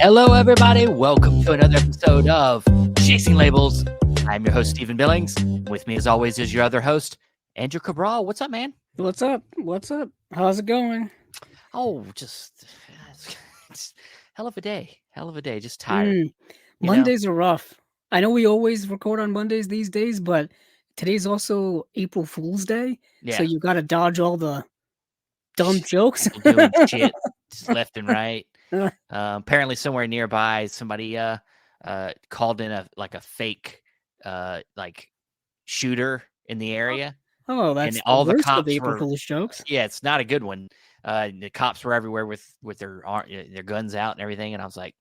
Hello, everybody. Welcome to another episode of Chasing Labels. I'm your host, Stephen Billings. With me, as always, is your other host, Andrew Cabral. What's up, man? What's up? What's up? How's it going? Oh, it's hell of a day. Hell of a day. Just tired. Mondays are rough. I know we always record on Mondays these days, but today's also April Fool's Day. Yeah. So you got to dodge all the dumb jokes. People doing shit just left and right. Apparently, somewhere nearby, somebody called in a fake shooter in the area. Oh, that's and all the worst cops of April were. Fool's jokes. Yeah, it's not a good one. The cops were everywhere with their guns out and everything, and I was like,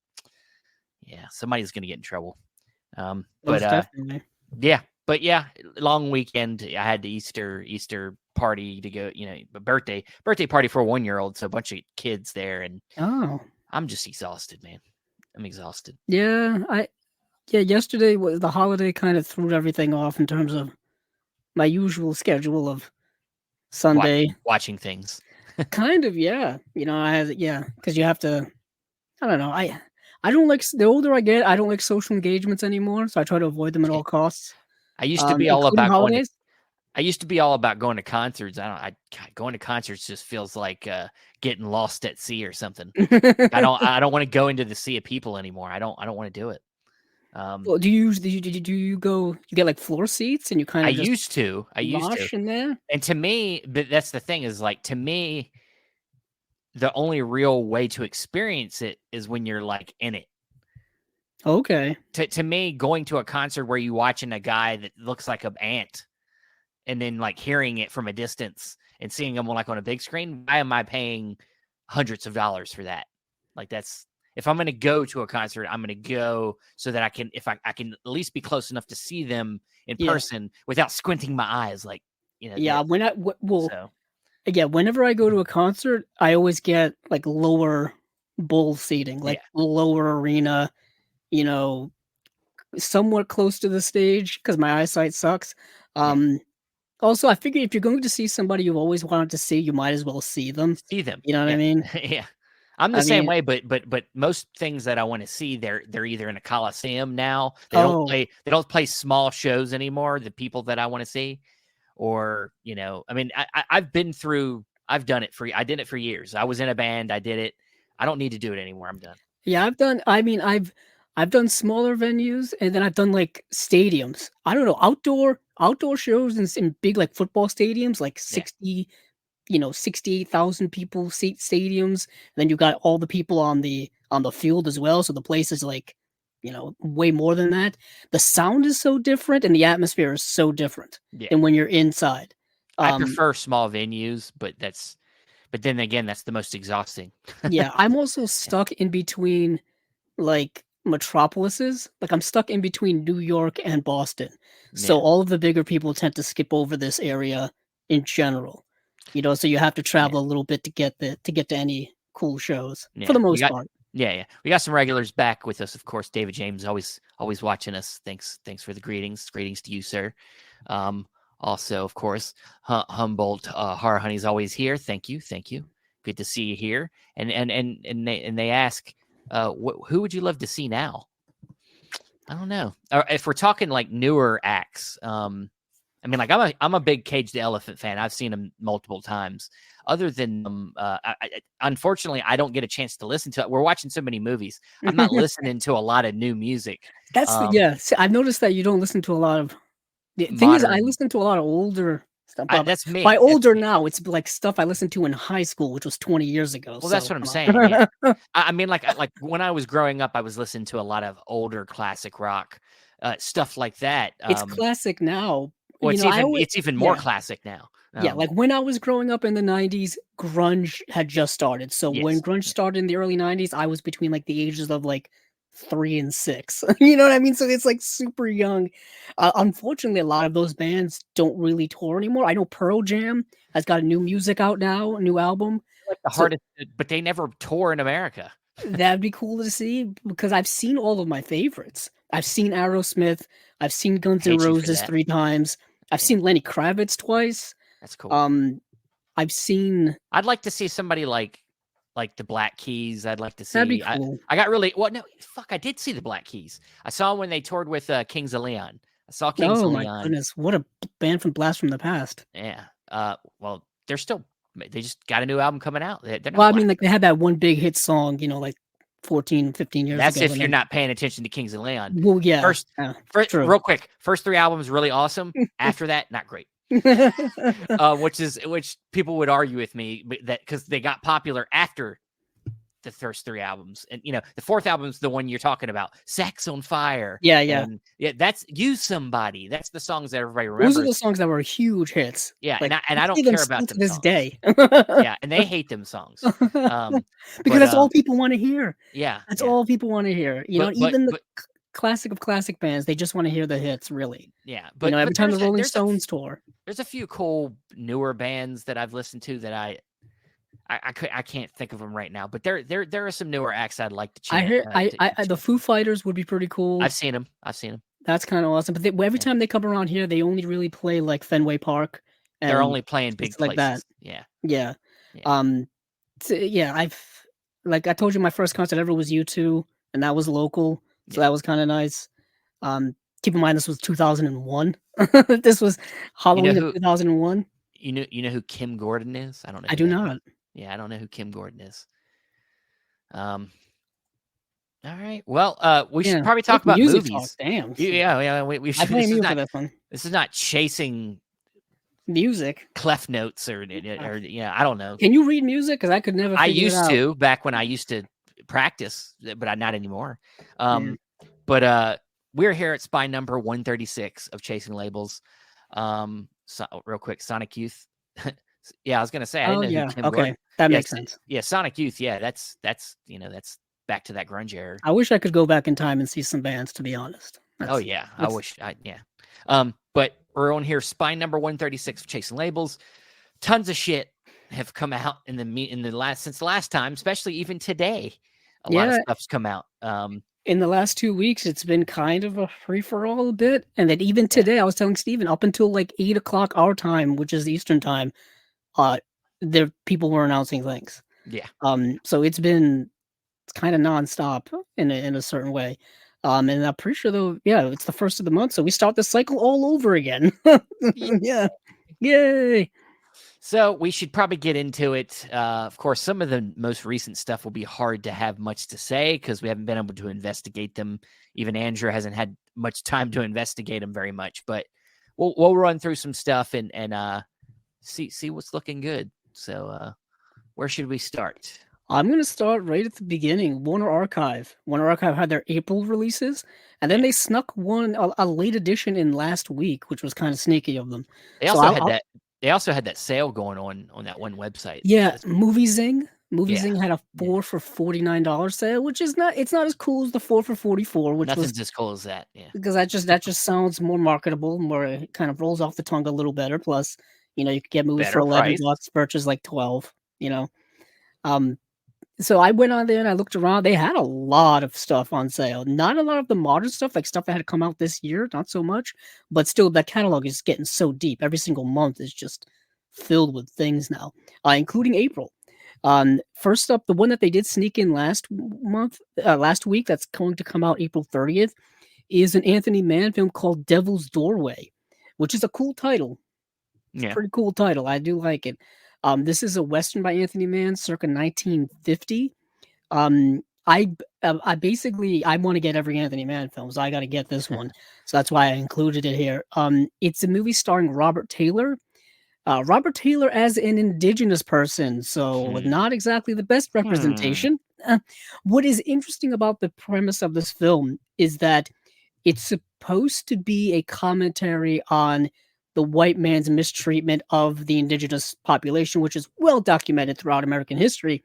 yeah, somebody's gonna get in trouble. Definitely. Yeah, long weekend. I had the Easter party to go, a birthday party for a 1-year-old, so a bunch of kids there, and I'm just exhausted, man. I'm exhausted. Yeah, yesterday was the holiday, kind of threw everything off in terms of my usual schedule of Sunday watching things. Kind of, yeah. Because you have to. I don't know. I don't like, the older I get, I don't like social engagements anymore, so I try to avoid them at all costs. I used to be all about holidays. Going to concerts. Going to concerts just feels like getting lost at sea or something. I don't want to go into the sea of people anymore. I don't want to do it. Well, do you go? You get like floor seats, and you kind of. I used to in there. And to me, but that's the thing is, like, to me, the only real way to experience it is when you're like in it. Okay. To me, going to a concert where you watching a guy that looks like an ant, and then like hearing it from a distance and seeing him like on a big screen, why am I paying hundreds of dollars for that? Like, that's. If I'm going to go to a concert, I'm going to go so that I can at least be close enough to see them in person without squinting my eyes. Like, Yeah. Whenever I go to a concert, I always get like lower bowl seating, like lower arena, somewhat close to the stage because my eyesight sucks. Also, I figure if you're going to see somebody you've always wanted to see, you might as well see them. You know what I mean? Yeah. I'm the same way, but most things that I want to see, they're either in a coliseum now. They don't play small shows anymore. The people that I want to see, or I mean, I've done it I did it for years. I was in a band. I did it. I don't need to do it anymore. I'm done. Yeah, I've done smaller venues, and then I've done like stadiums. I don't know, outdoor shows in big like football stadiums, like 68,000 people seat stadiums. And then you got all the people on the field as well. So the place is like, way more than that. The sound is so different and the atmosphere is so different than when you're inside. I prefer small venues, but then again, that's the most exhausting. Yeah. I'm also stuck in between like metropolises. Like I'm stuck in between New York and Boston. So all of the bigger people tend to skip over this area in general. So you have to travel a little bit to get to any cool shows for the most part. Yeah. We got some regulars back with us, of course. David James, always watching us. Thanks for the greetings. Greetings to you, sir. Also, of course, Humboldt Horror Honey's always here. Thank you. Good to see you here. And they ask, who would you love to see now? I don't know. Or if we're talking like newer acts, I mean, like I'm a big Cage the Elephant fan. I've seen him multiple times. Other than unfortunately, I don't get a chance to listen to it. We're watching so many movies. I'm not listening to a lot of new music. See, I've noticed that you don't listen to a lot of. The thing is, I listen to a lot of older stuff. That's me. By older now, it's like stuff I listened to in high school, which was 20 years ago. Well, that's what I'm saying. Yeah. I mean, like when I was growing up, I was listening to a lot of older classic rock stuff like that. It's classic now. Well, it's even more classic now. Like when I was growing up in the 90s, grunge had just started. So when grunge started in the early 90s, I was between like the ages of like 3 and 6. You know what I mean? So it's like super young. Unfortunately, a lot of those bands don't really tour anymore. I know Pearl Jam has got new music out now, a new album. Like the hardest, but they never tour in America. That'd be cool to see because I've seen all of my favorites. I've seen Aerosmith. I've seen Guns N' Roses 3 times. I've seen Lenny Kravitz twice. That's cool. I've seen. I'd like to see somebody like like the Black Keys. I'd like to see. That'd be cool. I got really no. Fuck, I did see the Black Keys. I saw them when they toured with Kings of Leon. I saw Kings of my Leon. goodness, what a band from Blast from the Past. Yeah. Well, they're still. They just got a new album coming out. They're not Well, I mean, like they had that one big hit song, like 14, 15 years ago. That's if you're not paying attention to Kings of Leon. Well, yeah. First, real quick, first 3 albums really awesome. After that, not great. Which people would argue with me, but that because they got popular after the first 3 albums, and the 4th album's the one you're talking about, Sex on Fire. Yeah, that's Use Somebody. That's the songs that everybody remembers. Those are the songs that were huge hits. Yeah, like, and I don't care about them to this songs. day. Yeah, and they hate them songs because that's all people want to hear. Yeah, that's all people want to hear. Even the classic of classic bands, they just want to hear the hits, really. Yeah, but every time the Rolling Stones tour, there's a few cool newer bands that I've listened to that I can't think of them right now, but there are some newer acts I'd like to check. I heard the Foo Fighters would be pretty cool. I've seen them. That's kind of awesome. But every time they come around here, they only really play like Fenway Park. They're only playing big places. Like that. Yeah. Like I told you, my first concert ever was U2, and that was local, so that was kind of nice. Keep in mind this was 2001. This was Halloween of 2001. You know who Kim Gordon is? I don't know. I do not. Yeah, I don't know who Kim Gordon is. All right. Well, we should probably talk about movies. Talk. Damn. Yeah. We should. I blame you for this one. This is not chasing music, clef notes, or I don't know. Can you read music? Because I could never. I used to back when I used to practice, but not anymore. But we're here at spy number 136 of Chasing Labels. So, real quick, Sonic Youth. Yeah, I was gonna say I didn't know who Kim Gordon. That makes sense. Yeah, Sonic Youth. Yeah, that's that's back to that grunge era. I wish I could go back in time and see some bands, to be honest. I wish. But we're on here, spy number 136 of Chasing Labels. Tons of shit have come out since the last time, especially even today. A lot of stuff's come out. In the last 2 weeks, it's been kind of a free-for-all a bit. And then even today, I was telling Steven, up until like 8 o'clock our time, which is Eastern time, people were announcing things. Yeah. So it's kind of nonstop in a certain way. And I'm pretty sure though, it's the first of the month, so we start the cycle all over again. Yeah. Yay. So we should probably get into it. Of course, some of the most recent stuff will be hard to have much to say because we haven't been able to investigate them. Even Andrew hasn't had much time to investigate them very much, but we'll run through some stuff and see what's looking good. So where should we start? I'm going to start right at the beginning. Warner Archive. Warner Archive had their April releases, and then they snuck a late edition in last week, which was kind of sneaky of them. They also had that sale going on that one website. Yeah, Movie Zing. Movie Zing had a 4 for $49 sale, which is not as cool as the 4 for $44, which nothing's as cool as that. Yeah, because that just sounds more marketable, more it kind of rolls off the tongue a little better. Plus, you could get movies for $11, purchase like 12. So I went on there and I looked around. They had a lot of stuff on sale. Not a lot of the modern stuff, like stuff that had come out this year, not so much. But still, the catalog is getting so deep. Every single month is just filled with things now, including April. First up, the one that they did sneak in last week, that's going to come out April 30th, is an Anthony Mann film called Devil's Doorway, which is a cool title. It's a pretty cool title. I do like it. This is a Western by Anthony Mann, circa 1950. I want to get every Anthony Mann film, so I got to get this one. So that's why I included it here. It's a movie starring Robert Taylor. Robert Taylor as an indigenous person, so not exactly the best representation. What is interesting about the premise of this film is that it's supposed to be a commentary on the white man's mistreatment of the indigenous population, which is well documented throughout American history.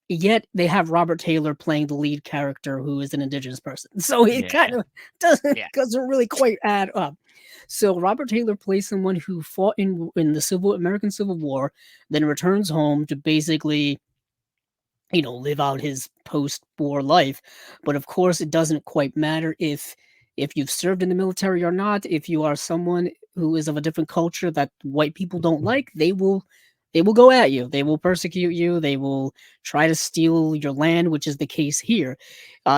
Yet they have Robert Taylor playing the lead character who is an indigenous person. So it kind of doesn't really quite add up. So Robert Taylor plays someone who fought in the American Civil War, then returns home to basically, live out his post-war life. But of course, it doesn't quite matter if you've served in the military or not. If you are someone who is of a different culture that white people don't like, they will They will go at you. They will persecute you. They will try to steal your land, which is the case here.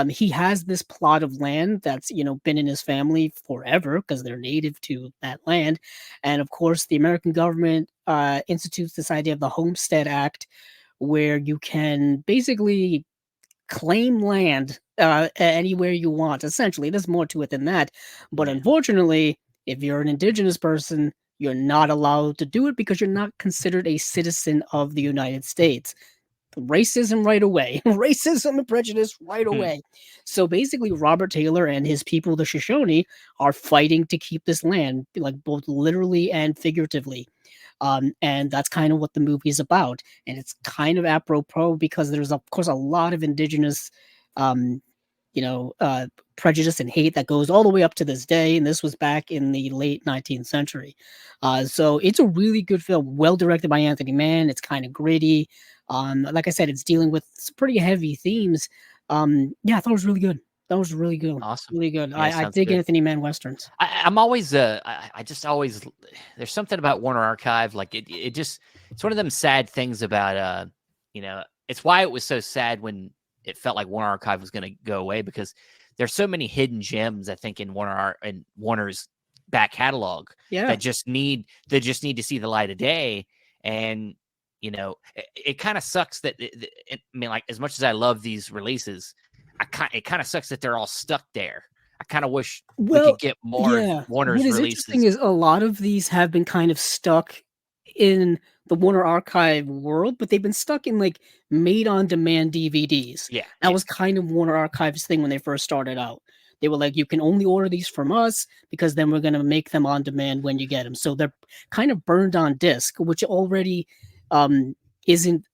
He has this plot of land that's been in his family forever because they're native to that land, and of course, the American government institutes this idea of the Homestead Act, where you can basically claim land anywhere you want. Essentially, there's more to it than that. But Yeah. unfortunately, if you're an indigenous person, you're not allowed to do it because you're not considered a citizen of the United States. Racism right away. Racism and prejudice right Hmm. away. So basically, Robert Taylor and his people, the Shoshone, are fighting to keep this land, like both literally and figuratively. And that's kind of what the movie is about. And it's kind of apropos because there's, of course, a lot of indigenous, um, you know, uh, prejudice and hate that goes all the way up to this day. And this was back in the late 19th century. So it's a really good film, well directed by Anthony Mann. It's kind of gritty. Like I said, it's dealing with some pretty heavy themes. Yeah, I thought it was really good. That was really good. Awesome. Really good. Yeah, I sounds dig good. Anthony Mann westerns. I'm always I just always there's something about Warner Archive, like it just it's one of them sad things about it's why it was so sad when it felt like Warner Archive was going to go away, because there's so many hidden gems I think in Warner's back catalog Yeah. that just need to see the light of day. And it kind of sucks that I mean, like, as much as I love these releases, it kind of sucks that they're all stuck there. I kind of wish we Well, could get more yeah. Warner's What is releases. interesting is a lot of these have been kind of stuck in the Warner Archive world, but they've been stuck in like made on demand DVDs. Yeah, That yeah, was kind of Warner Archive's thing when they first started out. They were like, you can only order these from us because then we're going to make them on demand when you get them. So they're kind of burned on disc, which already um, isn't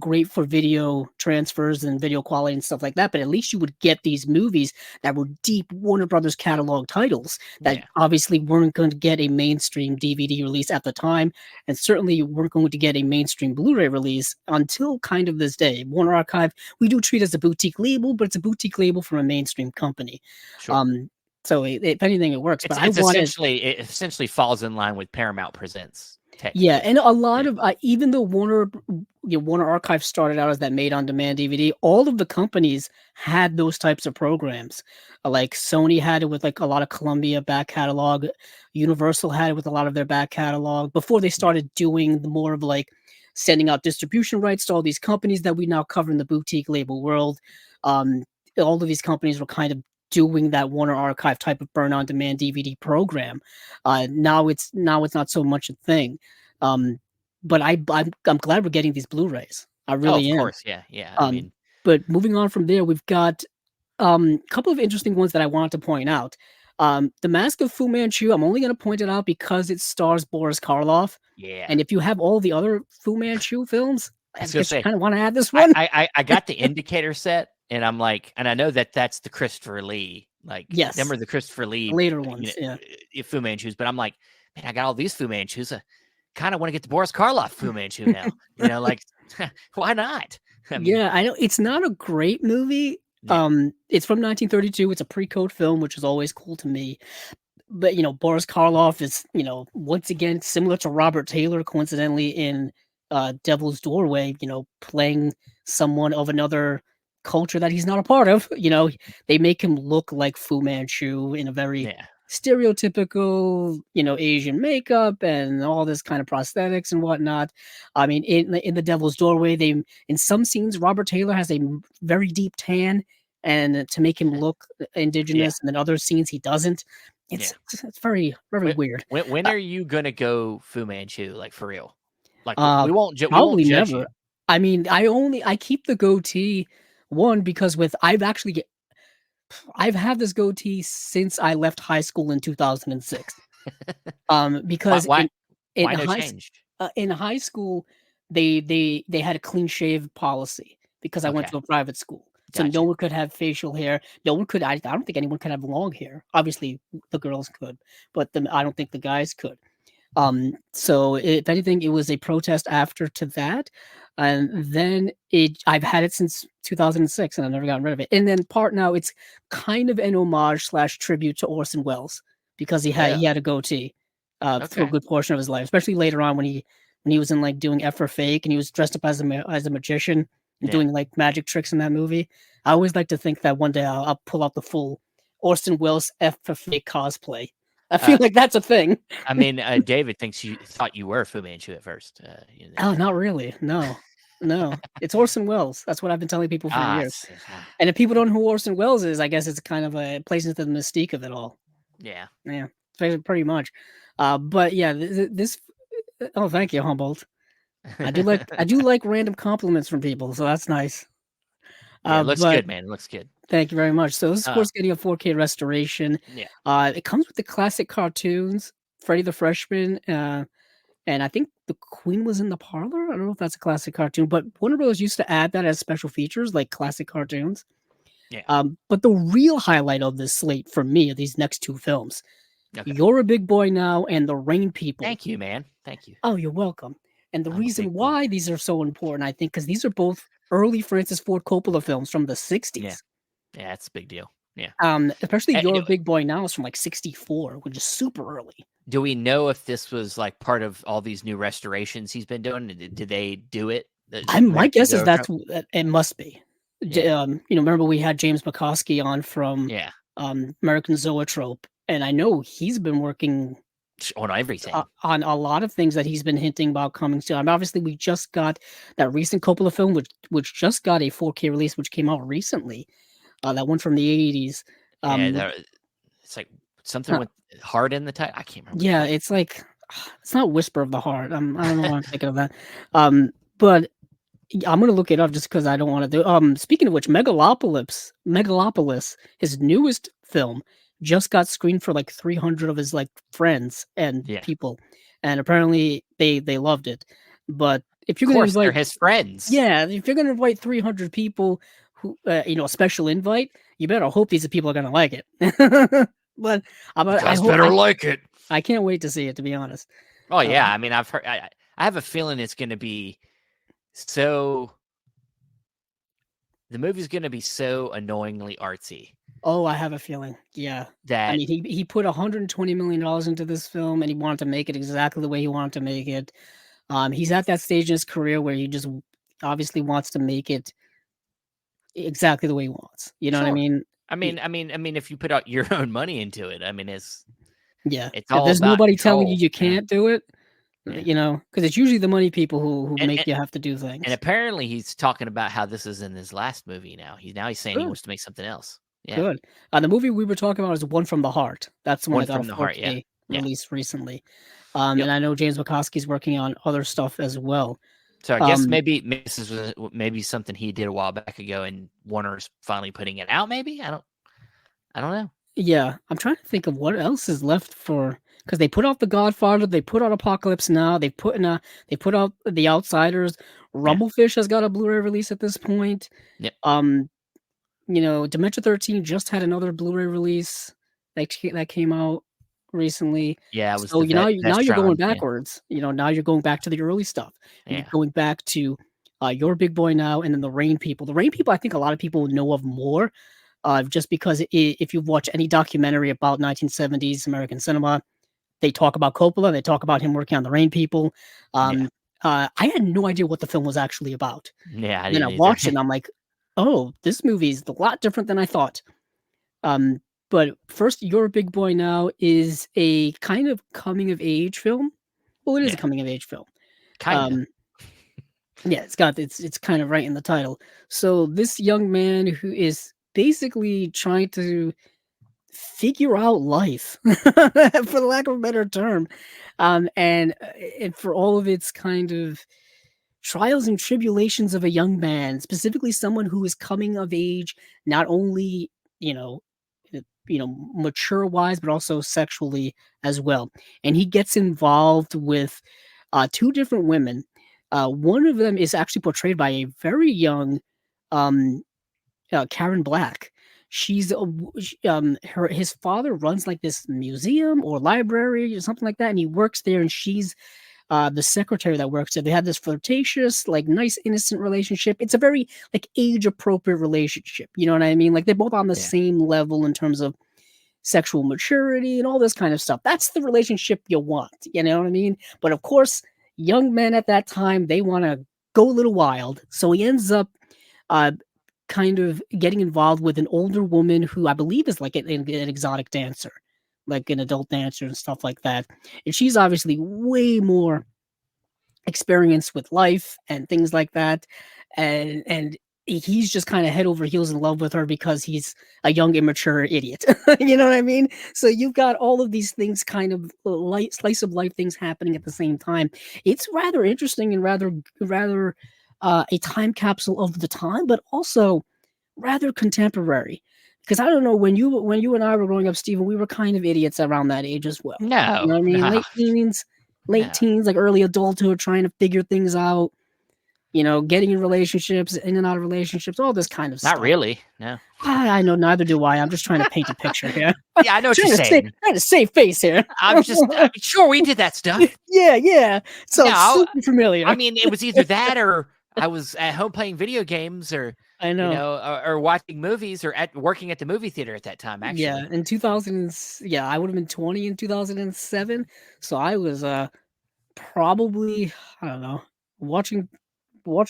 great for video transfers and video quality and stuff like that. But at least you would get these movies that were deep Warner Brothers catalog titles that yeah. obviously weren't going to get a mainstream DVD release at the time, and certainly weren't going to get a mainstream Blu-ray release until kind of this day. Warner Archive, we do treat as a boutique label, but it's a boutique label from a mainstream company. Sure. Um, so if anything, it works. But I It's wanted it essentially falls in line with Paramount Presents, Yeah, technically. and a lot Yeah, of even though Warner Archive started out as that made-on-demand DVD, all of the companies had those types of programs. Like Sony had it with like a lot of Columbia back catalog, Universal had it with a lot of their back catalog before they yeah, started doing the more of like sending out distribution rights to all these companies that we now cover in the boutique label world. Um, all of these companies were kind of doing that Warner Archive type of burn-on-demand DVD program. Now it's not so much a thing. Um, but I'm glad we're getting these Blu-rays. I oh, of really am. course. Yeah, yeah. I Um, mean, but moving on from there, we've got a couple of interesting ones that I wanted to point out. The Mask of Fu Manchu, I'm only going to point it out because it stars Boris Karloff. yeah. And if you have all the other Fu Manchu films, I I was gonna guess you say, kind of want to add this one. I got the indicator set, and I'm like, and I know that that's the Christopher Lee, like, them Yes, are the Christopher the Lee, later ones. Yeah. Fu Manchus. But I'm like, man, I got all these Fu Manchus. I kind of want to get the Boris Karloff Fu Manchu now. Like, why not? I mean, Yeah, I know it's not a great movie. yeah, It's from 1932. It's a pre-code film, which is always cool to me. But Boris Karloff is, once again similar to Robert Taylor, coincidentally in Devil's Doorway, playing someone of another culture that he's not a part of. They make him look like Fu Manchu in a very yeah, stereotypical, Asian makeup and all this kind of prosthetics and whatnot. I mean, in the Devil's Doorway, in some scenes Robert Taylor has a very deep tan, and to make him look yeah, indigenous, and then other scenes he doesn't. yeah. It's very very When, weird. when Uh, are you gonna go Fu Manchu, like, for real? Like, uh, we won't Probably judge never. you. I mean, I keep the goatee one because I've had this goatee since I left high school in 2006. Why Because why in why no high change? in high school, they had a clean shave policy because I went Okay, to a private school. So no gotcha. one could have facial hair. No one could. I don't think anyone could have long hair. Obviously, the girls could, but I don't think the guys could. So if anything, it was a protest after to that. And then I've had it since 2006 and I've never gotten rid of it. And then part now it's kind of an homage slash tribute to Orson Welles because he Yeah. had a goatee for a Okay. good portion of his life, especially later on when he when he was in like doing F for Fake, and he was dressed up as a magician and doing like magic tricks in that movie. I always like to think that one day I'll pull out the full Orson Welles F for Fake cosplay. I feel like that's a thing. I mean, David thought you were Fu Manchu at first. Oh, not really. No. It's Orson Welles. That's what I've been telling people for years. And if people don't know who Orson Welles is, I guess it's kind of a plays into the mystique of it all. Yeah, pretty much. But yeah, this. Oh, thank you, Humboldt. I do like random compliments from people, so that's nice. Yeah, it looks good, man. It looks good. Thank you very much. So this is, of course, getting a 4K restoration. Yeah. It comes with the classic cartoons, Freddy the Freshman, and I think the Queen was in the Parlor. I don't know if that's a classic cartoon, but Warner Bros. Used to add that as special features, like classic cartoons. Yeah. But the real highlight of this slate for me are these next two films. Okay. You're a Big Boy Now and The Rain People. Thank you, man. Thank you. Oh, you're welcome. And the reason why these are so important, I think, because these are both early Francis Ford Coppola films from the 60s. Yeah, that's a big deal. Yeah. Especially You're a Big Boy Now is from like 64, which is super early. Do we know if this was like part of all these new restorations he's been doing? Did they do it? My guess is it must be. Yeah. Remember we had James McCoskey on from American Zoetrope, and I know he's been working on everything, on a lot of things that he's been hinting about coming soon. I mean, obviously, we just got that recent Coppola film, which just got a 4K release, which came out recently. That one from the 80s. It's like something with heart in the title. I can't remember. Yeah, it's like it's not Whisper of the Heart. I don't know why I'm thinking of that. But I'm gonna look it up just because I don't want to do. Speaking of which, Megalopolis, his newest film, just got screened for like 300 of his like friends and people, and apparently they loved it. But if you're going to invite his friends, if you're going to invite 300 people who a special invite, you better hope these people are going to like it. But I like it. I can't wait to see it, to be honest. Oh yeah, I mean, I've heard. I have a feeling it's going to be so. The movie's going to be so annoyingly artsy. Oh, I have a feeling. Yeah. I mean, he put $120 million into this film, and he wanted to make it exactly the way he wanted to make it. He's at that stage in his career where he just obviously wants to make it exactly the way he wants. You know what I mean? I mean, if you put out your own money into it, I mean, it's all there's about nobody control. Telling you can't do it. Yeah. Because it's usually the money people who make you have to do things. And apparently, he's talking about how this is in his last movie. Now he's saying he wants to make something else. Yeah. Good. The movie we were talking about is One from the Heart. That's the one that got a 4K release recently. And I know James McCoskey's working on other stuff as well. So I guess maybe this is maybe something he did a while back ago, and Warner's finally putting it out. Maybe I don't know. Yeah, I'm trying to think of what else is left for, because they put out The Godfather, they put out Apocalypse Now, they put out The Outsiders. Rumblefish has got a Blu-ray release at this point. Yep. Dementia 13 just had another Blu-ray release that came out recently. Yeah, it was. So now you're going backwards. Now you're going back to the early stuff. You're going back to Your Big Boy Now, and then The Rain People. The Rain People, I think a lot of people know of more, just because if you've watched any documentary about 1970s American cinema, they talk about Coppola. They talk about him working on The Rain People. I had no idea what the film was actually about. Yeah, and then I watched it, and I'm like, oh, this movie is a lot different than I thought. But first, You're a Big Boy Now is a kind of coming-of-age film. Well, it is a coming-of-age film. Kind of. It's kind of right in the title. So this young man who is basically trying to figure out life, for the lack of a better term, and for all of its kind of trials and tribulations of a young man, specifically someone who is coming of age, not only mature wise, but also sexually as well. And he gets involved with two different women. One of them is actually portrayed by a very young Karen Black. She's his father runs like this museum or library or something like that, and he works there, and she's the secretary that works there. They have this flirtatious, like, nice, innocent relationship. It's a very like age-appropriate relationship. You know what I mean? Like, they're both on the same level in terms of sexual maturity and all this kind of stuff. That's the relationship you want. You know what I mean? But of course, young men at that time, they want to go a little wild. So he ends up kind of getting involved with an older woman who I believe is like an exotic dancer, like an adult dancer and stuff like that. And she's obviously way more experienced with life and things like that. And he's just kind of head over heels in love with her because he's a young, immature idiot. You know what I mean? So you've got all of these things kind of light slice of life things happening at the same time. It's rather interesting and rather a time capsule of the time, but also rather contemporary. Because I don't know, when you and I were growing up, Stephen, we were kind of idiots around that age as well. You know No, what I mean? no, Late no. teens, like early adulthood, trying to figure things out, getting in relationships, in and out of relationships, all this kind of stuff. Not really. No. I know, neither do I. I'm just trying to paint a picture here. Yeah, I know what you're saying. Trying to save face here. I'm sure we did that stuff. Yeah. So it's No, super familiar. I mean, it was either that or I was at home playing video games, or I know. or watching movies, or working at the movie theater at that time. Actually, Yeah, in 2000, yeah, I would have been 20 in 2007. So I was probably, I don't know, watching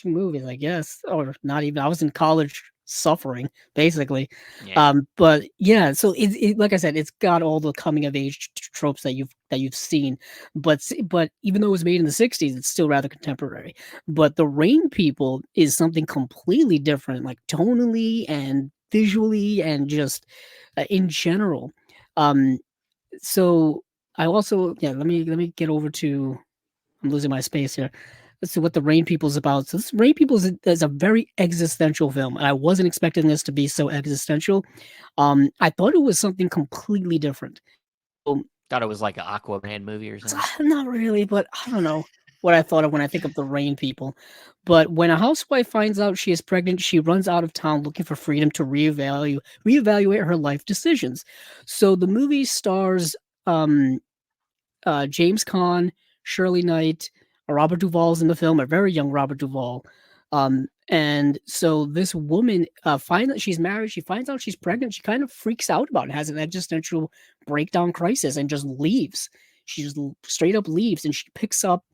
movies, I guess, or not even. I was in college suffering, basically. yeah. But yeah, so it like I said, it's got all the coming of age tropes that you've seen, but even though it was made in the 60s, it's still rather contemporary. But the Rain People is something completely different, like tonally and visually and just in general. So I also, yeah, let me get over to, I'm losing my space here. Let's see what the Rain People is about. So this Rain People is a very existential film, and I wasn't expecting this to be so existential. I thought it was something completely different. Thought it was like an Aquaman movie or something. Not really, but I don't know what I thought of when I think of the Rain People. But when a housewife finds out she is pregnant, she runs out of town looking for freedom to reevaluate her life decisions. So the movie stars James Caan, Shirley Knight, Robert Duvall's in the film, a very young Robert Duvall. And so this woman finds that she's married. She finds out she's pregnant. She kind of freaks out about it, has an existential breakdown crisis, and just leaves. She just straight up leaves, and she picks up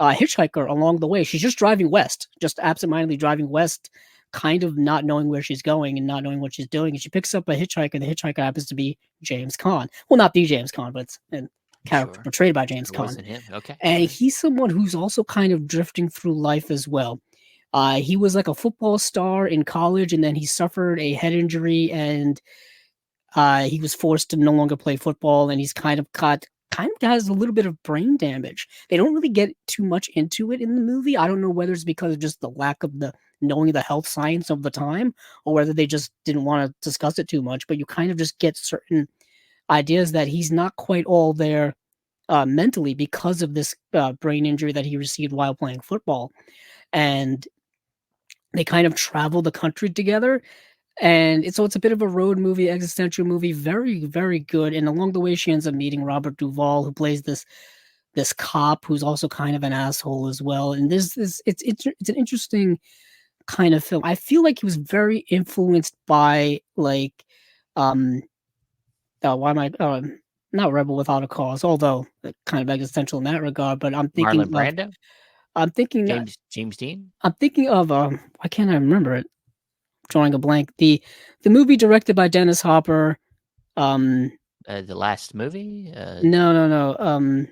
a hitchhiker along the way. She's just driving west, just absentmindedly driving west, kind of not knowing where she's going and not knowing what she's doing. And she picks up a hitchhiker. The hitchhiker happens to be James Caan. Well, not the James Caan, but it's character portrayed by James Caan. Wasn't him. Okay. And he's someone who's also kind of drifting through life as well. He was like a football star in college, and then he suffered a head injury, and he was forced to no longer play football, and he's kind of has a little bit of brain damage. They don't really get too much into it in the movie. I don't know whether it's because of just the lack of the knowing the health science of the time, or whether they just didn't want to discuss it too much, but you kind of just get certain ideas that he's not quite all there mentally because of this brain injury that he received while playing football. And they kind of travel the country together. And it's a bit of a road movie, existential movie, very, very good. And along the way, she ends up meeting Robert Duvall, who plays this cop who's also kind of an asshole as well. And it's an interesting kind of film. I feel like he was very influenced by why am I not Rebel Without a Cause, although kind of existential in that regard. But I'm thinking Marlon Brando. I'm thinking James Dean. I'm thinking of why can't I remember it? Drawing a blank. The movie directed by Dennis Hopper. The last movie. No.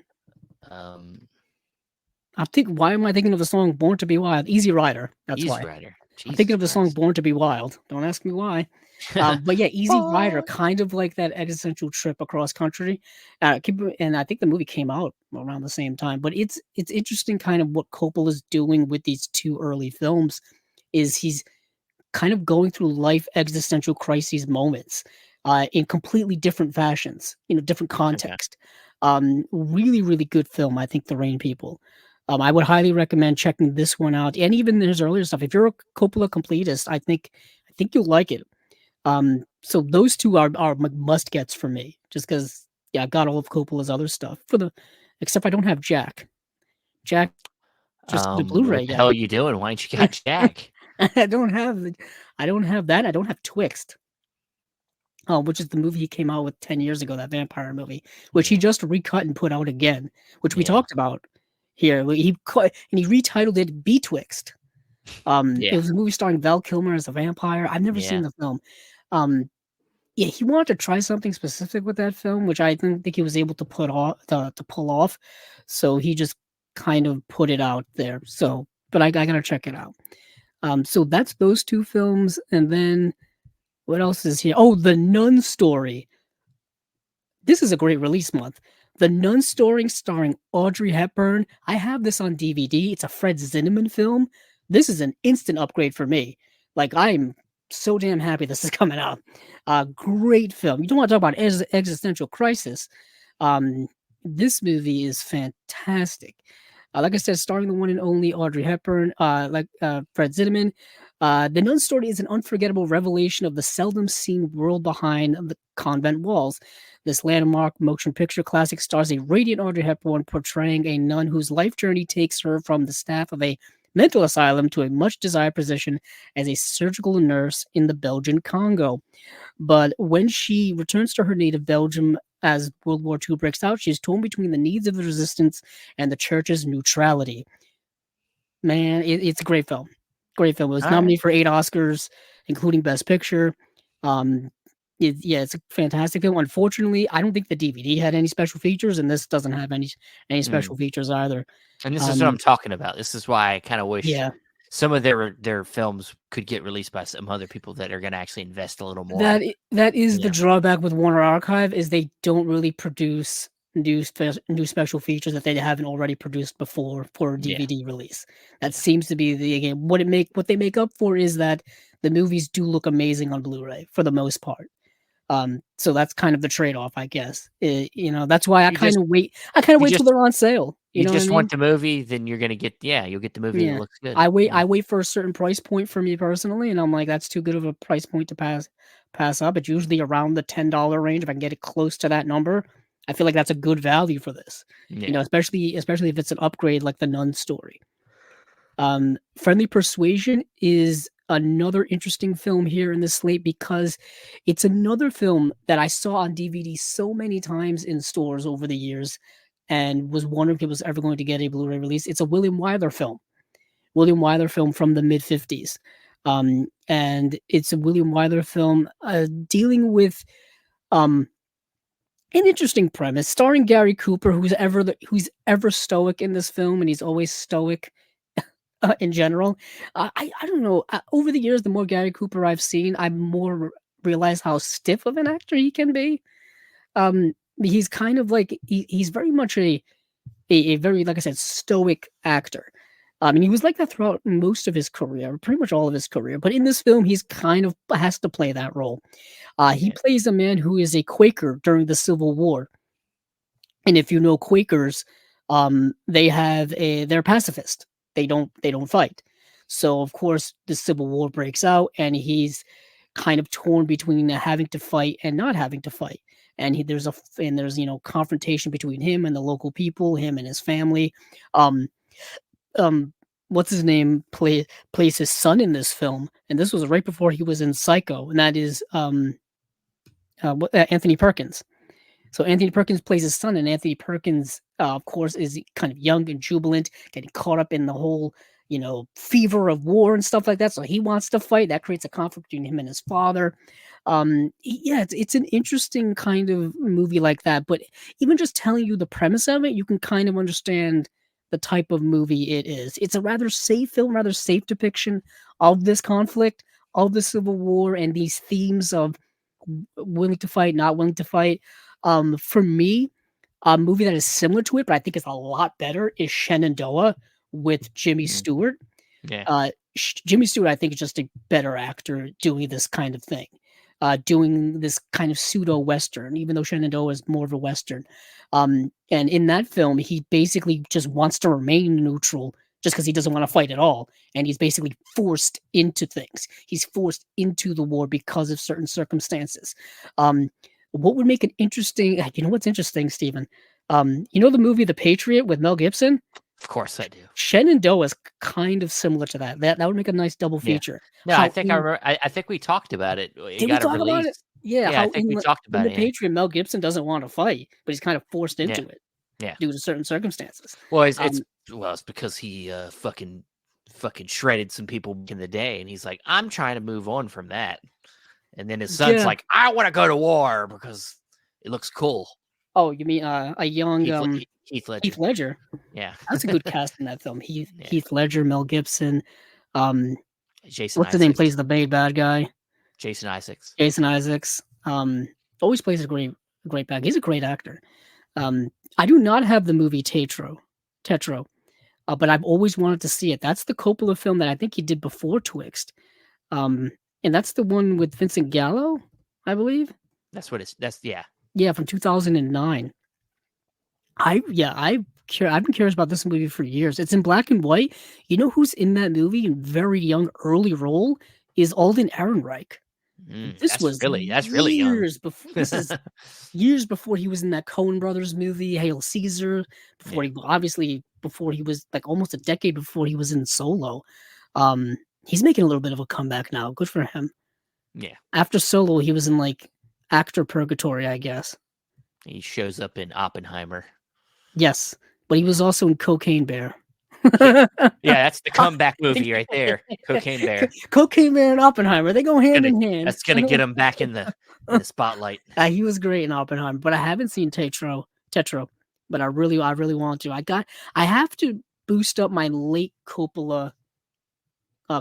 Why am I thinking of the song "Born to Be Wild"? Easy Rider. That's Easy why. Rider. I'm thinking of the song "Born to Be Wild." Don't ask me why. But yeah, Easy Rider, kind of like that existential trip across country. And I think the movie came out around the same time. But it's interesting, kind of what Coppola's doing with these two early films, is he's kind of going through life existential crises moments in completely different fashions, different context. Really, really good film. I think The Rain People. I would highly recommend checking this one out, and even his earlier stuff. If you're a Coppola completist, I think you'll like it. So those two are must gets for me, just because I've got all of Coppola's other stuff except I don't have Jack. Jack, just the Blu-ray. What the hell are you doing? Why don't you got Jack? I don't have that. I don't have Twixt. Which is the movie he came out with 10 years ago, that vampire movie, which he just recut and put out again, which we talked about here. He retitled it Betwixt. It was a movie starring Val Kilmer as a vampire. I've never seen the film. Yeah, he wanted to try something specific with that film, which I didn't think he was able to pull off. So he just kind of put it out there. So, but I gotta check it out. So that's those two films, and then what else is here? Oh, The Nun Story. This is a great release month. The Nun Story starring Audrey Hepburn. I have this on DVD. It's a Fred Zinnemann film. This is an instant upgrade for me. Like, I'm so damn happy this is coming out. Great film. You don't want to talk about existential crisis. This movie is fantastic. Like I said, starring the one and only Audrey Hepburn, Fred Zinnemann. The Nun Story is an unforgettable revelation of the seldom seen world behind the convent walls. This landmark motion picture classic stars a radiant Audrey Hepburn portraying a nun whose life journey takes her from the staff of a mental asylum to a much desired position as a surgical nurse in the Belgian Congo. But when she returns to her native Belgium as World War II breaks out, she is torn between the needs of the resistance and the church's neutrality. Man, it's a great film. Great film. It was nominated for 8 Oscars, including Best Picture. It's a fantastic film. Unfortunately, I don't think the DVD had any special features, and this doesn't have any special features either. And this is what I'm talking about. This is why I kind of wish some of their films could get released by some other people that are going to actually invest a little more. That is the drawback with Warner Archive, is they don't really produce new special features that they haven't already produced before for a DVD release. That seems to be the game. What they make up for is that the movies do look amazing on Blu-ray for the most part. So that's kind of the trade-off, I guess. That's why I kind of wait till they're on sale. You just want the movie, then you're gonna get you'll get the movie that looks good. I wait for a certain price point for me personally, and I'm like, that's too good of a price point to pass up. It's usually around the $10 range. If I can get it close to that number, I feel like that's a good value for this. Especially if it's an upgrade like The Nun Story. Friendly Persuasion is another interesting film here in this slate because it's another film that I saw on DVD so many times in stores over the years and was wondering if it was ever going to get a Blu-ray release. It's a William Wyler film from the mid-50s. And it's a William Wyler film dealing with an interesting premise, starring Gary Cooper, who's ever stoic in this film, and he's always stoic in general. I don't know. Over the years, the more Gary Cooper I've seen, I more realize how stiff of an actor he can be. He's kind of like he's very much a very, like I said, stoic actor. And he was like that throughout most of his career, pretty much all of his career. But in this film, he's kind of has to play that role. He plays a man who is a Quaker during the Civil War. And if you know Quakers, they're pacifist. They don't fight. So of course the Civil War breaks out, and he's kind of torn between having to fight and not having to fight. And there's confrontation between him and the local people, him and his family. What's his name plays his son in this film, and this was right before he was in Psycho, and that is Anthony Perkins. So Anthony Perkins plays his son, and Anthony Perkins, of course, is kind of young and jubilant, getting caught up in the whole, fever of war and stuff like that. So he wants to fight. That creates a conflict between him and his father. It's an interesting kind of movie like that. But even just telling you the premise of it, you can kind of understand the type of movie it is. It's a rather safe film, rather safe depiction of this conflict, of the Civil War, and these themes of willing to fight, not willing to fight. For me, a movie that is similar to it, but I think is a lot better, is Shenandoah with Jimmy Stewart. Jimmy Stewart, I think, is just a better actor doing this kind of thing, doing this kind of pseudo-Western, even though Shenandoah is more of a Western. And in that film, he basically just wants to remain neutral just because he doesn't want to fight at all. And he's basically forced into things. He's forced into the war because of certain circumstances. What would make it interesting? You know what's interesting, Stephen? The movie The Patriot with Mel Gibson? Of course I do. Shenandoah is kind of similar to that. That would make a nice double feature. No, I think I remember. I think we talked about it. Did we talk about it? Yeah, I think we talked about it. In The Patriot, Mel Gibson doesn't want to fight, but he's kind of forced into it. Yeah. due to certain circumstances. Well, it's because he fucking shredded some people back in the day, and he's like, I'm trying to move on from that. And then his son's like, I want to go to war because it looks cool. Oh, you mean a young Heath Ledger? Heath Ledger. Yeah, that's a good cast in that film. Heath Ledger, Mel Gibson, Jason. What's his name? Plays the main bad guy. Jason Isaacs. Always plays a great bad. He's a great actor. I do not have the movie Tetro, but I've always wanted to see it. That's the Coppola film that I think he did before Twixt. And that's the one with Vincent Gallo, I believe. That's yeah. Yeah, from 2009. I've been curious about this movie for years. It's in black and white. You know who's in that movie in very young, early role is Alden Ehrenreich. That's really young. This is years before he was in that Coen Brothers movie, Hail Caesar. Before he was like almost a decade before he was in Solo. He's making a little bit of a comeback now. Good for him. Yeah. After Solo, he was in like actor purgatory, I guess. He shows up in Oppenheimer. Yes, but he was also in Cocaine Bear. Yeah, that's the comeback movie right there. Cocaine Bear. Cocaine Bear and Oppenheimer. They go hand in hand. That's going to get him back in the spotlight. He was great in Oppenheimer, but I haven't seen Tetro, but I really want to. I have to boost up my late Coppola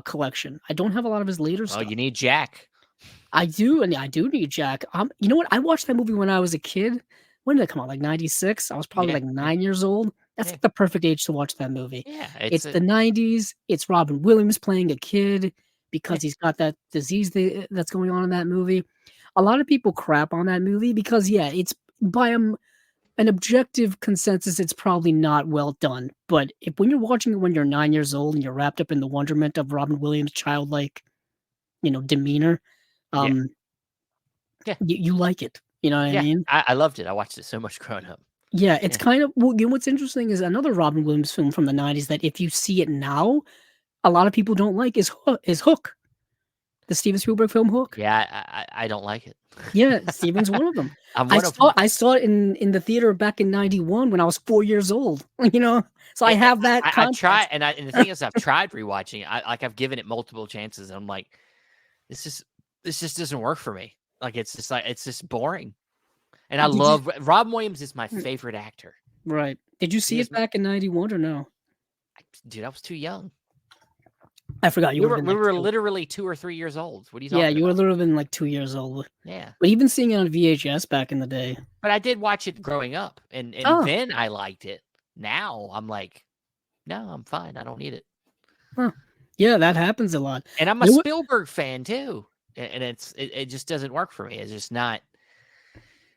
collection. I don't have a lot of his later stuff. Oh, you need Jack. I do need Jack. You know what? I watched that movie when I was a kid. When did it come out? Like 96? I was probably like 9 years old. That's like the perfect age to watch that movie. Yeah, it's the 90s. It's Robin Williams playing a kid because he's got that disease that's going on in that movie. A lot of people crap on that movie because, it's by an objective consensus, it's probably not well done. But when you're watching it when you're 9 years old and you're wrapped up in the wonderment of Robin Williams' childlike, demeanor, you like it. You know what I mean? I loved it. I watched it so much growing up. Yeah, it's kind of what's interesting is another Robin Williams film from the 90s that if you see it now, a lot of people don't like is Hook. The Steven Spielberg film Hook. Yeah, I don't like it. Yeah, Steven's one of them. I saw it in the theater back in 91 when I was 4 years old. So I have that. I try, and the thing is, I've tried rewatching it. I've given it multiple chances, and I'm like, this just doesn't work for me. Like it's just boring. And I love Robin Williams is my favorite actor. Right. Did you see it back in 91 or no? Dude, I was too young. I forgot we were literally 2 or 3 years old. What are you talking about? Yeah, you were literally been like 2 years old. Yeah. But even seeing it on VHS back in the day. But I did watch it growing up, and then I liked it. Now I'm like, no, I'm fine. I don't need it. Huh. Yeah, that happens a lot. And I'm a Spielberg fan too. And it just doesn't work for me. It's just not.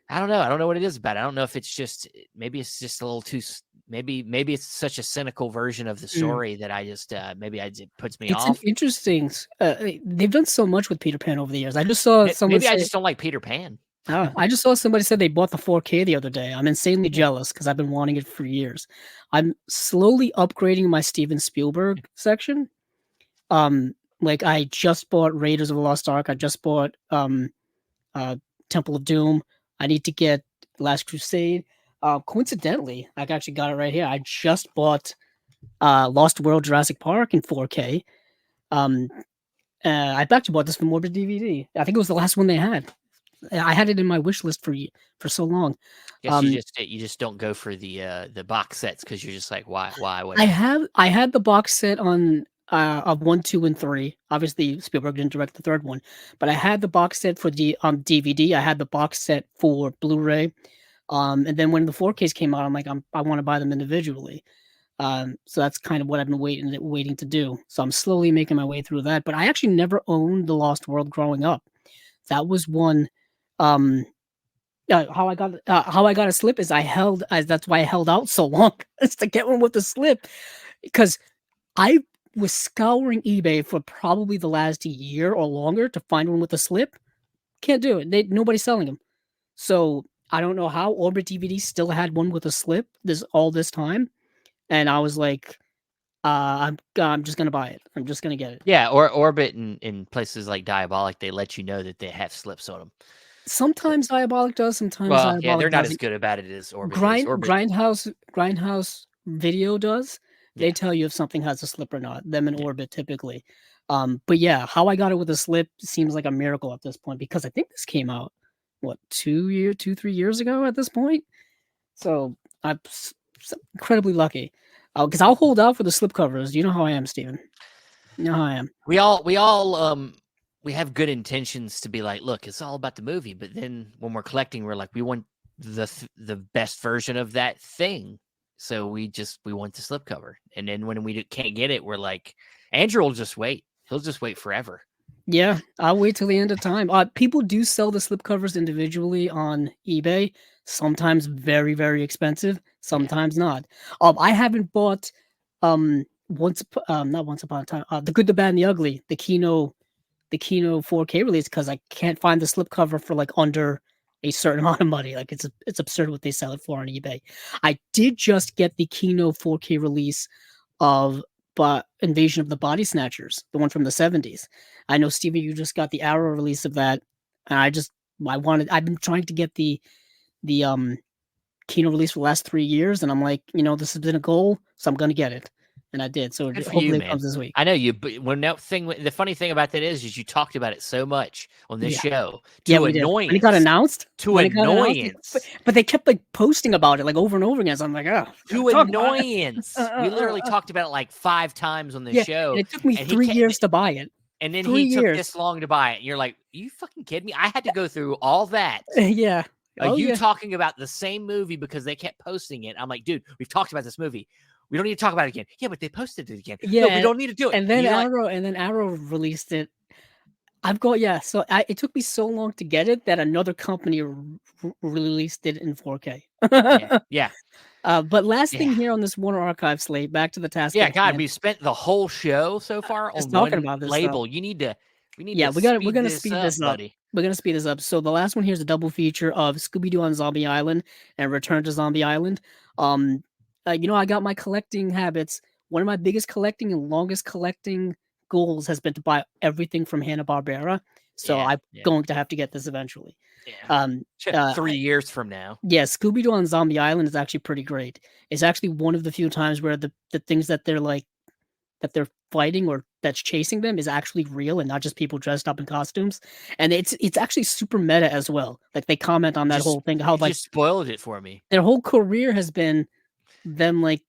I don't know. I don't know what it is about it. I don't know if it's just maybe it's just a little too. Maybe it's such a cynical version of the story that I just it puts me off. It's interesting. They've done so much with Peter Pan over the years. I just saw someone. Maybe I just don't like Peter Pan. I just saw somebody said they bought the 4K the other day. I'm insanely jealous because I've been wanting it for years. I'm slowly upgrading my Steven Spielberg section. Like I just bought Raiders of the Lost Ark. I just bought Temple of Doom. I need to get Last Crusade. Coincidentally, I actually got it right here. I just bought Lost World Jurassic Park in 4K. I actually bought this from Morbid DVD. I think it was the last one they had. I had it in my wish list for so long. Guess you just don't go for the box sets because you're just like, why? I had the box set on of 1, 2, and 3. Obviously, Spielberg didn't direct the third one, but I had the box set for the DVD. I had the box set for Blu-ray, and then when the 4Ks came out, I'm like, I want to buy them individually. So that's kind of what I've been waiting to do. So I'm slowly making my way through that. But I actually never owned The Lost World growing up. That was one. How I got a slip is that's why I held out so long is to get one with the slip, because I was scouring eBay for probably the last year or longer to find one with a slip. Can't do it. Nobody's selling them. So I don't know how Orbit DVD still had one with a slip all this time, and I was like, I'm just gonna buy it. I'm just gonna get it. Yeah, or Orbit in places like Diabolic, they let you know that they have slips on them. Sometimes Diabolic does, sometimes Well, yeah, Diabolic they're not as doesn't. good about it as Orbit is. Orbit, Grindhouse Video does. They yeah, tell you if something has a slip or not. Them in yeah. Orbit typically. But yeah, how I got it with a slip seems like a miracle at this point because I think this came out what 3 years ago at this point. So I'm incredibly lucky. Because I'll hold out for the slip covers. You know how I am, Steven. You know how I am. We have good intentions to be like, look, it's all about the movie, but then when we're collecting, we're like, we want the best version of that thing. So we want the slipcover. And then when we can't get it, we're like, Andrew will just wait. He'll just wait forever. Yeah, I'll wait till the end of time. People do sell the slipcovers individually on eBay. Sometimes very, very expensive. Sometimes not. I haven't bought not once upon a time. The Good, the Bad, and the Ugly, the Kino 4K release because I can't find the slipcover for like under a certain amount of money. Like it's absurd what they sell it for on eBay. I did just get the Kino 4K release of Invasion of the Body Snatchers, the one from the 70s. I know, Steven, you just got the Arrow release of that, and I've been trying to get the Kino release for the last 3 years, and I'm like, this has been a goal, so I'm gonna get it. And I did. So hopefully it comes this week. I know you, but the funny thing about that is you talked about it so much on this show we did. When it got announced, but they kept like posting about it like over and over again. So I'm like, to annoyance. We literally talked about it like 5 times on the show. And it took me 3 years to buy it. And then he took this long to buy it. And you're like, you fucking kidding me? I had to go through all that. Yeah. Talking about the same movie because they kept posting it. I'm like, dude, we've talked about this movie. We don't need to talk about it again. Yeah, but they posted it again. Yeah, no, we don't need to do it. And then Arrow released it. So it took me so long to get it that another company released it in 4K. Yeah. But last thing here on this Warner Archive slate, back to the task. Yeah, God, we spent the whole show so far on talking about this label. Stuff. You need to. We're gonna speed this up, buddy. We're gonna speed this up. So the last one here is a double feature of Scooby-Doo on Zombie Island and Return to Zombie Island. I got my collecting habits. One of my biggest collecting and longest collecting goals has been to buy everything from Hanna-Barbera. So I'm going to have to get this eventually. Yeah. 3 years from now. Yeah, Scooby-Doo on Zombie Island is actually pretty great. It's actually one of the few times where the things that they're fighting or that's chasing them is actually real and not just people dressed up in costumes. And it's actually super meta as well. Like they comment on that whole thing. How like just spoiled it for me. Their whole career has been them like,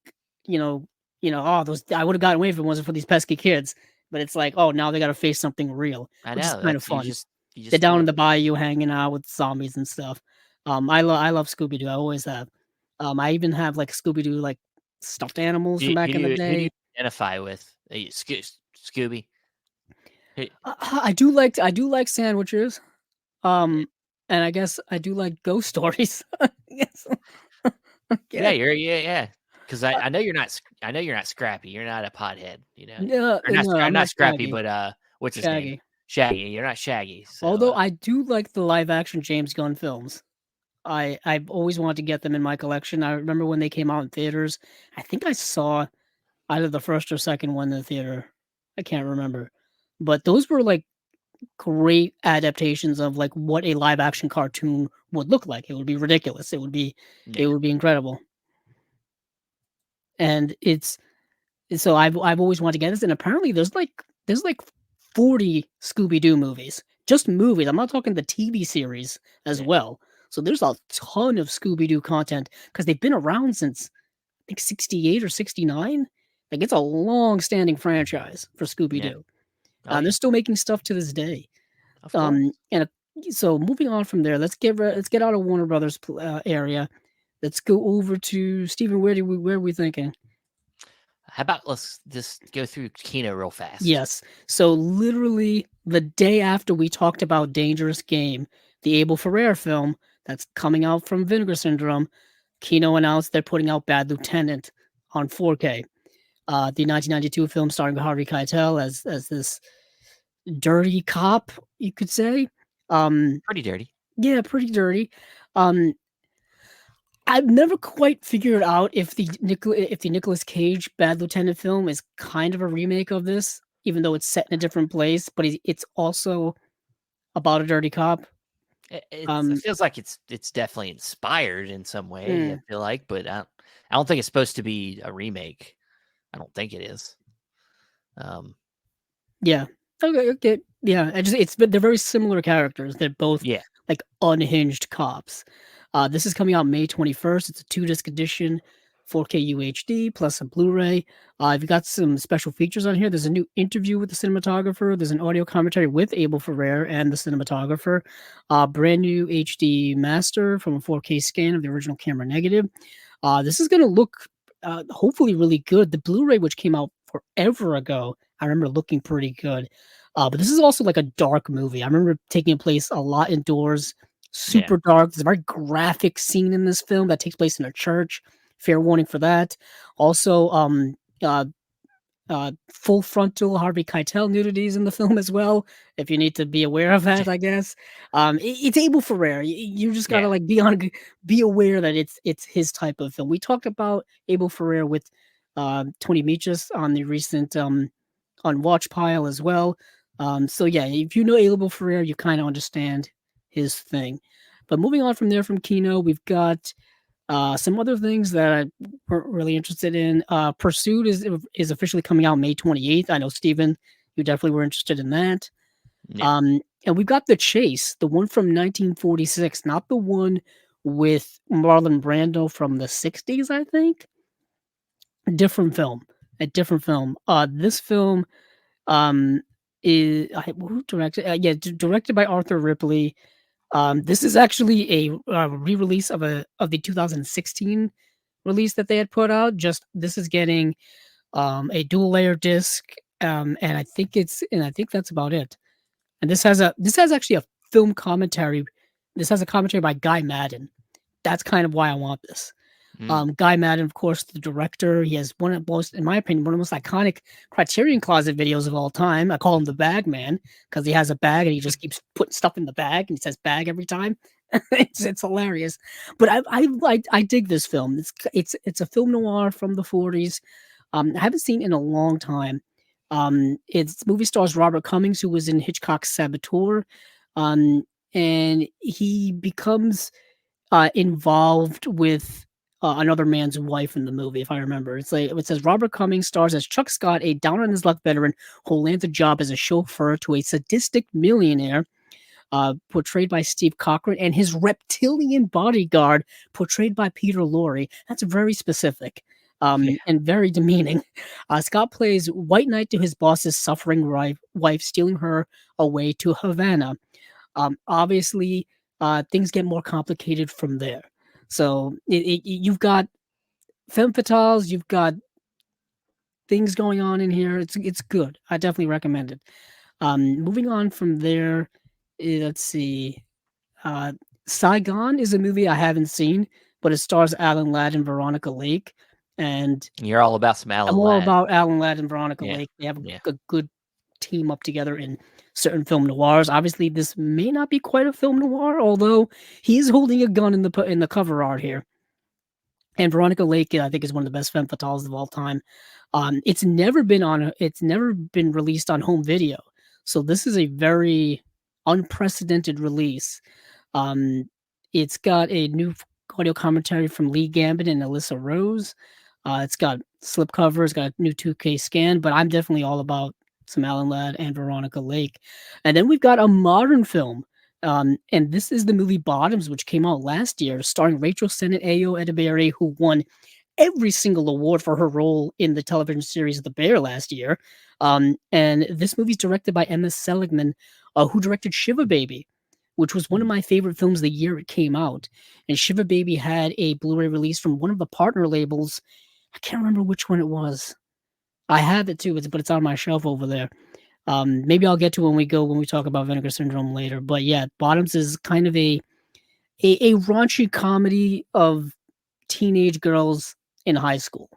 those I would have gotten away if it wasn't for these pesky kids. But it's like, now they got to face something real. I know. Which is kind of fun. You They're down in the bayou hanging out with zombies and stuff. I love Scooby-Doo. I always have. I even have like Scooby-Doo like stuffed animals from back in the day. Who do you identify with? Scooby. I do like sandwiches. And I guess I do like ghost stories. Yeah. Because I know you're not. I know you're not Scrappy. You're not a pothead. I'm not Scrappy, Shaggy. but what's his Shaggy. name? Shaggy. You're not Shaggy. So, although I do like the live action James Gunn films. I've always wanted to get them in my collection. I remember when they came out in theaters. I think I saw either the first or second one in the theater. I can't remember. But those were like great adaptations of like what a live action cartoon would look like. It would be ridiculous. It would be incredible. And so I've always wanted to get this. And apparently there's like 40 Scooby-Doo movies. Just movies. I'm not talking the TV series as well. So there's a ton of Scooby-Doo content because they've been around since I think 68 or 69. Like it's a long-standing franchise for Scooby-Doo. They're still making stuff to this day. So moving on from there, let's get out of Warner Brothers area. Let's go over to Steven. Where are we thinking? How about let's just go through Kino real fast. Yes. So literally the day after we talked about Dangerous Game, the Abel Ferrara film that's coming out from Vinegar Syndrome, Kino announced they're putting out Bad Lieutenant on 4K. The 1992 film starring Harvey Keitel as this dirty cop, you could say. Pretty dirty. Yeah, pretty dirty. I've never quite figured out if the Nicolas Cage Bad Lieutenant film is kind of a remake of this, even though it's set in a different place, but it's also about a dirty cop. It feels like it's definitely inspired in some way. I feel like, but I don't think it's supposed to be a remake. I don't think it is. Yeah. Okay. Yeah. They're very similar characters. They're both like unhinged cops. This is coming out May 21st. It's a 2-disc edition, 4K UHD plus a Blu-ray. I've got some special features on here. There's a new interview with the cinematographer. There's an audio commentary with Abel Ferrer and the cinematographer. Brand new HD master from a 4K scan of the original camera negative. This is going to look hopefully really good. The Blu-ray, which came out forever ago, I remember looking pretty good. But this is also like a dark movie. I remember taking place a lot indoors, super dark. There's a very graphic scene in this film that takes place in a church. Fair warning for that. Also, full frontal Harvey Keitel nudities in the film as well. If you need to be aware of that, I guess. It's Abel Ferrer. You just gotta like be aware that it's his type of film. We talked about Abel Ferrer with Tony Michas on the recent on Watch Pile as well. So yeah, if you know Abel Ferrer, you kind of understand his thing. But moving on from there, from Kino, we've got some other things that I weren't really interested in. Pursuit is officially coming out May 28th. I know, Steven, you definitely were interested in that. Yeah. And we've got The Chase, the one from 1946, not the one with Marlon Brando from the 60s, I think. A different film. This film is who directed? Directed by Arthur Ripley. This is actually a re-release of the 2016 release that they had put out. Just this is getting a dual layer disc, and I think that's about it. And this has actually a film commentary. This has a commentary by Guy Madden. That's kind of why I want this. Guy Madden, of course, the director. He has one of the most, in my opinion, one of the most iconic Criterion Closet videos of all time. I call him the Bag Man because he has a bag and he just keeps putting stuff in the bag and he says "bag" every time. it's hilarious. But I dig this film. It's a film noir from the 40s. I haven't seen in a long time. Its movie stars Robert Cummings, who was in Hitchcock's Saboteur, and he becomes involved with another man's wife in the movie, if I remember. It says Robert Cummings stars as Chuck Scott, a down on his luck veteran who lands a job as a chauffeur to a sadistic millionaire, portrayed by Steve Cochran, and his reptilian bodyguard, portrayed by Peter Lorre. That's very specific. And very demeaning. Scott plays white knight to his boss's suffering wife, stealing her away to Havana. Obviously, things get more complicated from there. So you've got femme fatales, you've got things going on in here. It's good. I definitely recommend it. Moving on from there, let's see. Saigon is a movie I haven't seen, but it stars Alan Ladd and Veronica Lake. And you're all about some Alan I'm all Ladd. about Alan Ladd and Veronica Lake. They have a good team up together in certain film noirs. Obviously, this may not be quite a film noir, although he is holding a gun in the cover art here. And Veronica Lake, I think, is one of the best femme fatales of all time. It's never been released on home video, so this is a very unprecedented release. It's got a new audio commentary from Lee Gambit and Alyssa Rose. It's got slipcover, it's got a new 2K scan, but I'm definitely all about some Alan Ladd and Veronica Lake. And then we've got a modern film, and this is the movie Bottoms, which came out last year, starring Rachel Sennett, Ayo Edebiri, who won every single award for her role in the television series The Bear last year. And this movie's directed by Emma Seligman, who directed Shiva Baby, which was one of my favorite films the year it came out. And Shiva Baby had a Blu-ray release from one of the partner labels. I can't remember which one it was. I have it too, but it's on my shelf over there. Maybe I'll get to when we talk about Vinegar Syndrome later. But yeah, Bottoms is kind of a raunchy comedy of teenage girls in high school,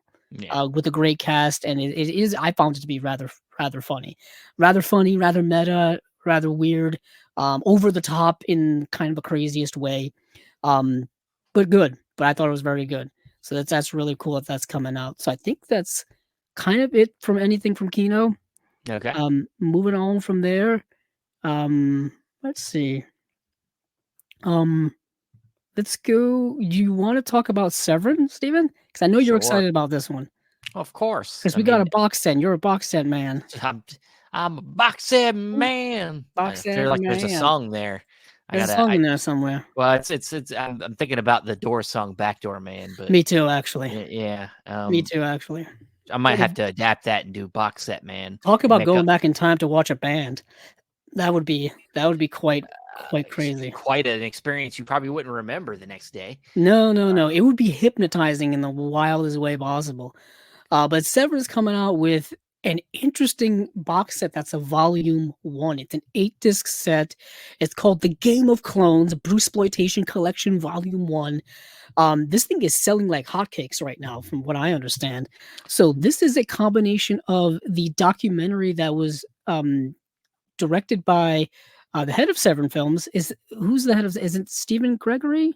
with a great cast, and it is. I found it to be rather funny, rather meta, rather weird, over the top in kind of a craziest way, but good. But I thought it was very good. So that's really cool if that's coming out. So I think that's kind of it from anything from Kino. Okay. Moving on from there, let's see. Let's go. Do you want to talk about Severin, Steven? Because I know you're Sure. excited about this one. Of course. Because we got a box set. You're a box set man. I'm a box set man. Box I feel set like there's a man. song there. There's a song in there somewhere. Well, it's I'm thinking about the Doors song "Backdoor Man," but me too, actually. Yeah. Me too, actually. I might have to adapt that and do box set man. Talk about going back in time to watch a band. That would be quite crazy. Quite an experience you probably wouldn't remember the next day. No. It would be hypnotizing in the wildest way possible. But Severin's coming out with an interesting box set that's a volume 1. It's an 8-disc set. It's called The Game of Clones, Bruceploitation Collection Volume 1. This thing is selling like hotcakes right now, from what I understand. So this is a combination of the documentary that was directed by the head of Severin Films. Who's the head of? Is it Stephen Gregory?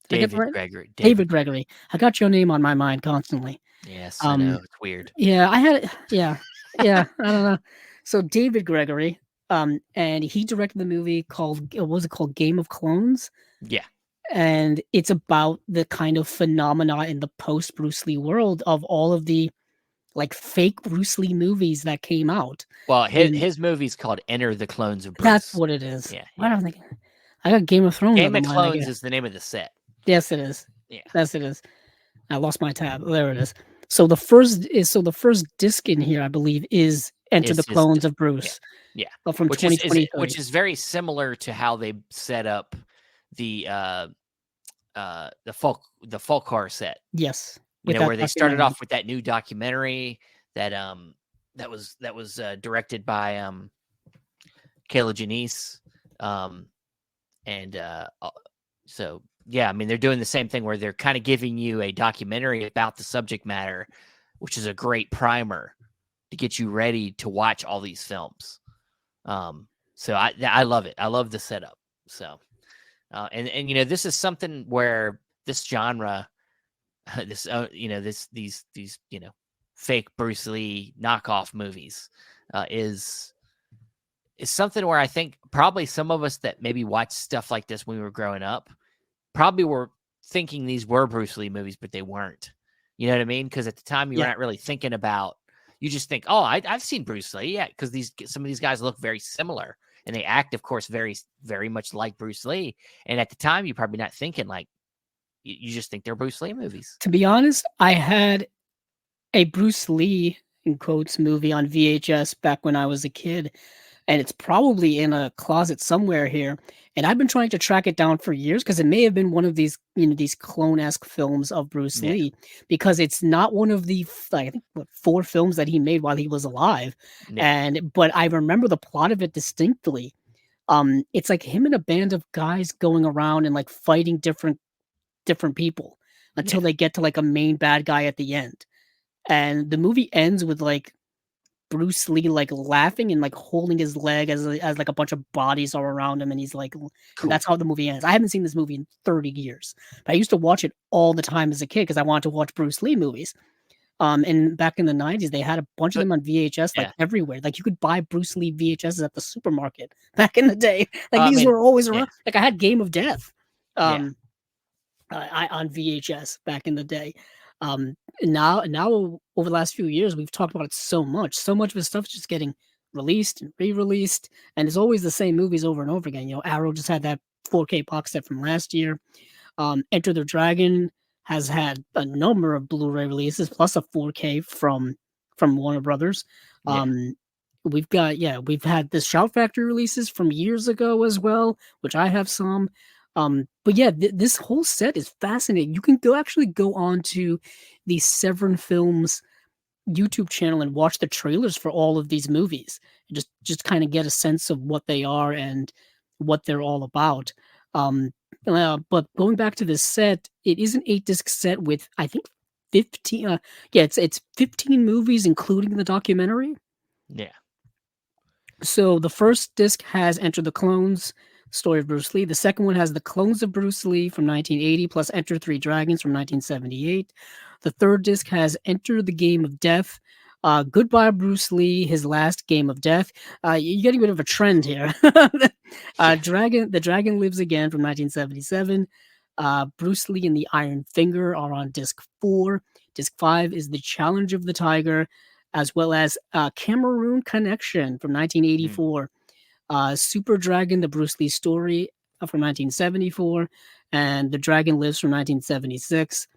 David Gregory. David Gregory. I got your name on my mind constantly. Yes, I know, it's weird. Yeah, I had it. Yeah, I don't know. So David Gregory, and he directed the movie called, what was it called? Game of Clones. Yeah. And it's about the kind of phenomena in the post Bruce Lee world of all of the like fake Bruce Lee movies that came out. Well, his movie's called Enter the Clones of Bruce. That's what it is. Yeah. I don't think I got Game of Thrones. Game of Clones is the name of the set. Yes, it is. Yeah. Yes, it is. I lost my tab. There it is. So the first disc in here, I believe, is Enter the Clones of Bruce. Yeah. From 2020, which is very similar to how they set up the folk horror set. Yes. Where they started off with that new documentary that was directed by Kayla Janice. So yeah, I mean, they're doing the same thing where they're kind of giving you a documentary about the subject matter, which is a great primer to get you ready to watch all these films. So I love it. I love the setup. So, and this is something where this genre, these fake Bruce Lee knockoff movies, is something where I think probably some of us that maybe watched stuff like this when we were growing up probably were thinking these were Bruce Lee movies, but they weren't. You know what I mean? Because at the time you were not really thinking about. You just think, oh, I've seen Bruce Lee, yeah, because some of these guys look very similar and they act, of course, very, very much like Bruce Lee. And at the time, you're probably not thinking like. You just think they're Bruce Lee movies. To be honest, I had a Bruce Lee, in quotes, movie on VHS back when I was a kid, and it's probably in a closet somewhere here. And I've been trying to track it down for years because it may have been one of these, these clone-esque films of Bruce Lee, because it's not one of the, I think, 4 films that he made while he was alive. Yeah. But I remember the plot of it distinctly. It's like him and a band of guys going around and like fighting different people until they get to like a main bad guy at the end. And the movie ends with like Bruce Lee like laughing and like holding his leg as like a bunch of bodies are around him, and he's like, cool. That's how the movie ends. I haven't seen this movie in 30 years, but I used to watch it all the time as a kid because I wanted to watch Bruce Lee movies. And back in the 90s, they had a bunch of them on VHS, like everywhere. Like you could buy Bruce Lee VHSs at the supermarket back in the day. Like these were always around. Like I had Game of Death. On VHS back in the day. Now over the last few years, we've talked about it so much of his stuff is just getting released and re-released, and it's always the same movies over and over again. Arrow just had that 4K box set from last year. Enter the Dragon has had a number of Blu-ray releases plus a 4K from Warner Brothers. We've had the Shout Factory releases from years ago as well, which I have some. But yeah, this whole set is fascinating. You can actually go on to the Severin Films YouTube channel and watch the trailers for all of these movies and just kind of get a sense of what they are and what they're all about. But going back to this set, it is an 8-disc set with, I think, 15. It's 15 movies, including the documentary. Yeah. So the first disc has Enter the Clones, Story of Bruce Lee. The second one has The Clones of Bruce Lee from 1980, plus Enter 3 Dragons from 1978. The third disc has Enter the Game of Death, Goodbye, Bruce Lee, His Last Game of Death. You're getting a bit of a trend here. The Dragon Lives Again from 1977. Bruce Lee and the Iron Finger are on disc 4. Disc 5 is The Challenge of the Tiger, as well as Cameroon Connection from 1984. Super Dragon, The Bruce Lee Story from 1974, and The Dragon Lives from 1976.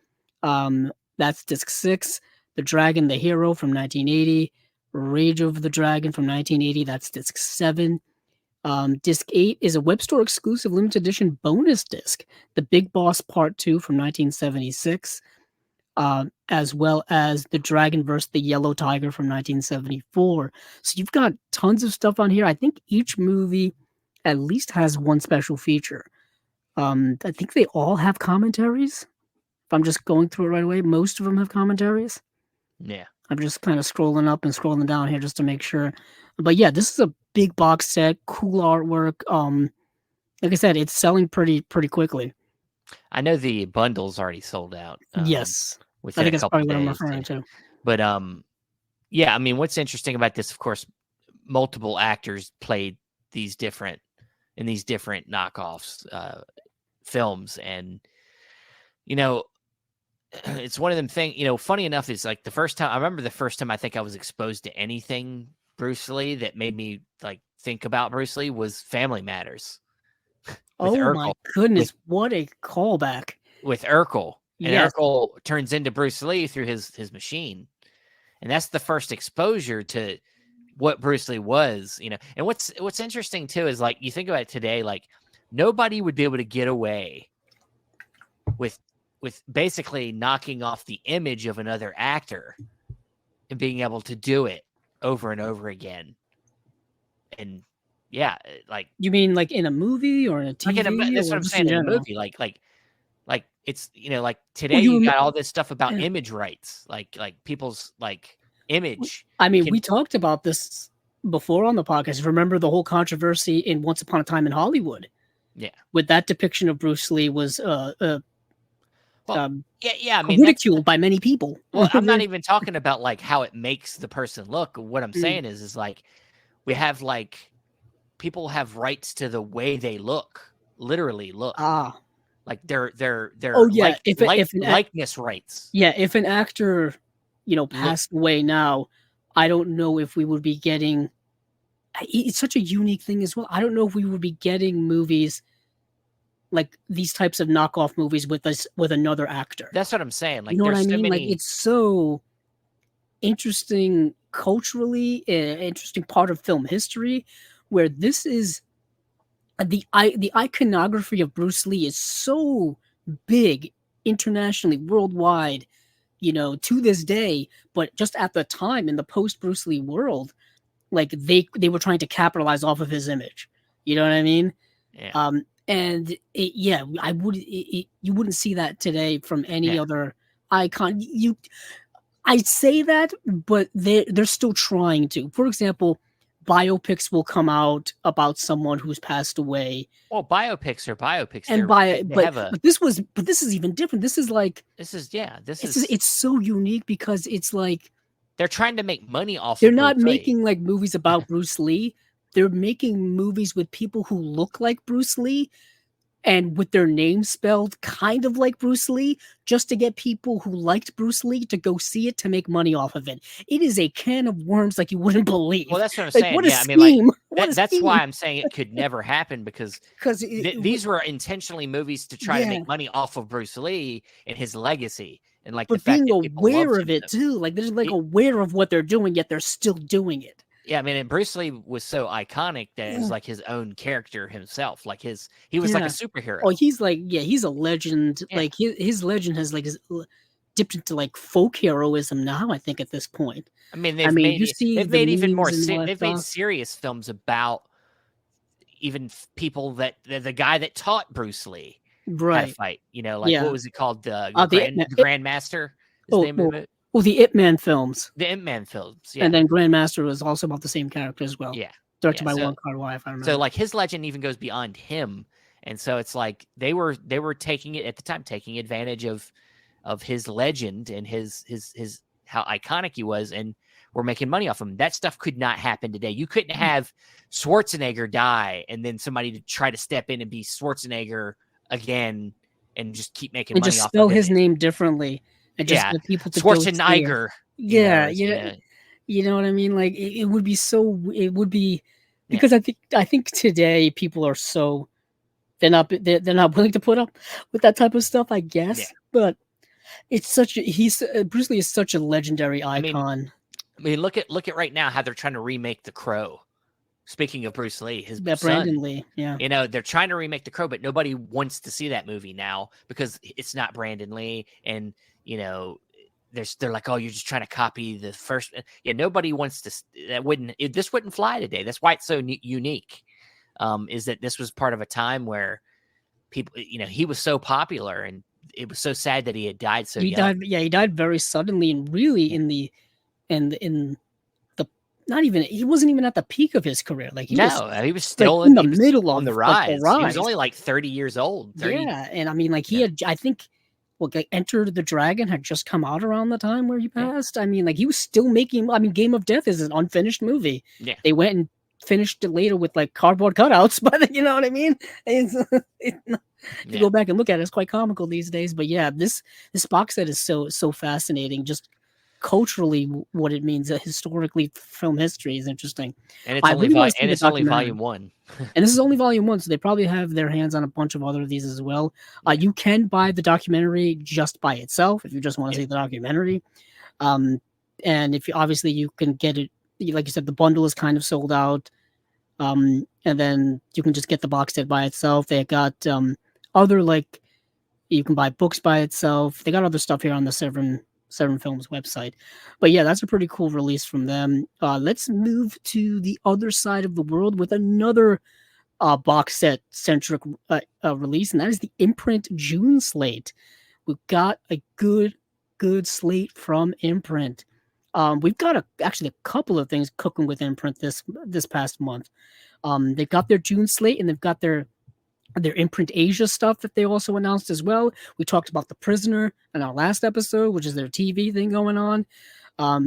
That's disc 6. The Dragon, the Hero from 1980. Rage of the Dragon from 1980. That's disc 7. Disc 8 is a web store exclusive limited edition bonus disc. The Big Boss Part 2 from 1976. As well as The Dragon vs. the Yellow Tiger from 1974. So you've got tons of stuff on here. I think each movie at least has one special feature. I think they all have commentaries. If I'm just going through it right away, most of them have commentaries. Yeah. I'm just kind of scrolling up and scrolling down here just to make sure. But yeah, this is a big box set, cool artwork. Like I said, it's selling pretty quickly. I know the bundle's already sold out. Yes. I think that's probably what I'm referring to. But yeah, I mean, what's interesting about this, of course, multiple actors played these different knockoffs films, and it's one of them things. Funny enough is like I remember the first time I think I was exposed to anything Bruce Lee that made me like think about Bruce Lee was Family Matters. Oh Urkel. My goodness, what a callback. With Urkel. And yes. Urkel turns into Bruce Lee through his machine. And that's the first exposure to what Bruce Lee was, And what's interesting too is like you think about it today, like nobody would be able to get away with basically knocking off the image of another actor and being able to do it over and over again. And yeah, like you mean like in a movie or in a TV? That's what I'm saying. In a movie, like it's like today you got all this stuff about image rights, like people's like image. I mean, we talked about this before on the podcast. Remember the whole controversy in Once Upon a Time in Hollywood? Yeah, with that depiction of Bruce Lee was I mean, ridiculed by many people. Well, I'm not even talking about like how it makes the person look. What I'm saying is like we have like people have rights to the way they look, literally look. Like they're likeness rights. Yeah, if an actor, passed away now, I don't know if we would be getting. It's such a unique thing as well. I don't know if we would be getting movies like these types of knockoff movies with another actor. That's what I'm saying. Like, you know what I mean? So many... Like, it's so interesting culturally, interesting part of film history, where this is the iconography of Bruce Lee is so big internationally, worldwide, to this day. But just at the time in the post Bruce Lee world, like they were trying to capitalize off of his image. You know what I mean? Yeah. And you wouldn't see that today from any other icon. I'd say that, but they're still trying to. For example, biopics will come out about someone who's passed away. Well, biopics are biopics. And but this is even different. This is it's so unique because it's like they're trying to make money off. They're not making like movies about Bruce Lee. They're making movies with people who look like Bruce Lee and with their name spelled kind of like Bruce Lee, just to get people who liked Bruce Lee to go see it to make money off of it. It is a can of worms like you wouldn't believe. Well, that's what I'm saying. What a scheme. That's why I'm saying it could never happen because these were intentionally movies to try to make money off of BruceLee and his legacy. And like, but being aware of it too, like they're like aware of what they're doing, yet they're still doing it. Yeah, I mean, and Bruce Lee was so iconic that it was like his own character himself. Like he was like a superhero. Oh, he's a legend. Yeah. Like his legend has like dipped into like folk heroism now. I think at this point. I mean, they've made even more. They've made serious films about even people that the guy that taught Bruce Lee how to fight. What was it called? The Grandmaster. His name of it. Well, the Ip Man films. Yeah. And then Grandmaster was also about the same character as well. Yeah. Directed by Wong Kar-wai, if I remember. So, like, his legend even goes beyond him. And so it's like they were taking advantage of his legend and his how iconic he was. And were making money off them. That stuff could not happen today. You couldn't have Schwarzenegger die and then somebody to try to step in and be Schwarzenegger again and just keep making money just off spell of his it. name differently and just get people to Schwarzenegger. Yeah, you know what I mean? Like it would be because I think today people are so they're not willing to put up with that type of stuff, I guess. Yeah. But it's Bruce Lee is such a legendary icon. I mean, look at right now how they're trying to remake The Crow. Speaking of Bruce Lee, his son, Brandon Lee, yeah. You know, they're trying to remake The Crow, but nobody wants to see that movie now because it's not Brandon Lee, and you know, they're like, oh, you're just trying to copy the first. Yeah, nobody wants to. This wouldn't fly today. That's why it's so unique. Is that this was part of a time where people, you know, he was so popular, and it was so sad that he had died so young. He died very suddenly, and really in the he wasn't even at the peak of his career. Like he was still like, in the middle of the rise. He was only like 30 years old. 30. Yeah, and I mean, like he had, I think, Enter the Dragon had just come out around the time where he passed. I mean, like he was still making. I mean, Game of Death is an unfinished movie. Yeah, they went and finished it later with like cardboard cutouts, but you know what I mean. If you go back and look at it, it's quite comical these days. But yeah, this box set is so fascinating. Just culturally, what it means historically, film history is interesting. And it's only volume 1. And this is only volume 1, so they probably have their hands on a bunch of other of these as well. You can buy the documentary just by itself if you just want to see the documentary. And if you can get it, like you said, the bundle is kind of sold out. And then you can just get the box set by itself. They got other, like, you can buy books by itself. They got other stuff here on the Severin Films website. But yeah, that's a pretty cool release from them. Let's move to the other side of the world with another box set centric release, and that is the Imprint June slate. We've got a good slate from Imprint. We've got actually a couple of things cooking with Imprint this past month. They've got their June slate, and they've got their Imprint Asia stuff that they also announced as well. We talked about The Prisoner in our last episode, which is their TV thing going on.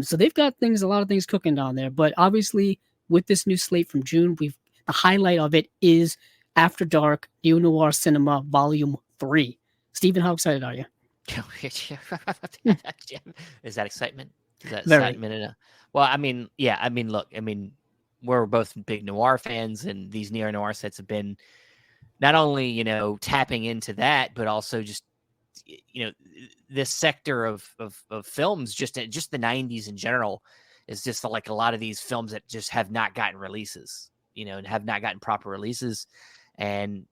So they've got a lot of things cooking down there. But obviously, with this new slate from June, the highlight of it is After Dark Neo-Noir Cinema Volume 3. Stephen, how excited are you? Is that excitement? Is that Very. excitement? Well, I mean, yeah. I mean, look. I mean, we're both big noir fans, and these neo-noir sets have been not only, you know, tapping into that, but also just, you know, this sector of films, just the 90s in general, is just like a lot of these films that just have not gotten releases, you know, and have not gotten proper releases. And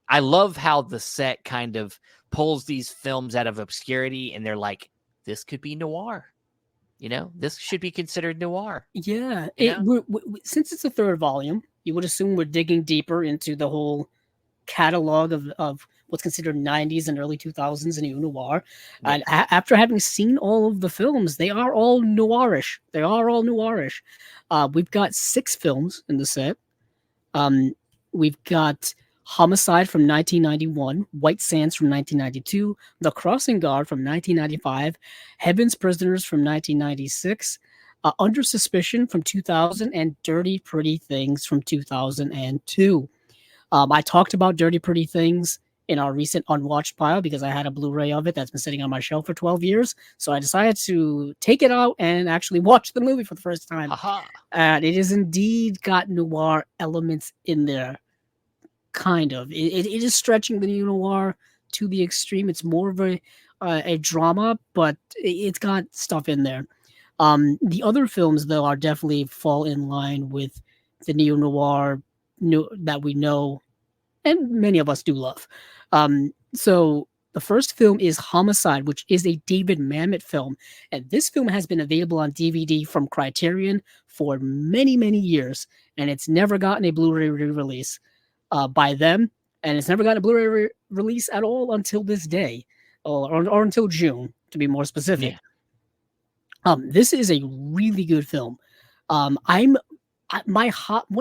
I love how the set kind of pulls these films out of obscurity, and they're like, this could be noir. You know, this should be considered noir. Yeah. Since it's a third volume, you would assume we're digging deeper into the whole catalog of what's considered 90s and early 2000s in neo-noir. Yeah. And after having seen all of the films, they are all noirish. We've got 6 films in the set. We've got Homicide from 1991, White Sands from 1992, The Crossing Guard from 1995, Heaven's Prisoners from 1996, Under Suspicion from 2000, and Dirty Pretty Things from 2002. I talked about Dirty Pretty Things in our recent Unwatched pile because I had a Blu-ray of it that's been sitting on my shelf for 12 years. So I decided to take it out and actually watch the movie for the first time. And it is indeed got noir elements in there. Kind of. It is stretching the neo-noir to the extreme. It's more of a drama, but it's got stuff in there. The other films, though, are definitely fall in line with the neo-noir that we know and many of us do love. So the first film is Homicide, which is a David Mamet film. And this film has been available on DVD from Criterion for many, many years. And it's never gotten a Blu-ray re-release by them. And it's never gotten a Blu-ray release at all until this day. Or until June, to be more specific. Yeah. This is a really good film. One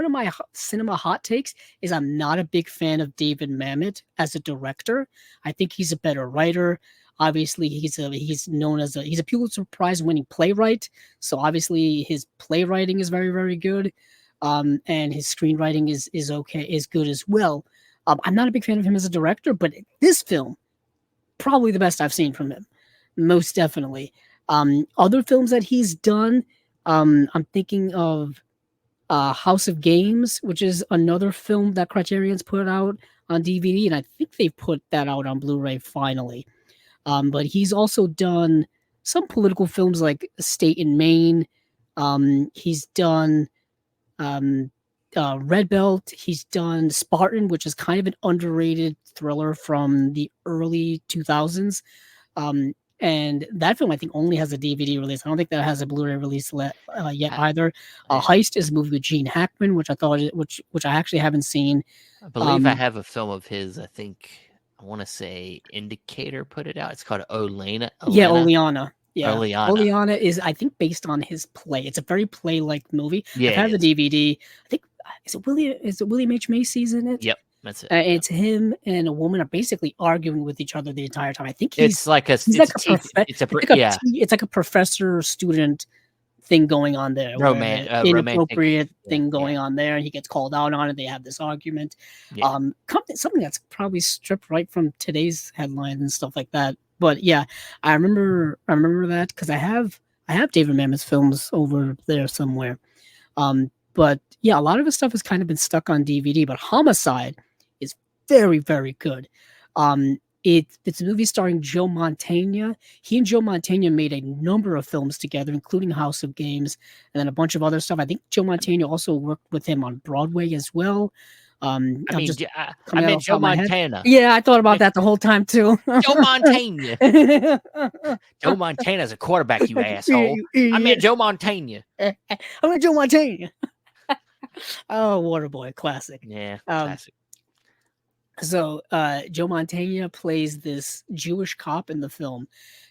of my cinema hot takes is I'm not a big fan of David Mamet as a director. I think he's a better writer. Obviously, he's known as he's a Pulitzer Prize winning playwright. So obviously, his playwriting is very, very good, and his screenwriting is good as well. I'm not a big fan of him as a director, but this film, probably the best I've seen from him, most definitely. Other films that he's done, I'm thinking of House of Games, which is another film that Criterion's put out on DVD, and I think they put that out on Blu-ray finally. But he's also done some political films like State in Maine. He's done Red Belt. He's done Spartan, which is kind of an underrated thriller from the early 2000s. And that film, I think, only has a DVD release. I don't think that has a Blu-ray release yet either. Heist is a movie with Gene Hackman, which I actually haven't seen. I believe I have a film of his. I think I want to say Indicator put it out. It's called Oleana. Yeah, Oleana. Yeah, Oleana is, I think, based on his play. It's a very play-like movie. Yeah, I've had the DVD. I think is it William H. Macy's in it? Yep, that's it. It's him and a woman are basically arguing with each other the entire time. I think it's like a professor-student thing going on there. Inappropriate thing going on there, and he gets called out on it. They have this argument. Yeah. Something that's probably stripped right from today's headlines and stuff like that. But yeah, I remember that because I have David Mamet's films over there somewhere. But yeah, a lot of his stuff has kind of been stuck on DVD. But Homicide is very, very good. It's a movie starring Joe Mantegna. He and Joe Mantegna made a number of films together, including House of Games, and then a bunch of other stuff. I think Joe Mantegna also worked with him on Broadway as well. Joe Montana. Yeah, I thought about that the whole time too. Joe Montana. Joe Montana's a quarterback, you asshole. I meant Joe Montana. I meant Joe Montana. Oh, Waterboy, classic. Yeah, classic. So Joe Mantegna plays this Jewish cop in the film,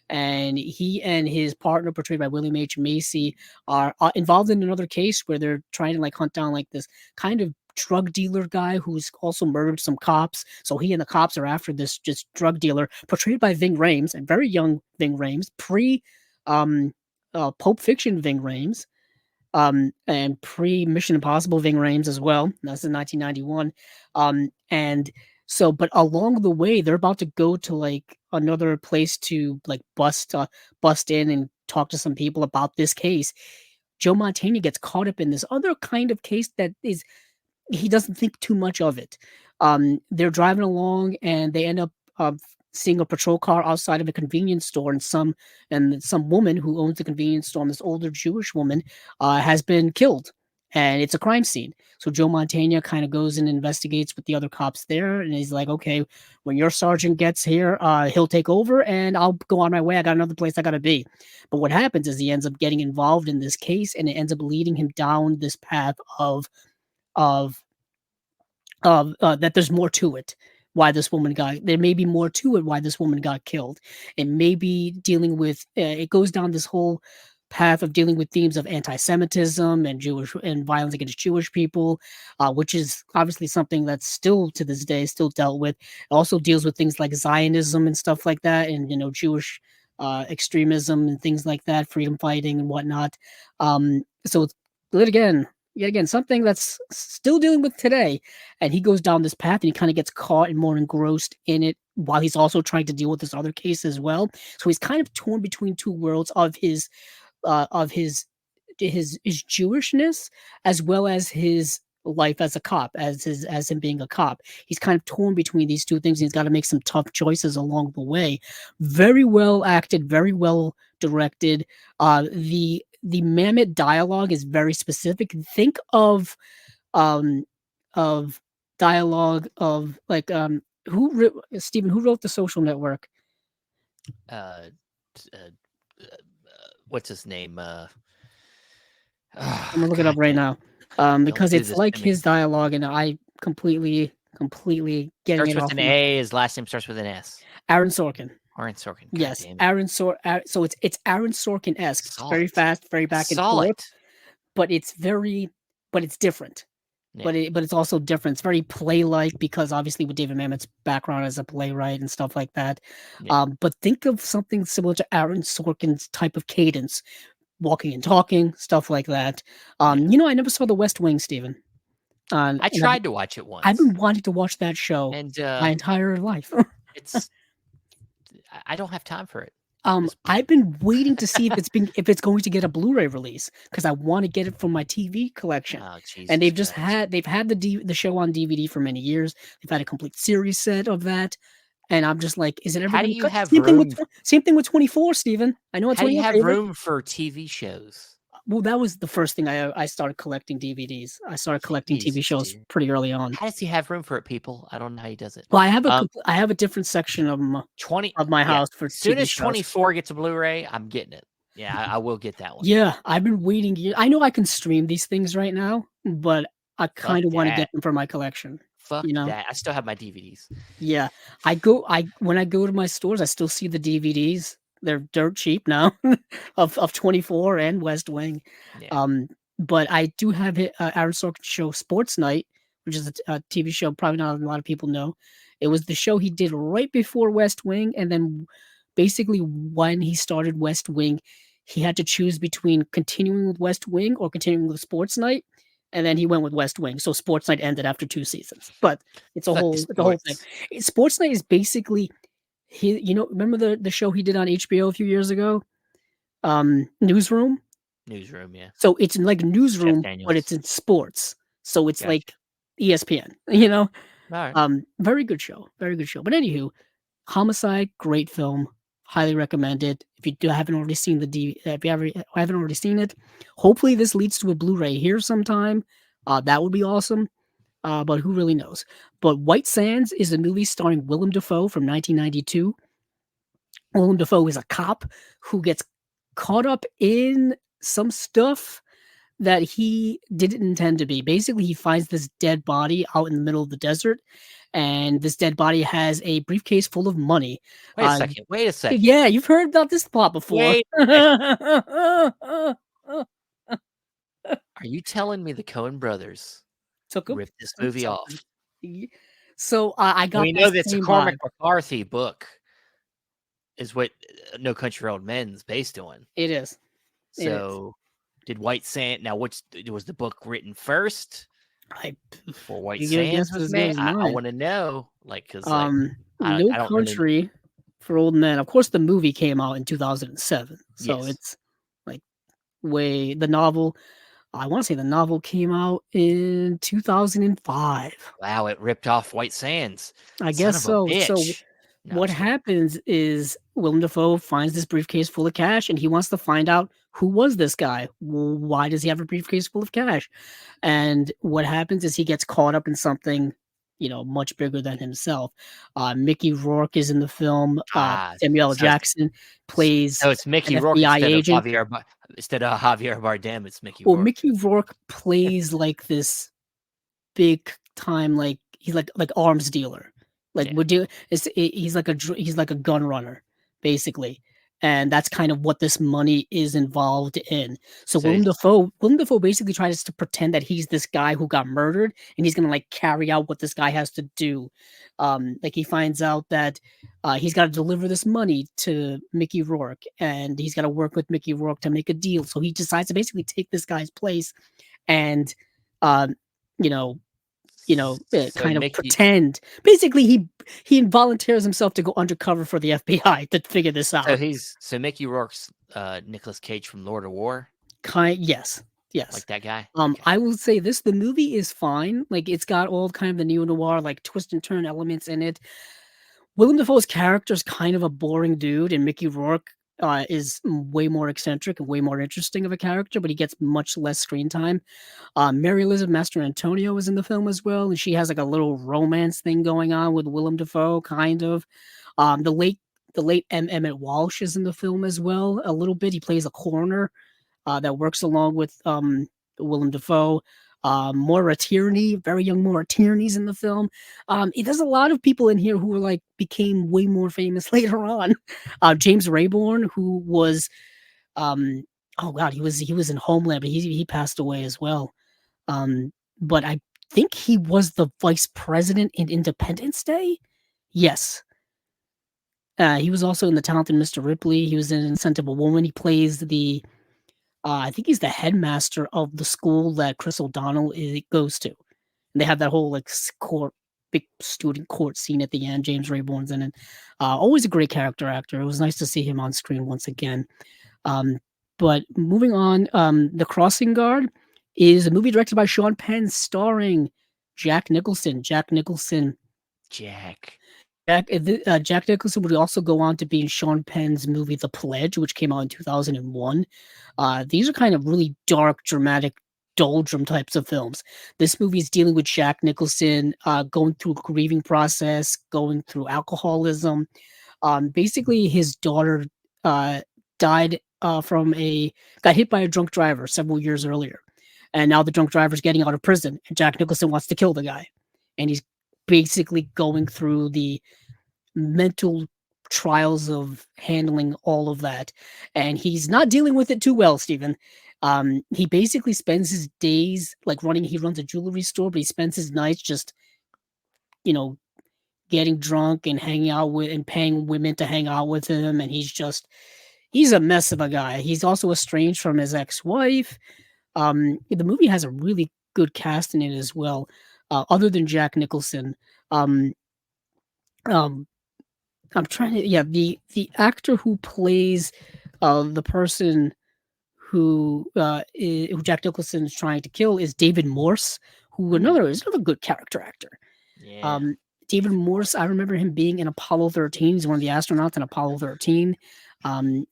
and he and his partner, portrayed by William H. Macy, are involved in another case where they're trying to hunt down this kind of drug dealer guy who's also murdered some cops. So he and the cops are after this just drug dealer, portrayed by Ving Rhames, and very young Ving Rhames, pre Pulp Fiction Ving Rhames, and pre Mission Impossible Ving Rhames as well. That's in 1991. And so, but along the way, they're about to go to another place to bust in and talk to some people about this case. Joe Mantegna gets caught up in this other kind of case that is, he doesn't think too much of it. They're driving along and they end up seeing a patrol car outside of a convenience store, and some woman who owns the convenience store, this older Jewish woman, has been killed, and it's a crime scene. So Joe Mantegna kind of goes and investigates with the other cops there, and he's like, okay, when your sergeant gets here, he'll take over and I'll go on my way. I got another place I gotta be. But what happens is he ends up getting involved in this case, and it ends up leading him down this path of that there's more to it. There may be more to it why this woman got killed. It may be dealing with, it goes down this whole path of dealing with themes of anti-Semitism and violence against Jewish people, which is obviously something that's still to this day still dealt with. It also deals with things like Zionism and stuff like that, and Jewish extremism and things like that, freedom fighting and whatnot. So it's yet again, something that's still dealing with today. And he goes down this path and he kind of gets caught and more engrossed in it while he's also trying to deal with this other case as well. So he's kind of torn between two worlds of his Jewishness as well as his life as a cop, as him being a cop. He's kind of torn between these two things. And he's got to make some tough choices along the way. Very well acted, very well directed. The Mamet dialogue is very specific. Think of dialogue of Stephen, who wrote The Social Network? What's his name? I'm gonna look it up right now. Because it's like his dialogue, and I completely getting starts it with off an A. His last name starts with an S. Aaron Sorkin. Aaron Sorkin. Yes, Aaron Sorkin. So it's Aaron Sorkin-esque. It's very fast, very back and forth. But it's different. but it's also different. It's very play-like because obviously with David Mamet's background as a playwright and stuff like that. But think of something similar to Aaron Sorkin's type of cadence, walking and talking, stuff like that. I never saw The West Wing, Stephen. I tried to watch it once. I've been wanting to watch that show and my entire life. I don't have time for it. I've been waiting to see if it's going to get a Blu-ray release because I want to get it from my TV collection. Oh, Jesus and they've Christ. had the show on DVD for many years. They've had a complete series set of that, and I'm just like, is it ever? How do you have same room? Same thing with 24, Stephen. I know it's how do you have room for TV shows? Well, that was the first thing I started collecting DVDs. I started collecting TV shows pretty early on. How does he have room for it, people? I don't know how he does it. Well, I have a different section of my house for. As soon TV as shows. 24 gets a Blu-ray, I'm getting it. Yeah, I will get that one. Yeah, I've been waiting. I know I can stream these things right now, but I kind of want to get them for my collection. Fuck that! I still have my DVDs. Yeah, when I go to my stores, I still see the DVDs. They're dirt cheap now of 24 and West Wing. Yeah. But I do have Aaron Sorkin's show Sports Night, which is a TV show probably not a lot of people know. It was the show he did right before West Wing, and then basically when he started West Wing, he had to choose between continuing with West Wing or continuing with Sports Night, and then he went with West Wing. So Sports Night ended after 2 seasons. But it's the whole thing. Sports Night is basically remember the show he did on HBO a few years ago? Newsroom? Newsroom, yeah. So it's like Newsroom, but it's in sports. So it's like ESPN, All right. Very good show. Very good show. But anywho, Homicide, great film. Highly recommended. If you haven't already seen haven't already seen it, hopefully this leads to a Blu-ray here sometime. That would be awesome. But who really knows? But White Sands is a movie starring Willem Dafoe from 1992. Willem Dafoe is a cop who gets caught up in some stuff that he didn't intend to be. Basically, he finds this dead body out in the middle of the desert, and this dead body has a briefcase full of money. Wait a second. Yeah, you've heard about this plot before. Are you telling me the Coen brothers ripped this movie off? So I got. We know that's a Cormac McCarthy book. Is what No Country for Old Men's based on. It is. So, did White Sands? Now, was the book written first? For White Sands was made. I want to know, because No Country for Old Men. Of course, the movie came out in 2007, so it's like the novel. I want to say the novel came out in 2005. Wow, it ripped off White Sands. I guess so. So what happens is Willem Dafoe finds this briefcase full of cash, and he wants to find out who was this guy. Why does he have a briefcase full of cash? And what happens is he gets caught up in something, much bigger than himself. Mickey Rourke is in the film. Samuel L. Jackson plays. So it's Mickey Rourke instead of Javier Bardem. It's Mickey Rourke. Well, Mickey Rourke plays like this big time, like he's like arms dealer. He's like a gun runner, basically, and that's kind of what this money is involved in. So Willem Dafoe basically tries to pretend that he's this guy who got murdered, and he's gonna carry out what this guy has to do. He finds out that he's got to deliver this money to Mickey Rourke, and he's got to work with Mickey Rourke to make a deal. So he decides to basically take this guy's place, and pretend. Basically, he involunteers himself to go undercover for the FBI to figure this out. So Mickey Rourke's Nicolas Cage from Lord of War. Yes, like that guy. Okay. I will say this: the movie is fine. It's got all kind of the neo-noir twist and turn elements in it. Willem Dafoe's character is kind of a boring dude, and Mickey Rourke is way more eccentric and way more interesting of a character, but he gets much less screen time. Mary Elizabeth Mastrantonio is in the film as well, and she has a little romance thing going on with Willem Dafoe, kind of. The late Emmett Walsh is in the film as well, a little bit. He plays a coroner that works along with Willem Dafoe. Maura Tierney, very young Maura Tierney's in the film. There's a lot of people in here who became way more famous later on. James Rayborn, who was, he was in Homeland, but he passed away as well. But I think he was the vice president in Independence Day. Yes. He was also in The Talented Mr. Ripley. He was in Insentible Woman. He plays the, I think he's the headmaster of the school that Chris O'Donnell goes to. And they have that whole like court, big student court scene at the end. James Rayborn's in it. Always a great character actor. It was nice to see him on screen once again. But moving on, The Crossing Guard is a movie directed by Sean Penn, starring Jack Nicholson. Jack Nicholson would also go on to be in Sean Penn's movie The Pledge, which came out in 2001. These are kind of really dark, dramatic, doldrum types of films. This movie is dealing with Jack Nicholson going through a grieving process, going through alcoholism. Basically, his daughter died got hit by a drunk driver several years earlier. And now the drunk driver's getting out of prison, and Jack Nicholson wants to kill the guy. And he's basically going through the mental trials of handling all of that. And he's not dealing with it too well, Stephen. He basically spends his days like he runs a jewelry store, but he spends his nights just, getting drunk and hanging out with and paying women to hang out with him. And he's a mess of a guy. He's also estranged from his ex-wife. The movie has a really good cast in it as well, other than Jack Nicholson. I'm trying to, the actor who plays the person who Jack Nicholson is trying to kill is David Morse, who is another good character actor. Yeah. David Morse, I remember him being in Apollo 13. He's one of the astronauts in Apollo 13.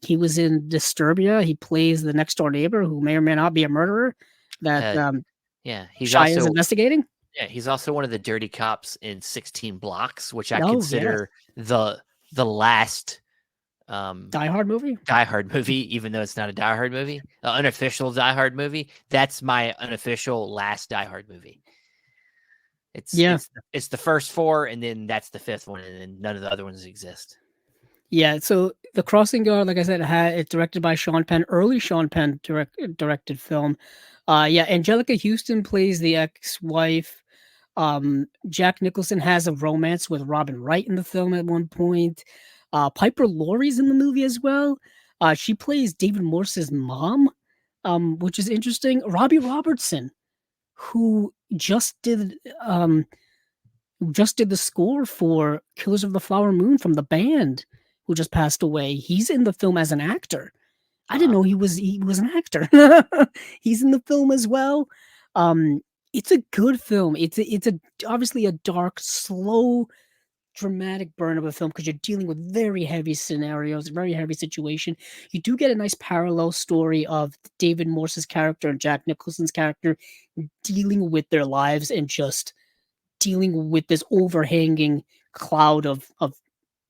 He was in Disturbia. He plays the next door neighbor who may or may not be a murderer that he's Shia also is investigating. Yeah, he's also one of the dirty cops in 16 Blocks, which I consider the last Die Hard movie. Die Hard movie, even though it's not a Die Hard movie, unofficial Die Hard movie. That's my unofficial last Die Hard movie. It's the first four, and then that's the fifth one, and then none of the other ones exist. Yeah, so The Crossing Guard, like I said, it's directed by Sean Penn. Early Sean Penn directed film. Angelica Houston plays the ex-wife. Jack Nicholson has a romance with Robin Wright in the film at one point. Piper Laurie's in the movie as well. She plays David Morse's mom, which is interesting. Robbie Robertson, who just did the score for Killers of the Flower Moon from the band, who just passed away. He's in the film as an actor. I didn't know he was an actor. He's in the film as well. It's a good film. It's obviously a dark, slow, dramatic burn of a film because you're dealing with very heavy scenarios, very heavy situation. You do get a nice parallel story of David Morse's character and Jack Nicholson's character dealing with their lives and just dealing with this overhanging cloud of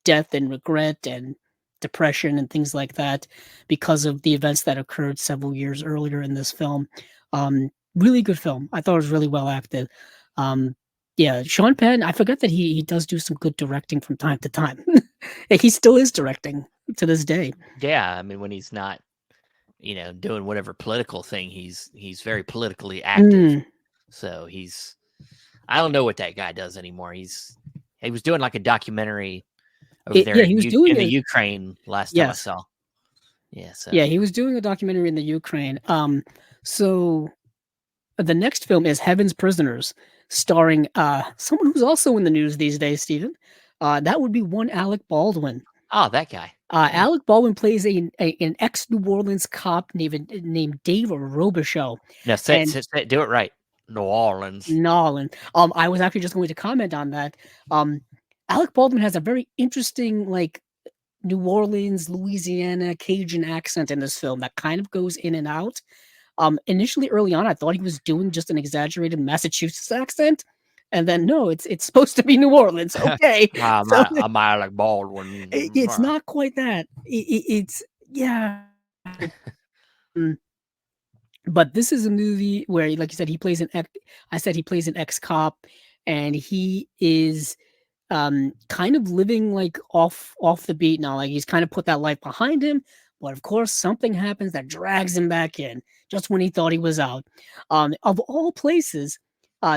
death and regret and depression and things like that because of the events that occurred several years earlier in this film. Really good film. I thought it was really well acted. Sean Penn, I forgot that he does do some good directing from time to time. He still is directing to this day. Yeah, I mean, when he's not, doing whatever political thing, he's very politically active. So I don't know what that guy does anymore. He was doing like a documentary over there in the Ukraine last time I saw. Yeah, so he was doing a documentary in the Ukraine. So the next film is Heaven's Prisoners, starring someone who's also in the news these days, Stephen. That would be one Alec Baldwin. Oh, that guy. Alec Baldwin plays an ex-New Orleans cop named Dave Robichaux. No, do it right. New Orleans. I was actually just going to comment on that. Alec Baldwin has a very interesting, like, New Orleans, Louisiana, Cajun accent in this film that kind of goes in and out. Initially, early on, I thought he was doing just an exaggerated Massachusetts accent. And then, no, it's supposed to be New Orleans. Okay. I'm Alec Baldwin. It's not quite that. But this is a movie where, like you said, he plays an ex-cop, and he is kind of living like off the beat now. Like he's kind of put that life behind him, but of course something happens that drags him back in just when he thought he was out. Of all places,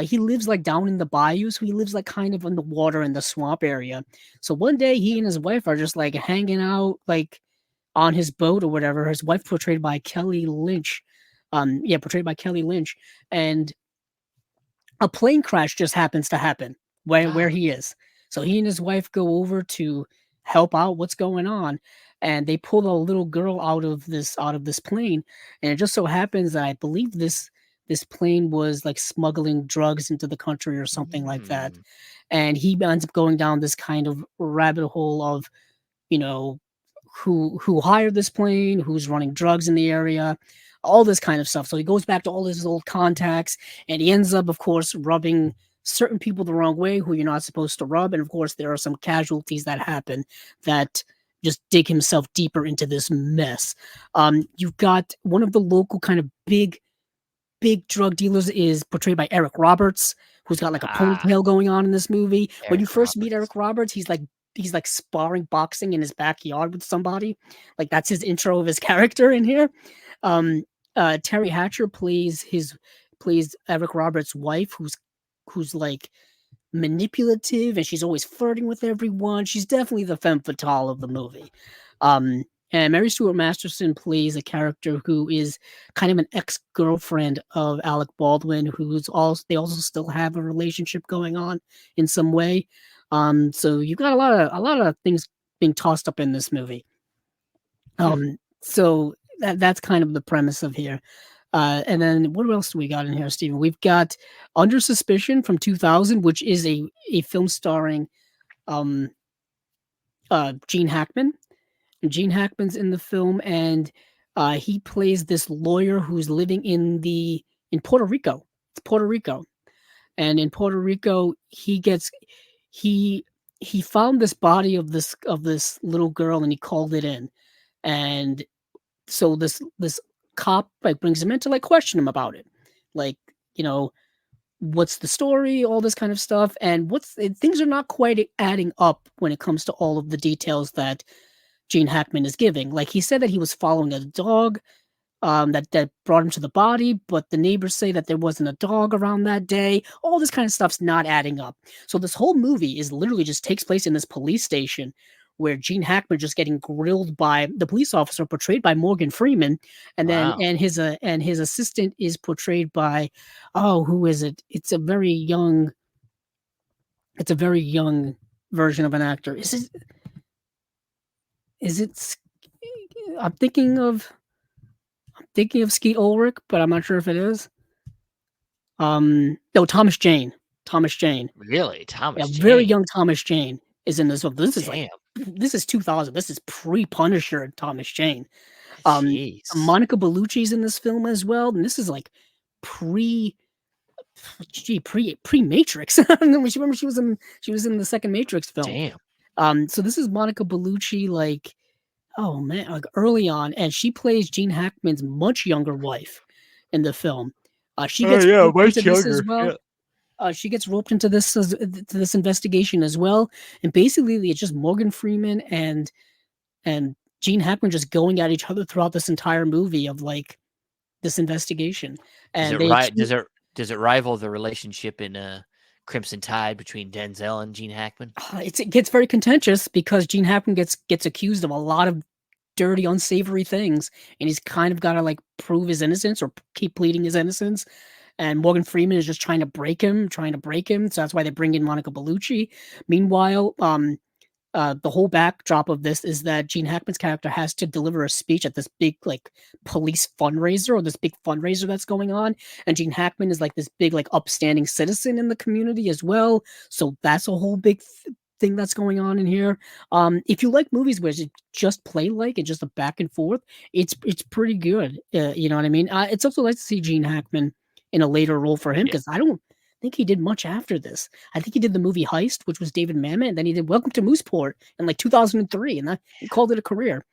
He lives like down in the bayou, so he lives like kind of in the water in the swamp area. So one day he and his wife are just like hanging out like on his boat or whatever. His wife portrayed by Kelly Lynch. Portrayed by Kelly Lynch. And a plane crash just happens to happen where he is. So he and his wife go over to help out what's going on, and they pull a little girl out of this plane. And it just so happens that I believe this plane was like smuggling drugs into the country or something like that. And he ends up going down this kind of rabbit hole of, you know, who hired this plane, who's running drugs in the area, all this kind of stuff. So he goes back to all his old contacts, and he ends up, of course, rubbing certain people the wrong way who you're not supposed to rub. And of course, there are some casualties that happen that just dig himself deeper into this mess. You've got one of the local kind of big drug dealers is portrayed by Eric Roberts, who's got like a ponytail going on in this movie. When you first meet Eric Roberts, he's like sparring boxing in his backyard with somebody. Like that's his intro of his character in here. Terry Hatcher plays Eric Roberts' wife, who's like manipulative, and she's always flirting with everyone. She's definitely the femme fatale of the movie. And Mary Stuart Masterson plays a character who is kind of an ex-girlfriend of Alec Baldwin, they also still have a relationship going on in some way. So you've got a lot of things being tossed up in this movie. So that's kind of the premise of here. And then what else do we got in here, Stephen? We've got Under Suspicion from 2000, which is a film starring Gene Hackman. And Gene Hackman's in the film, and he plays this lawyer who's living in Puerto Rico. It's Puerto Rico. And in Puerto Rico, he found this body of this little girl, and he called it in. And so this cop like brings him in to like question him about it, like, you know, what's the story, all this kind of stuff. And things are not quite adding up when it comes to all of the details that Gene Hackman is giving. Like he said that he was following a dog that brought him to the body, but the neighbors say that there wasn't a dog around that day. All this kind of stuff's not adding up. So this whole movie is literally just takes place in this police station where Gene Hackman just getting grilled by the police officer portrayed by Morgan Freeman, and then and his assistant is portrayed by who is it? It's a very young version of an actor. Is it? I'm thinking of Skeet Ulrich, but I'm not sure if it is. No, Thomas Jane. Really, Thomas Jane. Very young Thomas Jane is in this. This is this is 2000. This is pre-Punisher Thomas Jane. Monica Bellucci's in this film as well, and this is like pre-Matrix. Remember she was in the second Matrix film. Damn. So this is Monica Bellucci, like, oh man, like early on, and she plays Gene Hackman's much younger wife in the film. She gets much younger as well. Yeah. She gets roped into this investigation as well, and basically it's just Morgan Freeman and Gene Hackman just going at each other throughout this entire movie of like this investigation. And does it rival the relationship in Crimson Tide between Denzel and Gene Hackman? It gets very contentious because Gene Hackman gets accused of a lot of dirty, unsavory things, and he's kind of got to like prove his innocence or keep pleading his innocence. And Morgan Freeman is just trying to break him. So that's why they bring in Monica Bellucci. Meanwhile, the whole backdrop of this is that Gene Hackman's character has to deliver a speech at this big like police fundraiser, or this big fundraiser that's going on. And Gene Hackman is like this big like upstanding citizen in the community as well. So that's a whole big thing that's going on in here. If you like movies where it just play like it's just a back and forth, it's pretty good. You know what I mean? It's also nice to see Gene Hackman in a later role for him, because I don't think he did much after this. I think he did the movie Heist, which was David Mamet, and then he did Welcome to Mooseport in like 2003, and he called it a career.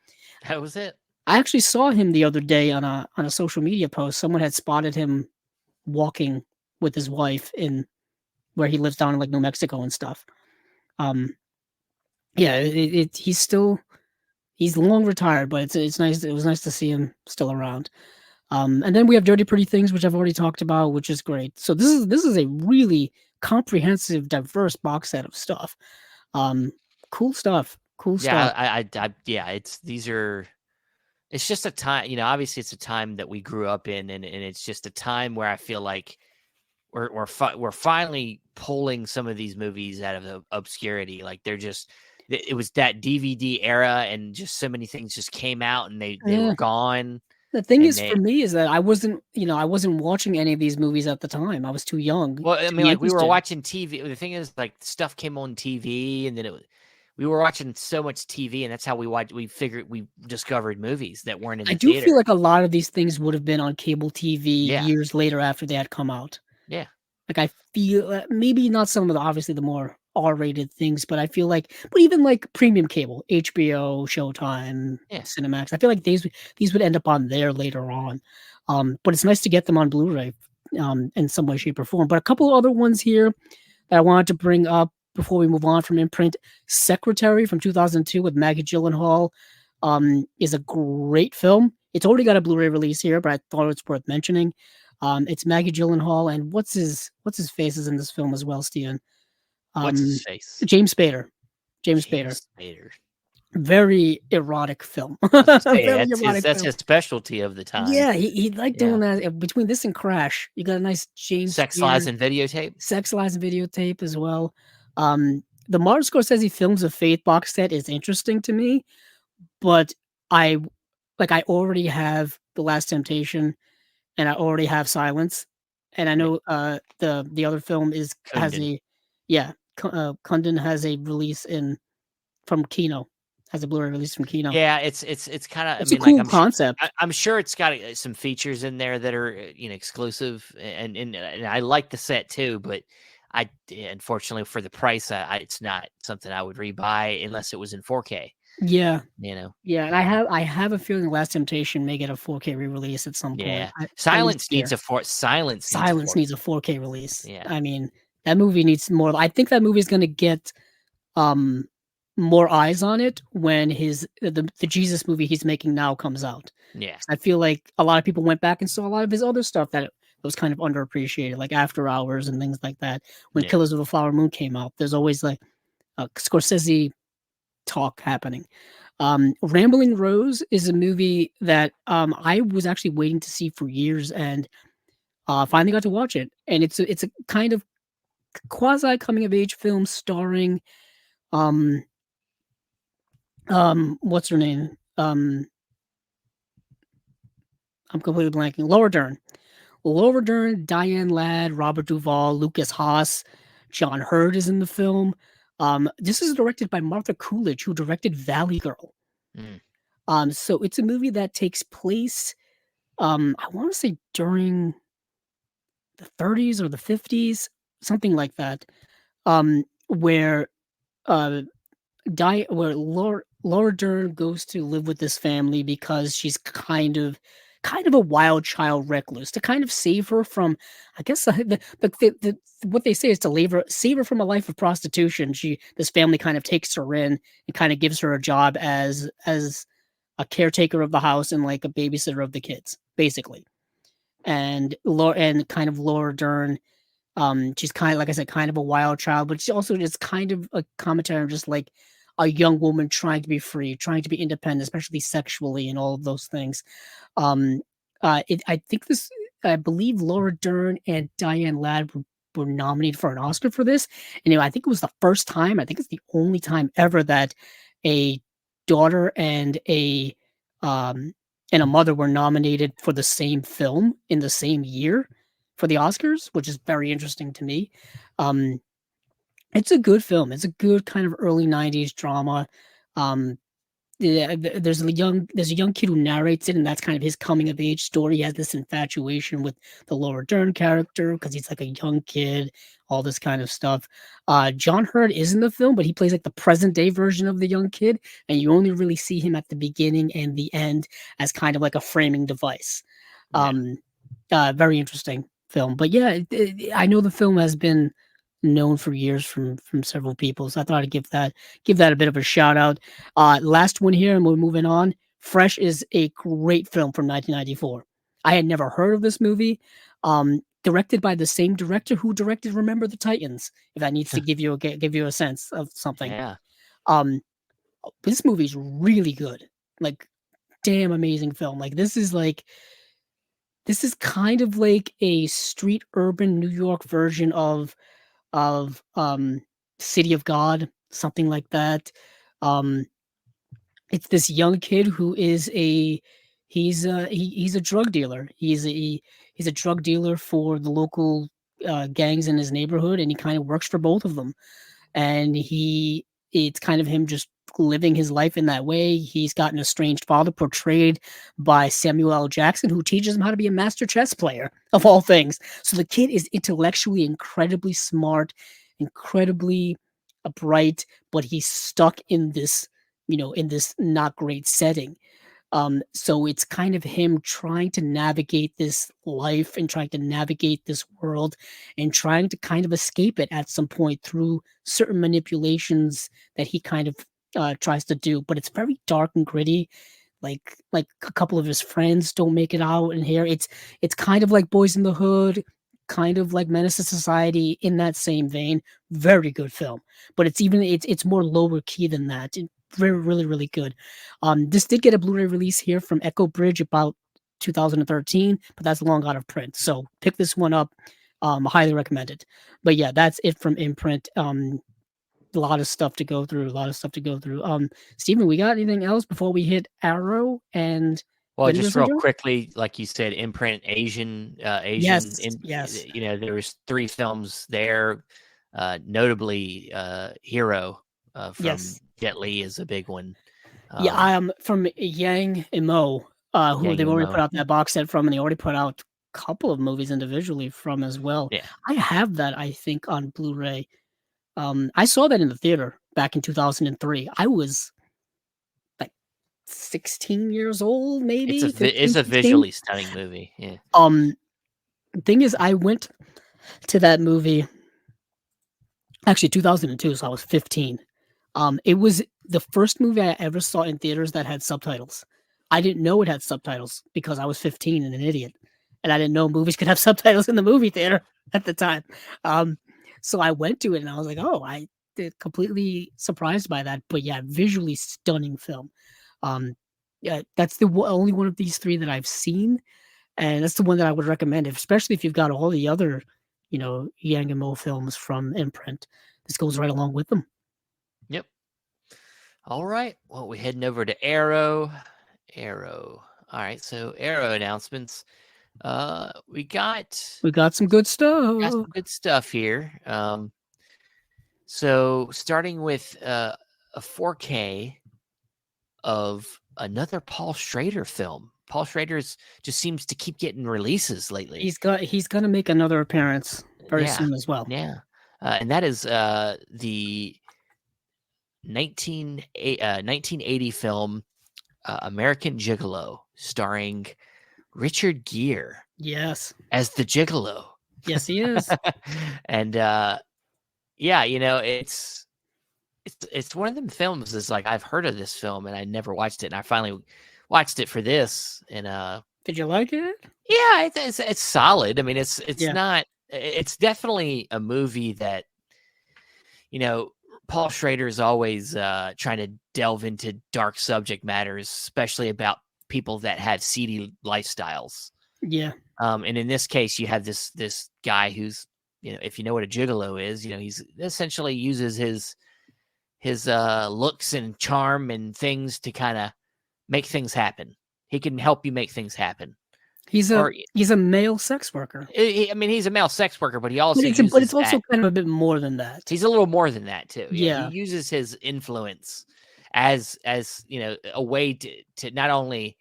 That was it. I actually saw him the other day on a social media post. Someone had spotted him walking with his wife in where he lives down in like New Mexico and stuff. He's long retired, but it's nice. It was nice to see him still around. And then we have Dirty Pretty Things, which I've already talked about, which is great. So this is a really comprehensive, diverse box set of stuff. Cool stuff. Cool Yeah, stuff. yeah. It's just a time. Obviously, it's a time that we grew up in, and it's just a time where I feel like we're finally pulling some of these movies out of the obscurity. Like it was that DVD era, and just so many things just came out, and they were gone. The thing and is, for me, is that I wasn't watching any of these movies at the time. I was too young Well, I to mean, be like we were interested. watching TV. The thing is, like stuff came on TV, and then we were watching so much TV, and that's how we discovered movies that weren't in I the do feel theater. like a lot of these things would have been on cable TV Yeah, years later after they had come out. yeah, Like, I feel maybe not some of the obviously the more R-rated things, but I feel like but even like premium cable, HBO, Showtime, yeah. Cinemax, I feel like these would end up on there later on. But it's nice to get them on Blu-ray, in some way, shape, or form. But a couple other ones here that I wanted to bring up before we move on from Imprint. Secretary from 2002 with Maggie Gyllenhaal, is a great film. It's already got a Blu-ray release here, but I thought it was worth mentioning. It's Maggie Gyllenhaal and what's his face is in this film as well, Steven. What's his Um, face? James Spader. James Spader. James Spader. Very erotic film. Hey, Very erotic that's film. his specialty of the time. Yeah, he liked Yeah. doing that. Between this and Crash, you got a nice James Sex, Spader, Lies, and Videotape. Sex, Lies, and Videotape as well. The Martin Scorsese Films of Faith box set is interesting to me, but I already have The Last Temptation, and I already have Silence, and I Yeah. know the other film has Kundun. Kundun has a release from Kino, has a Blu-ray release from Kino. Yeah, it's kind of. I It's a mean, like cool concept. I'm sure it's got some features in there that are exclusive, and I like the set too. But unfortunately for the price, it's not something I would rebuy unless it was in 4K. Yeah. You know. Yeah, and I have a feeling Last Temptation may get a 4K re-release at some point. Yeah, At least Silence needs here. a four. Silence Silence needs a 4K release. Yeah. I mean, that movie needs more. I think that movie is going to get more eyes on it when the Jesus movie he's making now comes out. Yeah. I feel like a lot of people went back and saw a lot of his other stuff that was kind of underappreciated, like After Hours and things like that. When Yeah. Killers of the Flower Moon came out, there's always like a Scorsese talk happening. Rambling Rose is a movie that I was actually waiting to see for years, and finally got to watch it. And it's a kind of quasi coming of age film starring what's her name? I'm completely blanking. Laura Dern. Laura Dern, Diane Ladd, Robert Duvall, Lucas Haas, John Hurd is in the film. This is directed by Martha Coolidge, who directed Valley Girl. So it's a movie that takes place, I want to say during the 30s or the 50s, something like that, where Laura Dern goes to live with this family because she's kind of a wild child recluse, to kind of save her from, I guess, what they say is to save her from a life of prostitution. This family kind of takes her in and kind of gives her a job as a caretaker of the house and like a babysitter of the kids, basically. And Laura Dern, she's kind of, like I said, kind of a wild child, but she also is kind of a commentary on just like a young woman trying to be free, trying to be independent, especially sexually and all of those things. I believe Laura Dern and Diane Ladd were nominated for an Oscar for this. And I think it was the first time, I think it's the only time ever that a daughter and a mother were nominated for the same film in the same year for the Oscars, which is very interesting to me. It's a good film. It's a good kind of early 90s drama. There's a young kid who narrates it, and that's kind of his coming of age story. He has this infatuation with the Laura Dern character because he's like a young kid, all this kind of stuff. John Hurd is in the film, but he plays like the present day version of the young kid, and you only really see him at the beginning and the end as kind of like a framing device. Very interesting film. But yeah, I know the film has been known for years from several people, so I thought I'd give that a bit of a shout out. Last one here, and we're moving on. Fresh is a great film from 1994. I had never heard of this movie. Directed by the same director who directed Remember the Titans, if that needs to give you a sense of something. Yeah. Um, this movie's really good. Like, damn amazing film. Like, this is kind of like a street urban New York version of City of God, something like that. Um, it's this young kid who is he's a drug dealer. He's a drug dealer for the local gangs in his neighborhood, and he kind of works for both of them. And it's kind of him just living his life in that way. He's got an estranged father portrayed by Samuel L. Jackson, who teaches him how to be a master chess player, of all things. So the kid is intellectually incredibly smart, incredibly bright, but he's stuck in this, in this not great setting. So it's kind of him trying to navigate this life and trying to navigate this world and trying to kind of escape it at some point through certain manipulations that he kind of tries to do. But it's very dark and gritty. Like a couple of his friends don't make it out in here. It's kind of like Boys in the Hood, kind of like Menace to Society in that same vein. Very good film, but it's more lower key than that. Very, really, really good. This did get a Blu-ray release here from Echo Bridge about 2013, but that's long out of print. So pick this one up. Highly recommended. But yeah, that's it from Imprint. A lot of stuff to go through. Steven, we got anything else before we hit Arrow and Well, Vinegar just real Syndrome? quickly, like you said, Imprint Asian, Yes, yes. there was 3 films there, notably Hero from Yes. Jet Li is a big one. Yeah, I am from Yang and Mo, who Yang they've already put Mo. out that box set from, and they already put out a couple of movies individually from as well. Yeah. I have that, I think, on Blu-ray. I saw that in the theater back in 2003. I was like 16 years old, maybe It's 15, a 16. visually stunning movie. Yeah. The thing is, I went to that movie actually 2002, so I was 15. It was the first movie I ever saw in theaters that had subtitles. I didn't know it had subtitles because I was 15 and an idiot, and I didn't know movies could have subtitles in the movie theater at the time. So I went to it and I was like, oh, I did completely surprised by that. But yeah, visually stunning film. Yeah, that's the only one of these 3 that I've seen, and that's the one that I would recommend, especially if you've got all the other, Yang and Mo films from Imprint. This goes right along with them. Yep. All right. Well, we're heading over to Arrow. All right. So Arrow announcements. We got some good stuff. Got some good stuff here. So starting with a 4K of another Paul Schrader film. Paul Schrader just seems to keep getting releases lately. He's gonna make another appearance very soon as well. Yeah, and that is the 1980 film American Gigolo, starring Richard Gere. Yes, as the Gigolo. Yes, he is. And yeah, it's one of them films. Is like I've heard of this film and I never watched it, and I finally watched it for this. And did you like it? Yeah, it's solid. I mean, it's not. It's definitely a movie that Paul Schrader is always trying to delve into dark subject matters, especially about people that have seedy lifestyles. Yeah. And in this case, you have this guy who's, if you know what a gigolo is, he's essentially uses his looks and charm and things to kind of make things happen. He can help you make things happen. He's a male sex worker. I mean, he's a male sex worker, but he also but it's also kind of a bit more than that. He's a little more than that too. Yeah. He uses his influence as a way to not only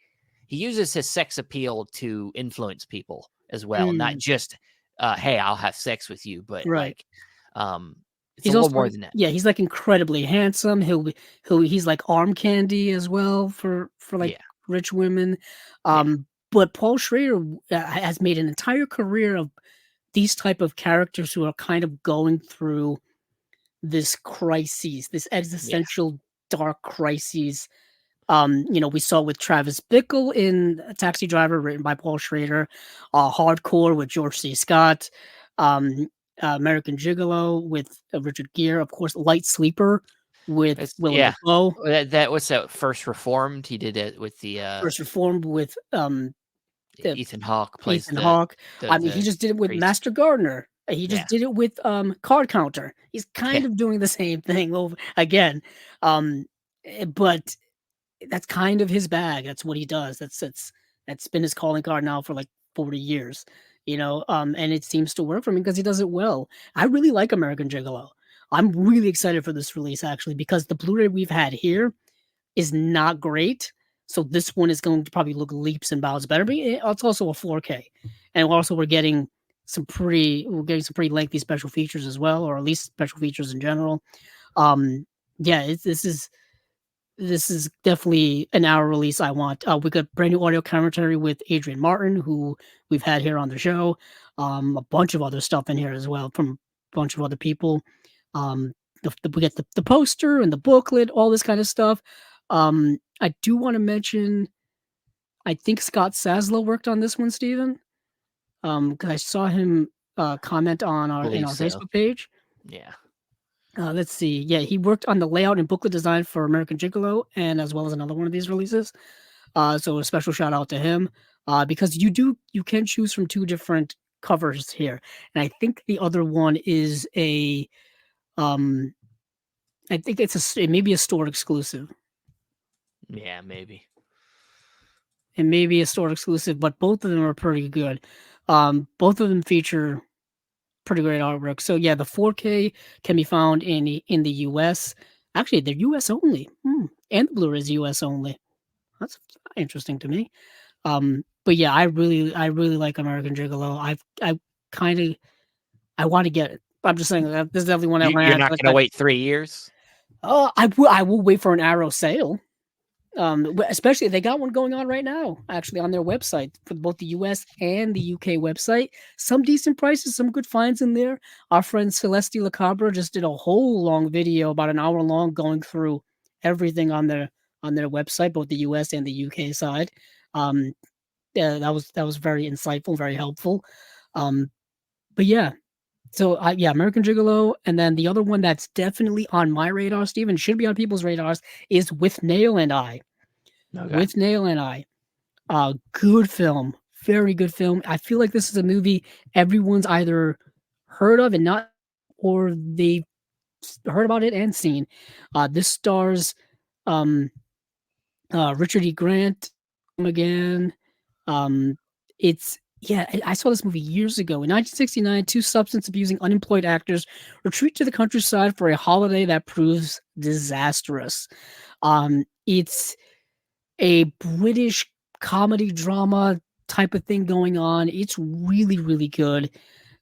he uses his sex appeal to influence people as well, not just hey, I'll have sex with you, but right. It's he's a little more than that. Yeah, he's like incredibly handsome. He's like arm candy as well for like rich women. But Paul Schrader has made an entire career of these type of characters who are kind of going through this crises, this existential dark crises, We saw with Travis Bickle in Taxi Driver, written by Paul Schrader, Hardcore with George C. Scott, American Gigolo with Richard Gere, of course, Light Sleeper with Willem Dafoe. That was that First Reformed. He did it with the First Reformed with Ethan Hawke plays Ethan Hawke. He just did it with priest. Master Gardener. He just did it with Card Counter. He's kind of doing the same thing over again. But that's kind of his bag. That's what he does. That's been his calling card now for like 40 years, and it seems to work for him because he does it well. I really like American Gigolo. I'm really excited for this release actually, because the Blu-ray we've had here is not great. So this one is going to probably look leaps and bounds better, but it's also a 4K. And we're getting some pretty lengthy special features as well, or at least special features in general. This is definitely an hour release I want. We got brand new audio commentary with Adrian Martin, who we've had here on the show. A bunch of other stuff in here as well from a bunch of other people. We get the poster and the booklet, all this kind of stuff. I do want to mention, I think Scott Saslow worked on this one, Steven. Because I saw him comment on our Facebook page. Yeah. Let's see. Yeah, he worked on the layout and booklet design for American Gigolo, and as well as another one of these releases. So a special shout out to him. Because you can choose from 2 different covers here, and I think the other one is I think it may be a store exclusive. Yeah, maybe. It may be a store exclusive, but both of them are pretty good. Both of them feature pretty great artwork. So yeah, the 4K can be found in the US. Actually, they're US only. And the Blu-ray is US only. That's interesting to me. But yeah, I really like American Gigolo. I want to get it. I'm just saying that this is definitely one you're not going to wait 3 years. I will wait for an Arrow sale. Especially they got one going on right now, actually, on their website for both the US and the UK website. Some decent prices, some good finds in there. Our friend Celeste Lacabra just did a whole long video, about an hour long, going through everything on their website, both the US and the UK side. That was very insightful, very helpful. But yeah. So American Gigolo, and then the other one that's definitely on my radar, Steven, should be on people's radars, is Withnail and I. Okay. Withnail and I, good film, very good film. I feel like this is a movie everyone's either heard of and not, or they've heard about it and seen. This stars Richard E. Grant again. I saw this movie years ago. In 1969, 2 substance-abusing unemployed actors retreat to the countryside for a holiday that proves disastrous. It's a British comedy drama type of thing going on. It's really, really good.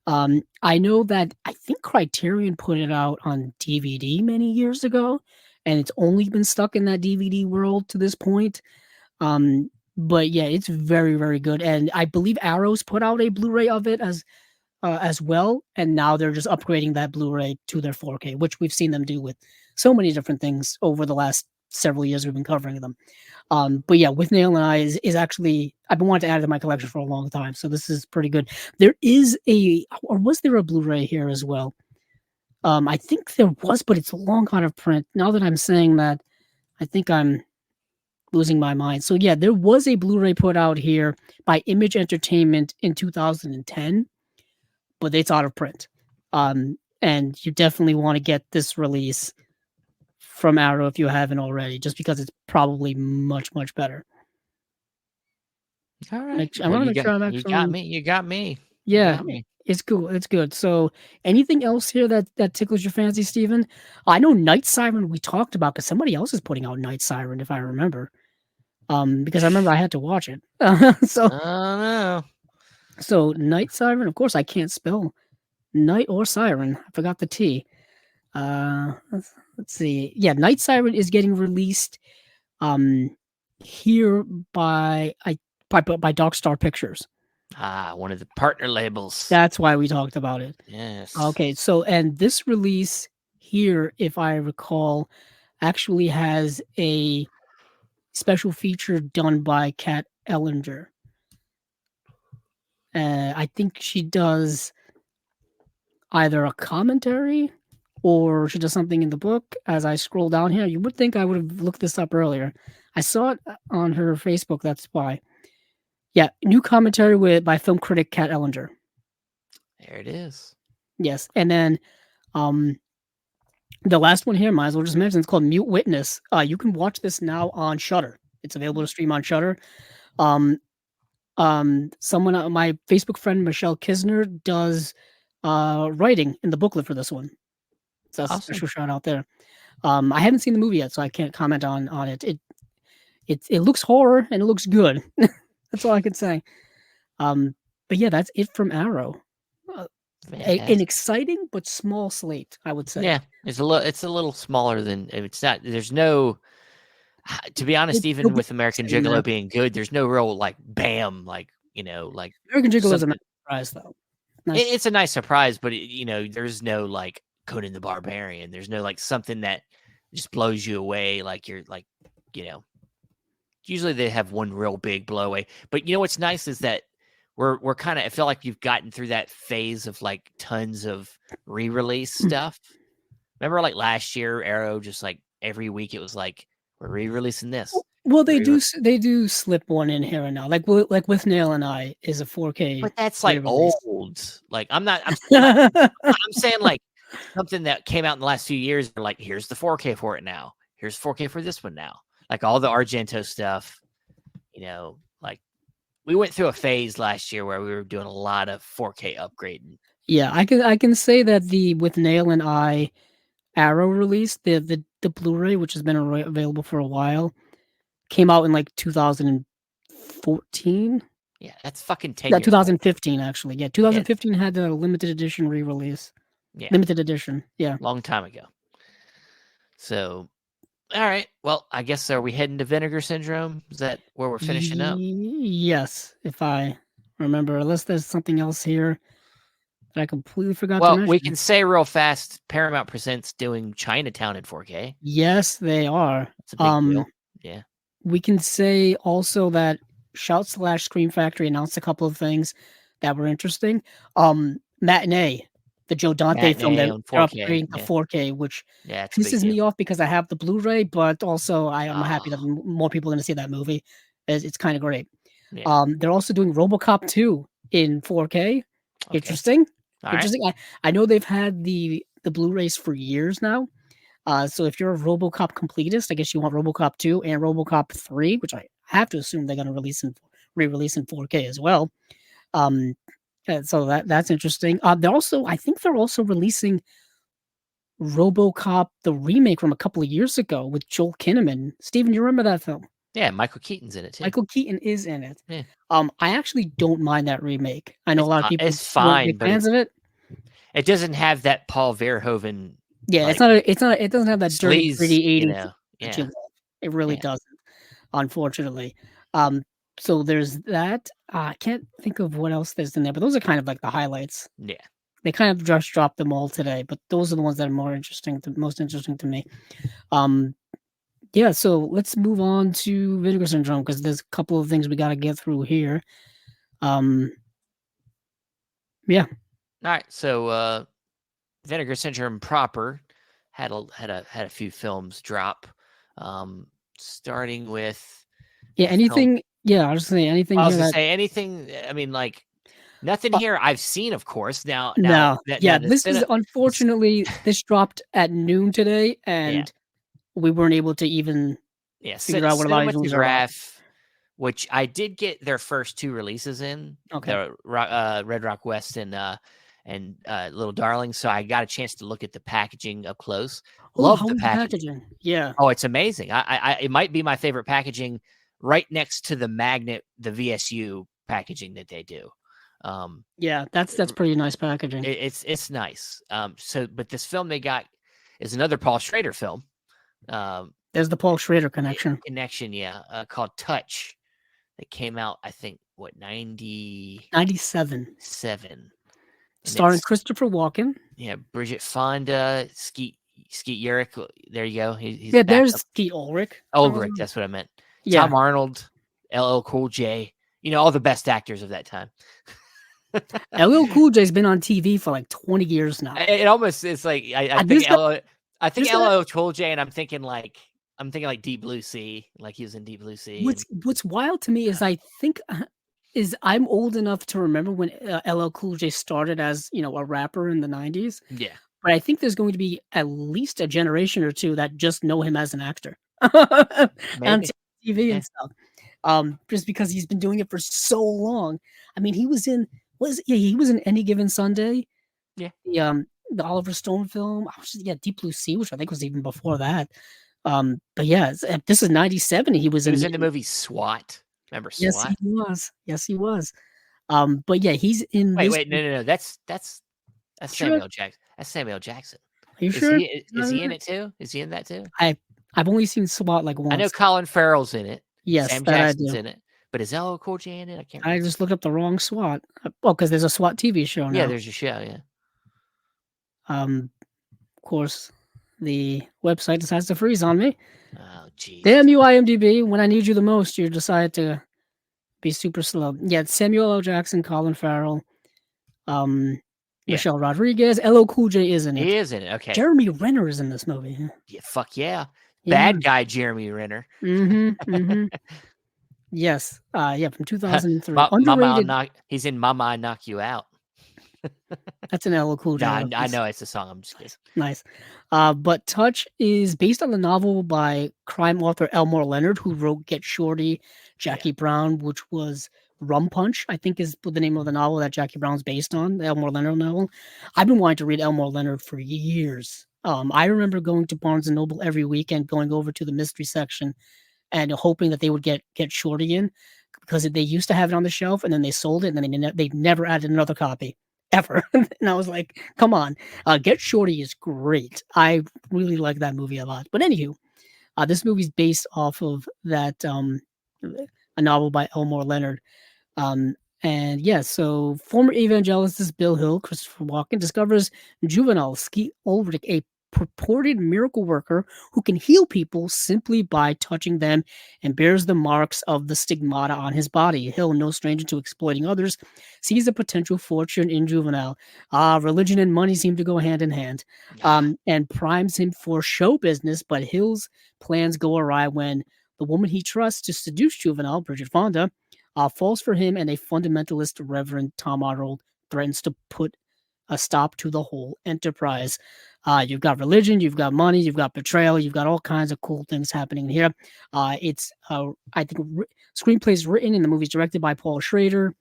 I know that I think Criterion put it out on DVD many years ago, and it's only been stuck in that DVD world to this point. But yeah, it's very, very good. And I believe Arrow's put out a Blu-ray of it as well. And now they're just upgrading that Blu-ray to their 4K, which we've seen them do with so many different things over the last several years we've been covering them. But yeah, Withnail and I is actually, I've been wanting to add it to my collection for a long time. So this is pretty good. There is was there a Blu-ray here as well? I think there was, but it's long out of print. Now that I'm saying that, I think I'm losing my mind. So yeah, there was a Blu-ray put out here by Image Entertainment in 2010, but it's out of print. And you definitely want to get this release from Arrow if you haven't already, just because it's probably much, much better. All right. I want to make sure I'm actually... You got me. Yeah, it's cool. It's good. So anything else here that tickles your fancy, Steven? I know Night Siren we talked about, because somebody else is putting out Night Siren, if I remember. Because I remember I had to watch it. So, no. So Night Siren, of course, I can't spell night or siren. I forgot the T. Let's see. Yeah, Night Siren is getting released here by Dark Star Pictures. One of the partner labels. That's why we talked about it. Yes. Okay, so and this release here, if I recall, actually has a special feature done by Kat Ellinger. I think she does either a commentary or she does something in the book. As I scroll down here, you would think I would have looked this up earlier. I saw it on her Facebook. That's why. Yeah, new commentary by film critic Kat Ellinger. There it is. Yes, and then the last one here, might as well just mention, it's called Mute Witness. You can watch this now on Shudder. It's available to stream on Shudder. Someone, my Facebook friend Michelle Kisner, does writing in the booklet for this one. So that's Awesome. a special shout out there. I haven't seen the movie yet, so I can't comment on it. It looks horror and it looks good. That's all I can say. But yeah, that's it from Arrow. An exciting but small slate, I would say. Yeah, it's a little smaller than it's not. There's no, to be honest, even with American Gigolo being good, there's no real like bam, like American Gigolo is a nice surprise though. It's a nice surprise, but there's no like Conan the Barbarian. There's no like something that just blows you away. Like you're like, usually they have one real big blow away. But what's nice is that we're kind of, I feel like you've gotten through that phase of like tons of re-release stuff. Remember like last year, Arrow, just like every week it was like, we're re-releasing this. Well, they do slip one in here and now. Like Withnail and I is a 4K. But that's like old. Like I'm saying like something that came out in the last few years. Like here's the 4K for it now. Here's 4K for this one now. Like all the Argento stuff, like we went through a phase last year where we were doing a lot of 4K upgrading. Yeah, I can say that the Withnail and I Arrow release, the Blu-ray, which has been available for a while, came out in like 2014. Yeah, that's fucking 10 years 2015 old. Actually. Yeah, 2015 had the limited edition re-release. Yeah. Limited edition. Yeah. Long time ago. So, all right. Well, I guess, are we heading to Vinegar Syndrome? Is that where we're finishing up? Yes, if I remember. Unless there's something else here that I completely forgot to mention. Well, we can say real fast, Paramount Presents doing Chinatown in 4K. Yes, they are. It's a big deal. Yeah. We can say also that Shout/Scream Factory announced a couple of things that were interesting. Matinee, the Joe Dante film that they're upgrading to 4K, which pisses me off because I have the Blu-ray, but also I'm happy that more people are going to see that movie. It's kind of great. Yeah. They're also doing RoboCop 2 in 4K. Okay. Interesting. Interesting. Right. I know they've had the Blu-rays for years now. So if you're a RoboCop completist, I guess you want RoboCop 2 and RoboCop 3, which I have to assume they're going to re-release in 4K as well. So that's interesting. I think they're also releasing RoboCop, the remake from a couple of years ago with Joel Kinnaman. Steven, you remember that film? Yeah, Michael Keaton's in it too. Michael Keaton is in it. Yeah. I actually don't mind that remake. I know a lot of people are big fans of it. It doesn't have that Paul Verhoeven. Yeah, it doesn't have that dirty, gritty 80s. Yeah. It really doesn't, unfortunately. So there's that. I can't think of what else there's in there, but those are kind of like the highlights. Yeah. They kind of just dropped them all today, but those are the ones that are most interesting to me. Yeah, so let's move on to Vinegar Syndrome because there's a couple of things we got to get through here. Yeah. All right, so Vinegar Syndrome proper had a few films drop, starting with anything. Yeah, I was gonna say anything. I was gonna say anything. I mean, like nothing here I've seen, of course. This is unfortunately this dropped at noon today, and we weren't able to even figure out what a lot of these are. Which I did get their first two releases in. Okay. The Red Rock West and Little Darling. So I got a chance to look at the packaging up close. Love the packaging. Yeah. Oh, it's amazing. It might be my favorite packaging, right next to the magnet, the VSU packaging that they do. Yeah, that's pretty nice packaging. It's nice. But this film they got is another Paul Schrader film. There's the Paul Schrader connection. Called Touch. That came out, I think, 97. Starring Christopher Walken. Yeah, Bridget Fonda, Skeet Ulrich. There you go. He's there's Skeet Ulrich. Ulrich, that's what I meant. Yeah. Tom Arnold, LL Cool J, all the best actors of that time. LL Cool J's been on TV for like 20 years now. It almost it's like I think LL Cool J, and I'm thinking like Deep Blue Sea, like he was in Deep Blue Sea. What's wild to me is I think I'm old enough to remember when LL Cool J started as a rapper in the 90s. Yeah, but I think there's going to be at least a generation or two that just know him as an actor on maybe. TV and stuff. Just because he's been doing it for so long. I mean, he was in Any Given Sunday. Yeah. The Oliver Stone film. Deep Blue Sea, which I think was even before that. But yeah, this is 97. He was in the movie SWAT. Remember SWAT? Yes, he was. But yeah, he's in Wait, no. That's Samuel Jackson. That's Samuel Jackson. Are you sure? Is he in it too? Is he in that too? I've only seen SWAT like once. I know Colin Farrell's in it. Yes, Sam Jackson's in it. But is LL Cool J in it? I can't remember. I just looked up the wrong SWAT. Well, because there's a SWAT TV show now. Yeah, there's a show, yeah. Of course, the website decides to freeze on me. Oh, jeez. Damn you, IMDb. When I need you the most, you decide to be super slow. Yeah, it's Samuel L. Jackson, Colin Farrell, Michelle Rodriguez. LL Cool J is in it. He is in it, okay. Jeremy Renner is in this movie. Yeah, fuck yeah. Bad guy Jeremy Renner. Mm-hmm. Yes. From 2003. Underrated. He's in Mama, I Knock You Out. That's an LL Cool J. No, I know it's a song. I'm just kidding. Nice. But Touch is based on the novel by crime author Elmore Leonard, who wrote Get Shorty, Jackie Brown, which was Rum Punch, I think is the name of the novel that Jackie Brown's based on, the Elmore Leonard novel. I've been wanting to read Elmore Leonard for years. I remember going to Barnes & Noble every weekend, going over to the mystery section and hoping that they would get Shorty in, because they used to have it on the shelf and then they sold it and then they never added another copy. Ever. And I was like, come on. Get Shorty is great. I really like that movie a lot. But anywho, this movie's based off of that a novel by Elmore Leonard. So former evangelist Bill Hill, Christopher Walken, discovers juvenile Ski Ulrich, a purported miracle worker who can heal people simply by touching them, and bears the marks of the stigmata on his body. Hill, no stranger to exploiting others, sees a potential fortune in Juvenile. Religion and money seem to go hand in hand, and primes him for show business, but Hill's plans go awry when the woman he trusts to seduce Juvenile, Bridget Fonda, falls for him, and a fundamentalist Reverend Tom Arnold threatens to put a stop to the whole enterprise. You've got religion, you've got money, you've got betrayal, you've got all kinds of cool things happening here. I think screenplay is written and the movie's directed by Paul Schrader.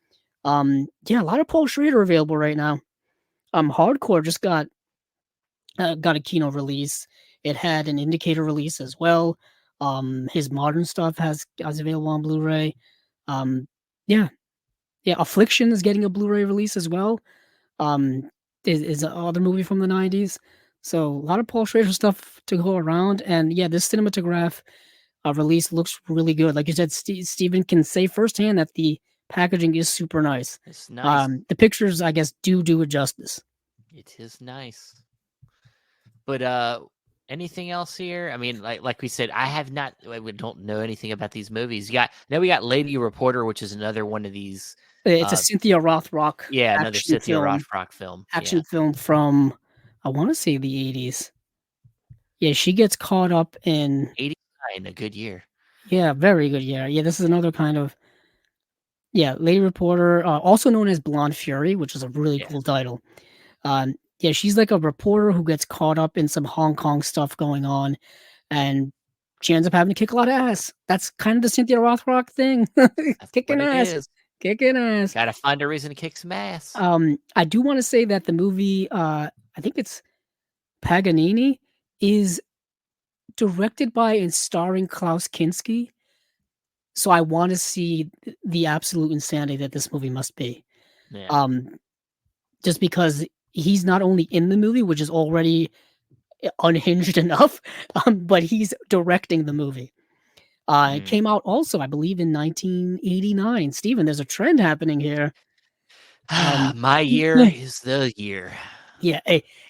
A lot of Paul Schrader available right now. Hardcore just got a Kino release. It had an Indicator release as well. His modern stuff is available on Blu-ray. Affliction is getting a Blu-ray release as well. Is another movie from the 90s. So a lot of Paul Schrader stuff to go around. And this cinematograph release looks really good. Like you said, Steven can say firsthand that the packaging is super nice. It's nice. The pictures, I guess, do it justice. It is nice. But anything else here? I mean, like we said, we don't know anything about these movies. We got Lady Reporter, which is another one of these. It's a Cynthia Rothrock. Yeah, another Cynthia Rothrock film. Action film from, I want to say the 80s. Yeah, she gets caught up in 89, a good year. Yeah, very good year. Yeah, this is another kind of Lady Reporter, also known as Blonde Fury, which is a really cool title. She's like a reporter who gets caught up in some Hong Kong stuff going on, and she ends up having to kick a lot of ass. That's kind of the Cynthia Rothrock thing. Kicking ass. Kicking ass. Gotta find a reason to kick some ass. I do want to say that the movie, I think it's Paganini, is directed by and starring Klaus Kinski. So I want to see the absolute insanity that this movie must be. Yeah. Just because he's not only in the movie, which is already unhinged enough, but he's directing the movie. It came out also, I believe, in 1989. Steven, there's a trend happening here. My year is the year. Yeah,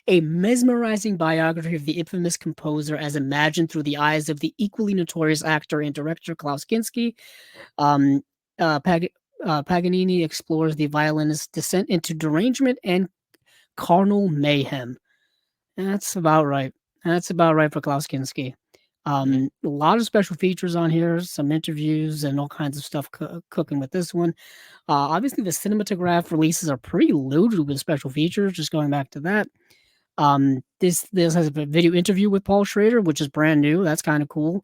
a mesmerizing biography of the infamous composer as imagined through the eyes of the equally notorious actor and director Klaus Kinski. Um, Paganini explores the violinist's descent into derangement and carnal mayhem. That's about right. That's about right for Klaus Kinski. A lot of special features on here, some interviews, and all kinds of stuff cooking with this one. Obviously, the cinematograph releases are pretty loaded with special features. Just going back to that, this has a video interview with Paul Schrader, which is brand new. That's kind of cool.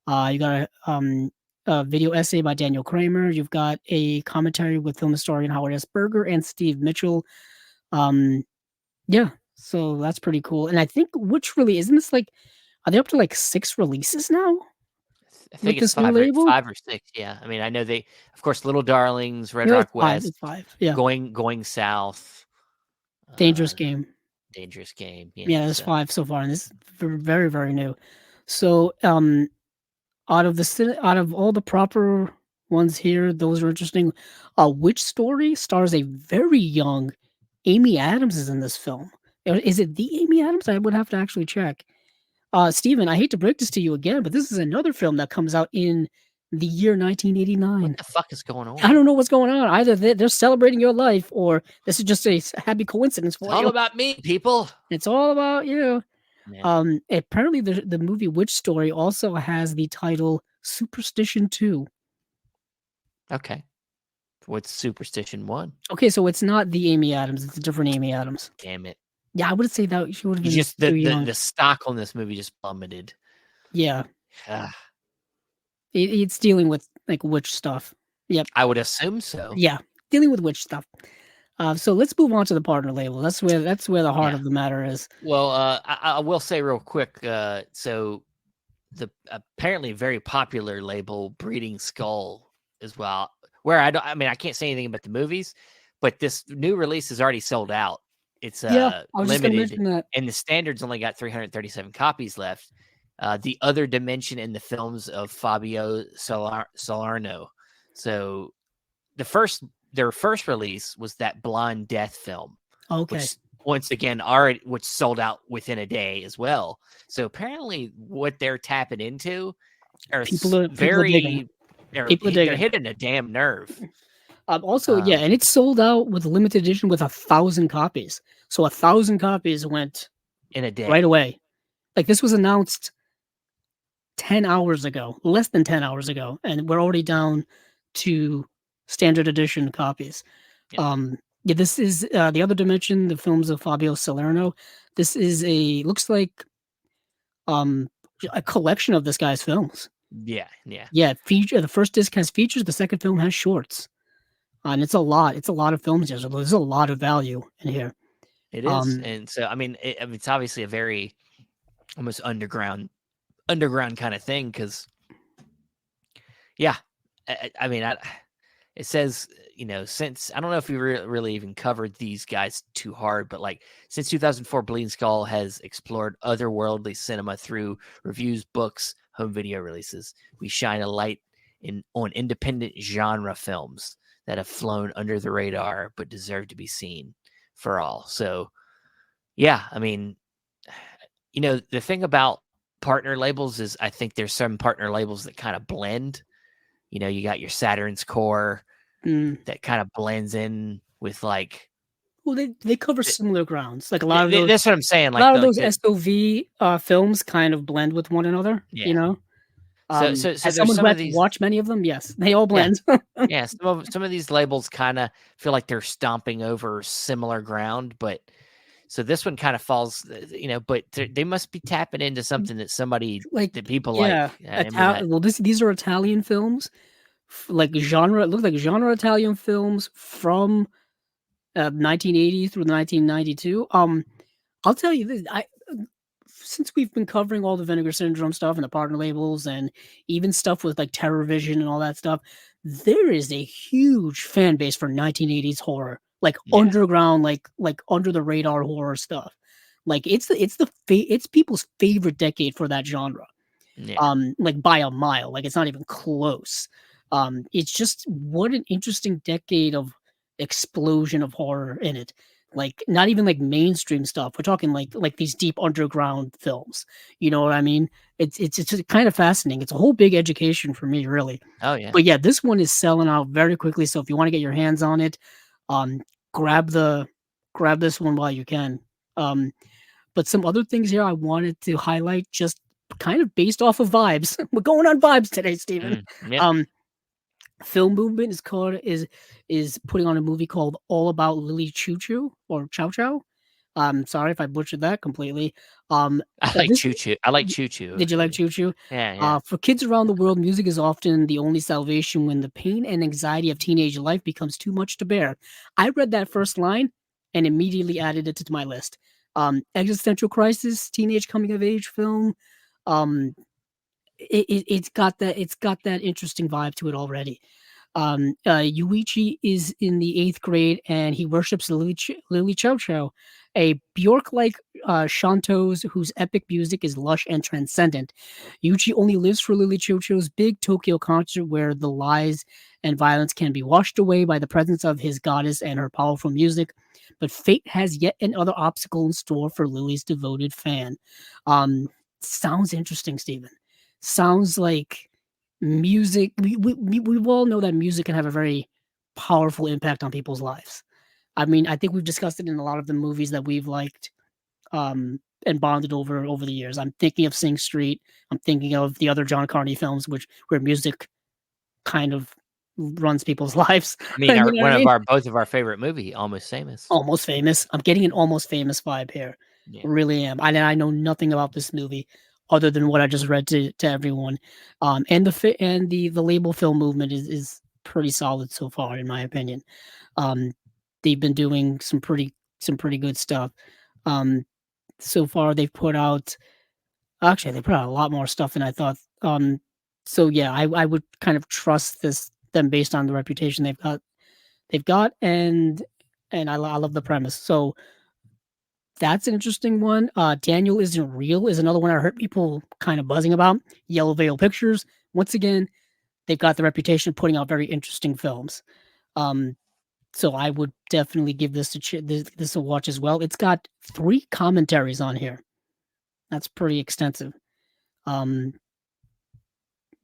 You got a video essay by Daniel Kramer. You've got a commentary with film historian Howard S. Berger and Steve Mitchell. Yeah, so that's pretty cool. And I think which really isn't this like, are they up to like 6 releases now? I think it's five or 6. Yeah, I mean, I know they, of course, Little Darlings, Red Rock West, it's 5. Yeah, going south, Dangerous Game. Yeah, there's 5 so far, and this is very, very new. So, out of all the proper ones here, those are interesting. Which Story stars a very young Amy Adams is in this film. Is it the Amy Adams? I would have to actually check. Steven, I hate to break this to you again, but this is another film that comes out in the year 1989. What the fuck is going on? I don't know what's going on. Either they're celebrating your life, or this is just a happy coincidence for you. It's all about me, people. It's all about you. Yeah. Apparently, the movie Witch Story also has the title Superstition 2. Okay. What's Superstition 1? Okay, so it's not the Amy Adams. It's a different Amy Adams. Damn it. Yeah, I would say that she would have been just the stock on this movie just plummeted. Yeah. It's dealing with like witch stuff. Yep. I would assume so. Yeah, dealing with witch stuff. So let's move on to the partner label. That's where the heart of the matter is. Well, I will say real quick. So the apparently very popular label Breeding Skull as well. Where I can't say anything about the movies, but this new release is already sold out. It's limited, and the standard's only got 337 copies left. The Other Dimension in the films of Fabio Salerno. So their first release was that Blonde Death film. Okay. Which, once again, which sold out within a day as well. So apparently what they're tapping into are they're hitting a damn nerve. And it's sold out with a limited edition with 1,000 copies. So 1,000 copies went in a day, right away. Like this was announced 10 hours ago, less than 10 hours ago, and we're already down to standard edition copies. Yeah. This is The Other Dimension, the films of Fabio Salerno. This is looks like a collection of this guy's films. Yeah. The first disc has features, the second film has shorts. And it's a lot of films here. So there's a lot of value in here. It is. And so, it's obviously a very almost underground kind of thing. Cause yeah, it says, since, I don't know if we really even covered these guys too hard, but like since 2004, Bleeding Skull has explored otherworldly cinema through reviews, books, home video releases. We shine a light on independent genre films that have flown under the radar but deserve to be seen for all. So, yeah, the thing about partner labels is I think there's some partner labels that kind of blend. You got your Saturn's core that kind of blends in with like. Well, they cover similar grounds. Like a lot of those. That's what I'm saying. Like a lot of those SOV films kind of blend with one another. Yeah. So as someone who had to watch many of them, yes, they all blend. Yeah, some of these labels kind of feel like they're stomping over similar ground, but so this one kind of falls, but they must be tapping into something that somebody that people like. These are Italian films, like genre. It looks like genre Italian films from 1980 through 1992. I'll tell you this. Since we've been covering all the Vinegar Syndrome stuff and the partner labels and even stuff with like Terror Vision and all that stuff, there is a huge fan base for 1980s horror, like underground, like under the radar horror stuff. Like it's people's favorite decade for that genre. Yeah. Like by a mile, like it's not even close. It's just what an interesting decade of explosion of horror in it. like not even like mainstream stuff. We're talking like these deep underground films. You know what I mean? It's kind of fascinating. It's a whole big education for me, really. Oh yeah. But yeah, this one is selling out very quickly. So if you want to get your hands on it, um, grab this one while you can. But some other things here I wanted to highlight, just kind of based off of vibes. We're going on vibes today, Steven. Yep. Film Movement is putting on a movie called All About Lily Choo Choo or Chow Chow. Sorry if I butchered that completely. I like Choo Choo. I like Choo Choo. Did you like Choo Choo? Yeah. For kids around the world, music is often the only salvation when the pain and anxiety of teenage life becomes too much to bear. I read that first line and immediately added it to my list. Existential crisis, teenage coming of age film. It's got that interesting vibe to it already. Yuichi is in the 8th grade and he worships Lily Chow Chow, a Bjork-like chanteuse whose epic music is lush and transcendent. Yuichi only lives for Lily Chow Chow's big Tokyo concert where the lies and violence can be washed away by the presence of his goddess and her powerful music. But fate has yet another obstacle in store for Lily's devoted fan. Sounds interesting, Stephen. Sounds like music. We all know that music can have a very powerful impact on people's lives. I mean, I think we've discussed it in a lot of the movies that we've liked and bonded over the years. I'm thinking of Sing Street. I'm thinking of the other John Carney films, where music kind of runs people's lives. I mean, both of our favorite movie, Almost Famous. Almost Famous. I'm getting an Almost Famous vibe here. Yeah. Really am. I know nothing about this movie other than what I just read to everyone. And the label Film Movement is pretty solid so far, in my opinion. They've been doing some pretty good stuff. So far they've put out a lot more stuff than I thought. So yeah, I would kind of trust them based on the reputation they've got, and I love the premise. So that's an interesting one. Daniel Isn't Real is another one I heard people kind of buzzing about. Yellow Veil Pictures. Once again, they've got the reputation of putting out very interesting films. So I would definitely give this a watch as well. It's got 3 commentaries on here. That's pretty extensive.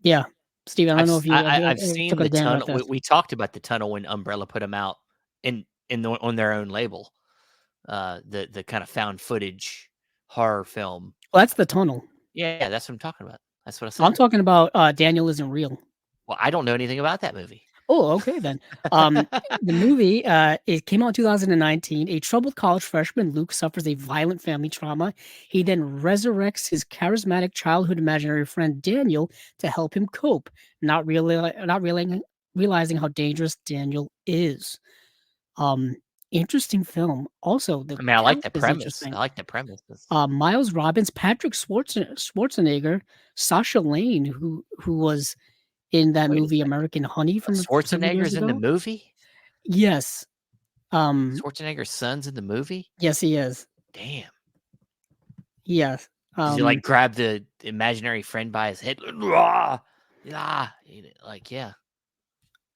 Yeah, Steve, I don't know if I've seen the tunnel. We talked about the tunnel when Umbrella put them out on their own label. The kind of found footage horror film. Well, that's the tunnel. Yeah, that's what I'm talking about. That's what I said. I'm talking about Daniel Isn't Real. Well, I don't know anything about that movie. Oh, okay then. The movie, it came out in 2019. A troubled college freshman, Luke, suffers a violent family trauma. He then resurrects his charismatic childhood imaginary friend Daniel to help him cope, not realizing how dangerous Daniel is. Interesting film. Also, I like the premise. I like the premise. Miles Robbins, Patrick Schwarzenegger, Sasha Lane, who was in that movie American Honey from Schwarzenegger's in the movie? Yes. Schwarzenegger's son's in the movie? Yes, he is. Damn. Yes. Does he grab the imaginary friend by his head? Yeah.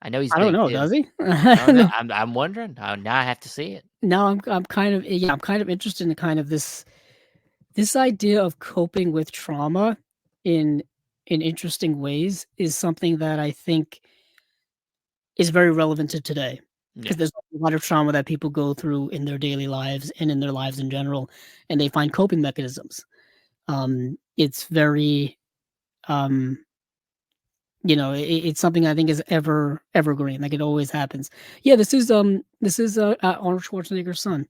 I know he's. I don't know. Does he? I'm wondering. Now I have to see it. No, I'm kind of interested in kind of this idea of coping with trauma in interesting ways is something that I think is very relevant to today, because there's a lot of trauma that people go through in their daily lives and in their lives in general, and they find coping mechanisms. It's very, it's something I think is evergreen. Like, it always happens. Yeah, this is Arnold Schwarzenegger's son.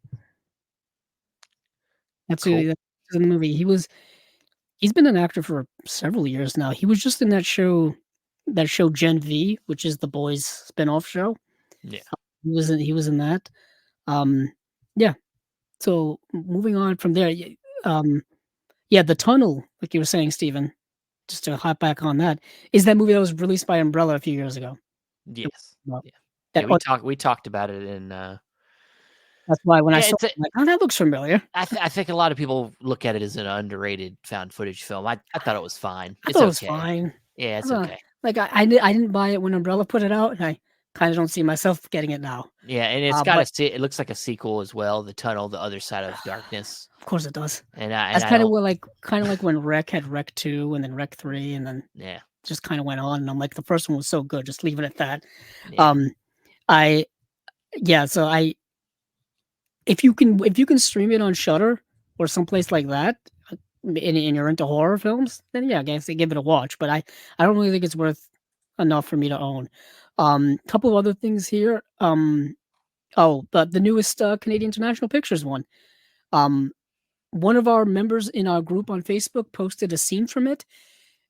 That's cool. That's in the movie. He's been an actor for several years now. He was just in that show Gen V, which is the Boys spinoff show. Yeah. He was in that. Yeah. So moving on from there, The Tunnel, like you were saying, Stephen, just to hop back on that, is that movie that was released by Umbrella a few years ago. Yes. We talked about it in that's why when I saw it, I'm like, oh, that looks familiar. I think a lot of people look at it as an underrated found footage film. I thought it was fine. I thought it was fine. Yeah, it's okay. Like I didn't buy it when Umbrella put it out, and kind of don't see myself getting it now. Yeah, and it's got But it looks like a sequel as well. The Tunnel, the Other Side of Darkness. of course it does. And That's I kind of don't. what kind of like when Rec had Rec 2 and then Rec 3 and then Yeah. just kind of went on. And I'm like, the first one was so good, just leave it at that. Yeah. So if you can stream it on Shudder or someplace like that, and you're into horror films, then yeah, I guess they give it a watch. But I don't really think it's worth enough for me to own. Couple of other things here. But the newest Canadian International Pictures one. One of our members in our group on Facebook posted a scene from it.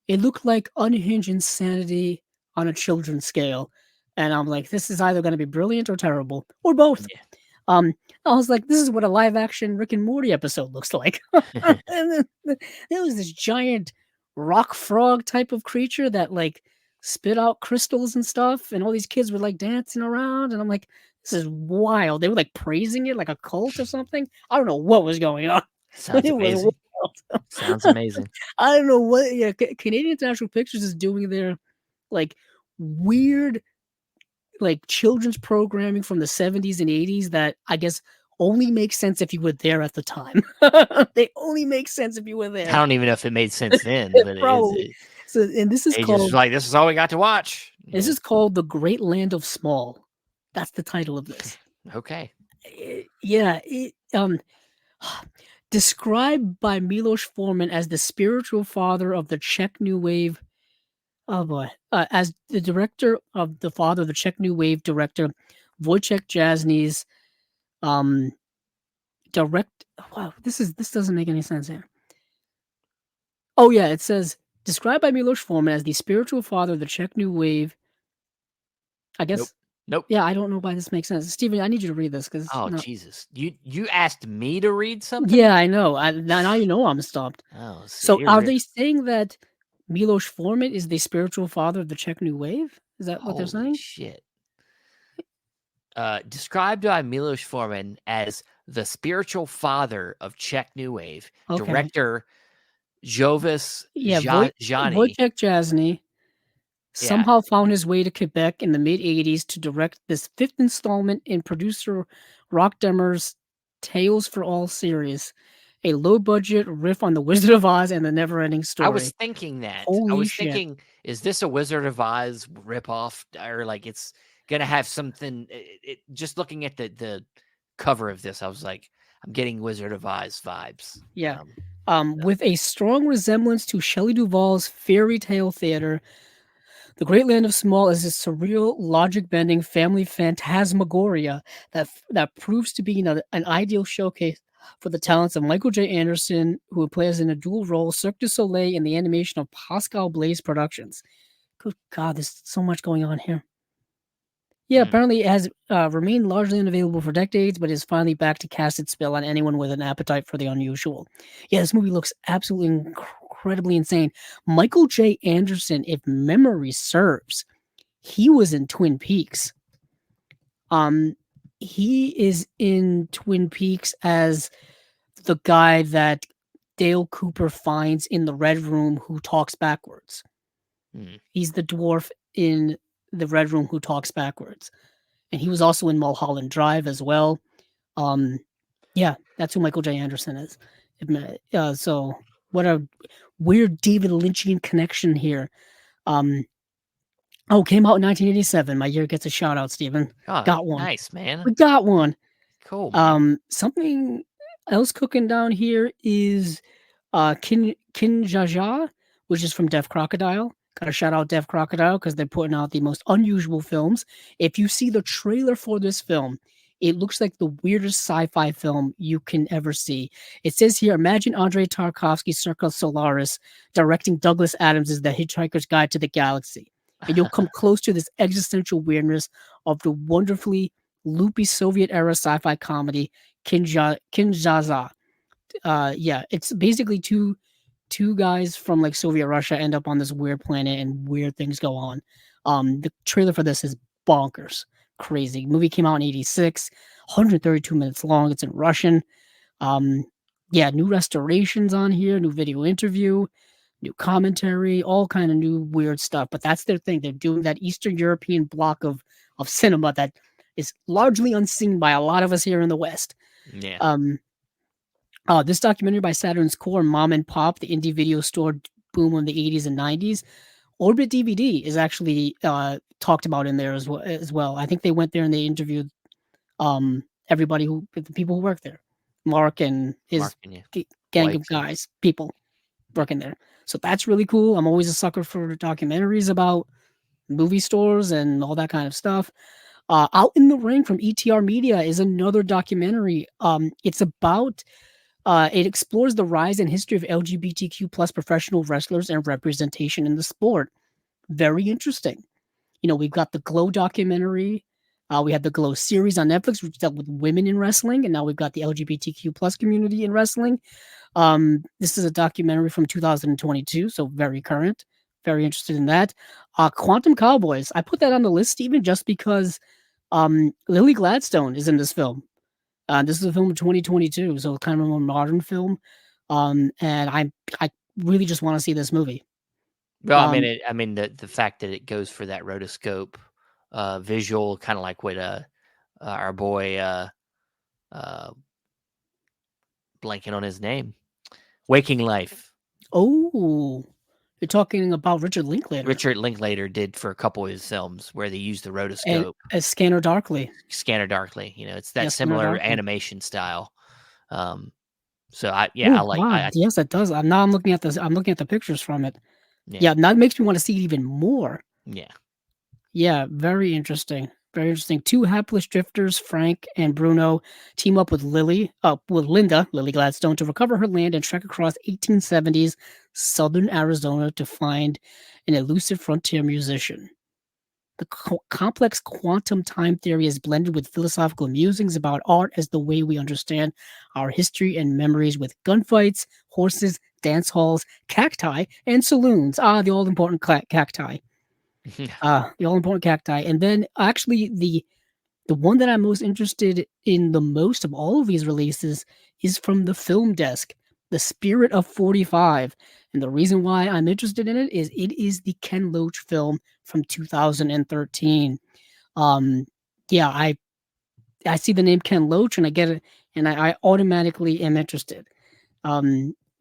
It looked like unhinged insanity on a children's scale. And I'm like, this is either going to be brilliant or terrible, or both. Yeah. I was like, this is what a live action Rick and Morty episode looks like. And then there was this giant rock frog type of creature that like spit out crystals and stuff. And all these kids were like dancing around. And I'm like, this is wild. They were like praising it like a cult or something. I don't know what was going on. Sounds amazing. Sounds amazing. I don't know what. Yeah, Canadian International Pictures is doing their like weird, like children's programming from the 70s and 80s that I guess only makes sense if you were there at the time. They only make sense if you were there. I don't even know if it made sense then, but Probably. So, and this is called like this is all we got to watch. This is called The Great Land of Small. That's the title of this. Okay. Described by Milos Forman as the spiritual father of the Czech New Wave. Oh boy. As the director of the father of the Czech New Wave director, Wojciech Jasny's wow, this doesn't make any sense here. Oh yeah, it says described by Milos Forman as the spiritual father of the Czech New Wave. I guess Nope. Yeah, I don't know why this makes sense. Steven, I need you to read this because Jesus. You asked me to read something? Yeah, I know. Now you know I'm stumped. Oh, so are they saying that Milos Forman is the spiritual father of the Czech New Wave? Is that what they're saying? Shit. Described by Milos Forman as the spiritual father of Czech New Wave, director Jovis Jani. Wojciech Jasny somehow found his way to Quebec in the mid-'80s to direct this fifth installment in producer Rock Demmer's Tales for All series, a low-budget riff on The Wizard of Oz and The Never-Ending Story. I was thinking that. Thinking, is this a Wizard of Oz ripoff, or like it's gonna have something? Just looking at the cover of this, I was like, I'm getting Wizard of Oz vibes. Yeah, with a strong resemblance to Shelley Duvall's fairy tale theater. The Great Land of Small is a surreal, logic-bending family phantasmagoria that proves to be an ideal showcase for the talents of Michael J. Anderson, who plays in a dual role, Cirque du Soleil, in the animation of Pascal Blaise Productions. Good God, there's so much going on here. Yeah, apparently it has remained largely unavailable for decades, but is finally back to cast its spell on anyone with an appetite for the unusual. Yeah, this movie looks absolutely incredibly insane. Michael J. Anderson, if memory serves, he was in Twin Peaks. He is in Twin Peaks as the guy that Dale Cooper finds in the Red Room who talks backwards. He's the dwarf in the Red Room who talks backwards. And he was also in Mulholland Drive as well. Yeah, that's who Michael J. Anderson is. So what a weird David Lynchian connection here. Came out in 1987. My year gets a shout out, Steven. Got one. Nice, man. We got one. Cool. Man. Something else cooking down here is Kin-Dza-Dza, which is from Deaf Crocodile. Gotta shout out Deaf Crocodile because they're putting out the most unusual films. If you see the trailer for this film, it looks like the weirdest sci-fi film you can ever see. It says here, imagine Andrei Tarkovsky's Circa Solaris directing Douglas Adams' The Hitchhiker's Guide to the Galaxy. And you'll come close to this existential weirdness of the wonderfully loopy Soviet-era sci-fi comedy, Kin-Dza-Dza. It's basically two guys from like Soviet Russia end up on this weird planet and weird things go on. The trailer for this is bonkers. Crazy. Movie came out in 86, 132 minutes long. It's in Russian. New restorations on here, new video interview, new commentary, all kind of new weird stuff. But that's their thing. They're doing that Eastern European block of cinema that is largely unseen by a lot of us here in the West. Yeah. This documentary by Saturn's core, Mom and Pop, the indie video store boom in the 80s and 90s, Orbit DVD is actually talked about in there as well. I think they went there and they interviewed everybody the people who work there, Mark and his gang of guys, people working there. So that's really cool. I'm always a sucker for documentaries about movie stores and all that kind of stuff. Out in the Ring from ETR Media is another documentary. It's about it explores the rise and history of LGBTQ plus professional wrestlers and representation in the sport. Very interesting. We've got the Glow documentary. We had the Glow series on Netflix, which dealt with women in wrestling, and now we've got the LGBTQ plus community in wrestling. This is a documentary from 2022, so very current. Very interested in that. Quantum Cowboys. I put that on the list, Stephen, just because Lily Gladstone is in this film. This is a film of 2022, so kind of a more modern film. And I really just want to see this movie. Well, I mean the fact that it goes for that rotoscope visual, kind of like what our boy blanking on his name, Waking Life. Oh, you're talking about Richard Linklater. Richard Linklater did for a couple of his films where they used the rotoscope. And Scanner Darkly. It's that similar animation style. So I like. Wow. Yes, it does. I'm looking at this. I'm looking at the pictures from it. Yeah, that makes me want to see it even more. Yeah, very interesting. Very interesting. Two hapless drifters, Frank and Bruno, team up with Lily Gladstone, to recover her land and trek across 1870s southern Arizona to find an elusive frontier musician. The complex quantum time theory is blended with philosophical musings about art as the way we understand our history and memories, with gunfights, horses, dance halls, cacti, and saloons. The all-important cacti. The all-important cacti. And then actually the one that I'm most interested in the most of all of these releases is from the Film Desk, The Spirit of 45. And the reason why I'm interested in it is the Ken Loach film from 2013. I see the name Ken Loach and I get it, and I automatically am interested.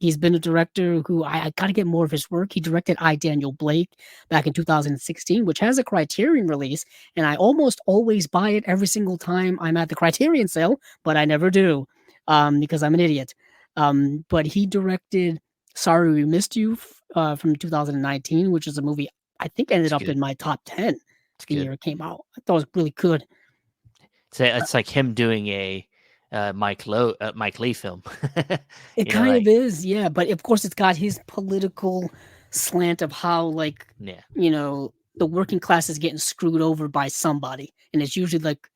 He's been a director who I got to get more of his work. He directed I, Daniel Blake back in 2016, which has a Criterion release, and I almost always buy it every single time I'm at the Criterion sale, but I never do because I'm an idiot. But he directed Sorry We Missed You from 2019, which is a movie I think ended up in my top 10 the year it came out. I thought it was really good. It's like him doing a Mike Lee film. It kind of is, yeah. But of course, it's got his political slant of how, the working class is getting screwed over by somebody, and it's usually like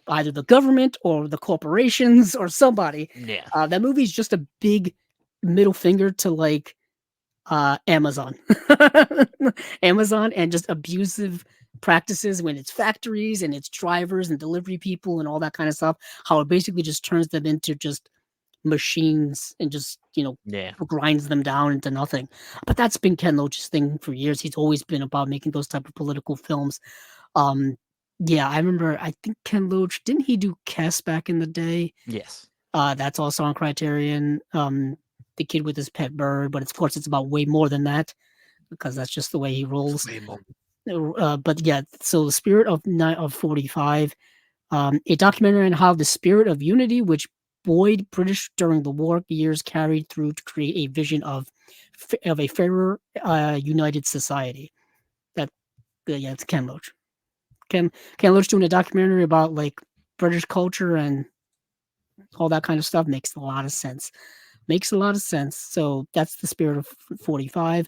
either the government or the corporations or somebody. Yeah, that movie's just a big middle finger to Amazon, Amazon, and just abusive practices when it's factories and it's drivers and delivery people and all that kind of stuff, how it basically just turns them into just machines and just grinds them down into nothing. But that's been Ken Loach's thing for years. He's always been about making those type of political films. I remember, I think Ken Loach, didn't he do Kess back in the day? Yes. That's also on Criterion. The Kid with His Pet Bird, but of course it's about way more than that because that's just the way he rolls. But yeah, so The Spirit of 45, a documentary on how the spirit of unity, which buoyed British during the war years, carried through to create a vision of a fairer, united society. It's Ken Loach. Ken Loach doing a documentary about British culture and all that kind of stuff makes a lot of sense. So that's The Spirit of 45.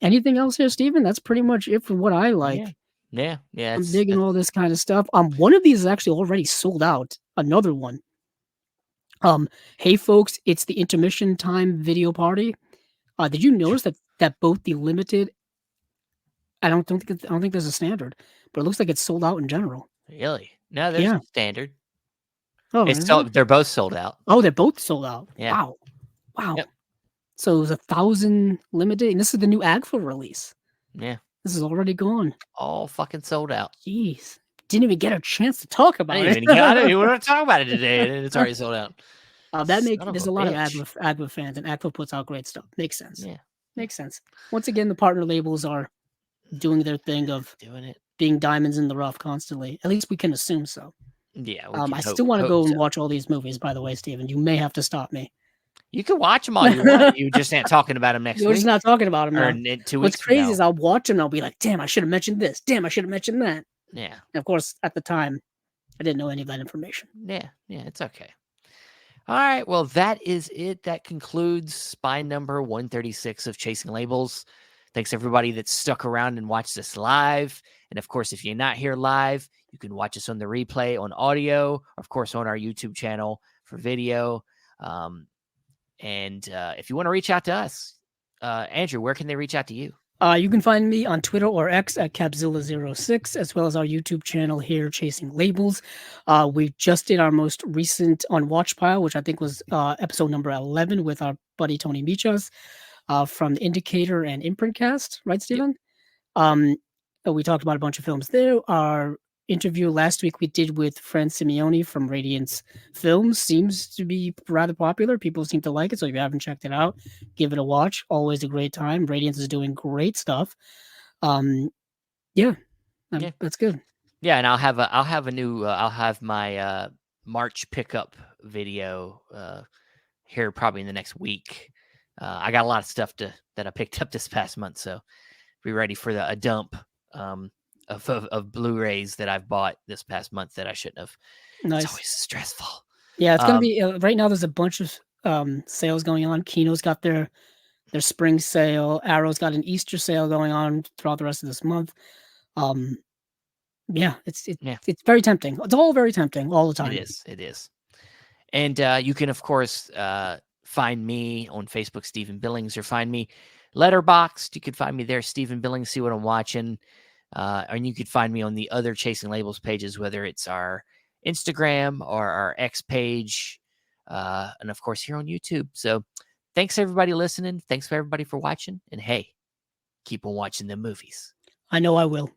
Anything else here, Stephen? That's pretty much it for what I like. Yeah. I'm digging all this kind of stuff. One of these is actually already sold out. Another one. Hey folks, it's the intermission time video party. Did you notice that both the limited? I don't think there's a standard, but it looks like it's sold out in general. Really? No, there's a standard. Oh, they're both sold out. Oh, they're both sold out. Yeah. Wow. Yep. So it was 1,000 limited, and this is the new AGFA release. Yeah. This is already gone. All fucking sold out. Jeez. didn't even get a chance to talk about it. I didn't even want to talk about it today, and it's already sold out. There's a lot of Agua fans, and Agua puts out great stuff. Makes sense. Yeah, makes sense. Once again, the partner labels are doing their thing of doing it, being diamonds in the rough constantly. At least we can assume so. Yeah. I still want to go and watch all these movies. By the way, Steven, you may have to stop me. You can watch them all you want. You just ain't talking about them next week. We're just not talking about them now. 2 weeks. What's crazy is I'll watch them and I'll be like, damn, I should have mentioned this. Damn, I should have mentioned that. Yeah. And of course, at the time, I didn't know any of that information. Yeah, it's okay. All right, well, that is it. That concludes spine number 136 of Chasing Labels. Thanks, everybody that stuck around and watched us live. And, of course, if you're not here live, you can watch us on the replay on audio, of course, on our YouTube channel for video. And if you want to reach out to us, Andrew, where can they reach out to you? You can find me on Twitter or X at Capzilla06, as well as our YouTube channel here, Chasing Labels. We just did our most recent on Watch Pile, which I think was episode number 11 with our buddy Tony Michas from the Indicator and Imprint cast, right, Steven? Yep. We talked about a bunch of films there. Our interview last week we did with Fran Simeone from Radiance Films seems to be rather popular. People seem to like it, so if you haven't checked it out, give it a watch. Always a great time. Radiance is doing great stuff. That's good. Yeah, and I'll have my March pickup video here probably in the next week. I got a lot of stuff that I picked up this past month, so be ready for a dump of Blu-rays that I've bought this past month that I shouldn't have. Nice. It's always stressful. Yeah, it's gonna be right now. There's a bunch of sales going on. Kino's got their spring sale. Arrow's got an Easter sale going on throughout the rest of this month. It's very tempting. It's all very tempting all the time. It is. And you can, of course, find me on Facebook, Stephen Billings, or find me Letterboxd. You could find me there, Stephen Billings, see what I'm watching. And you could find me on the other Chasing Labels pages, whether it's our Instagram or our X page, and of course here on YouTube. So thanks everybody listening. Thanks for everybody for watching. And hey, keep on watching the movies. I know I will.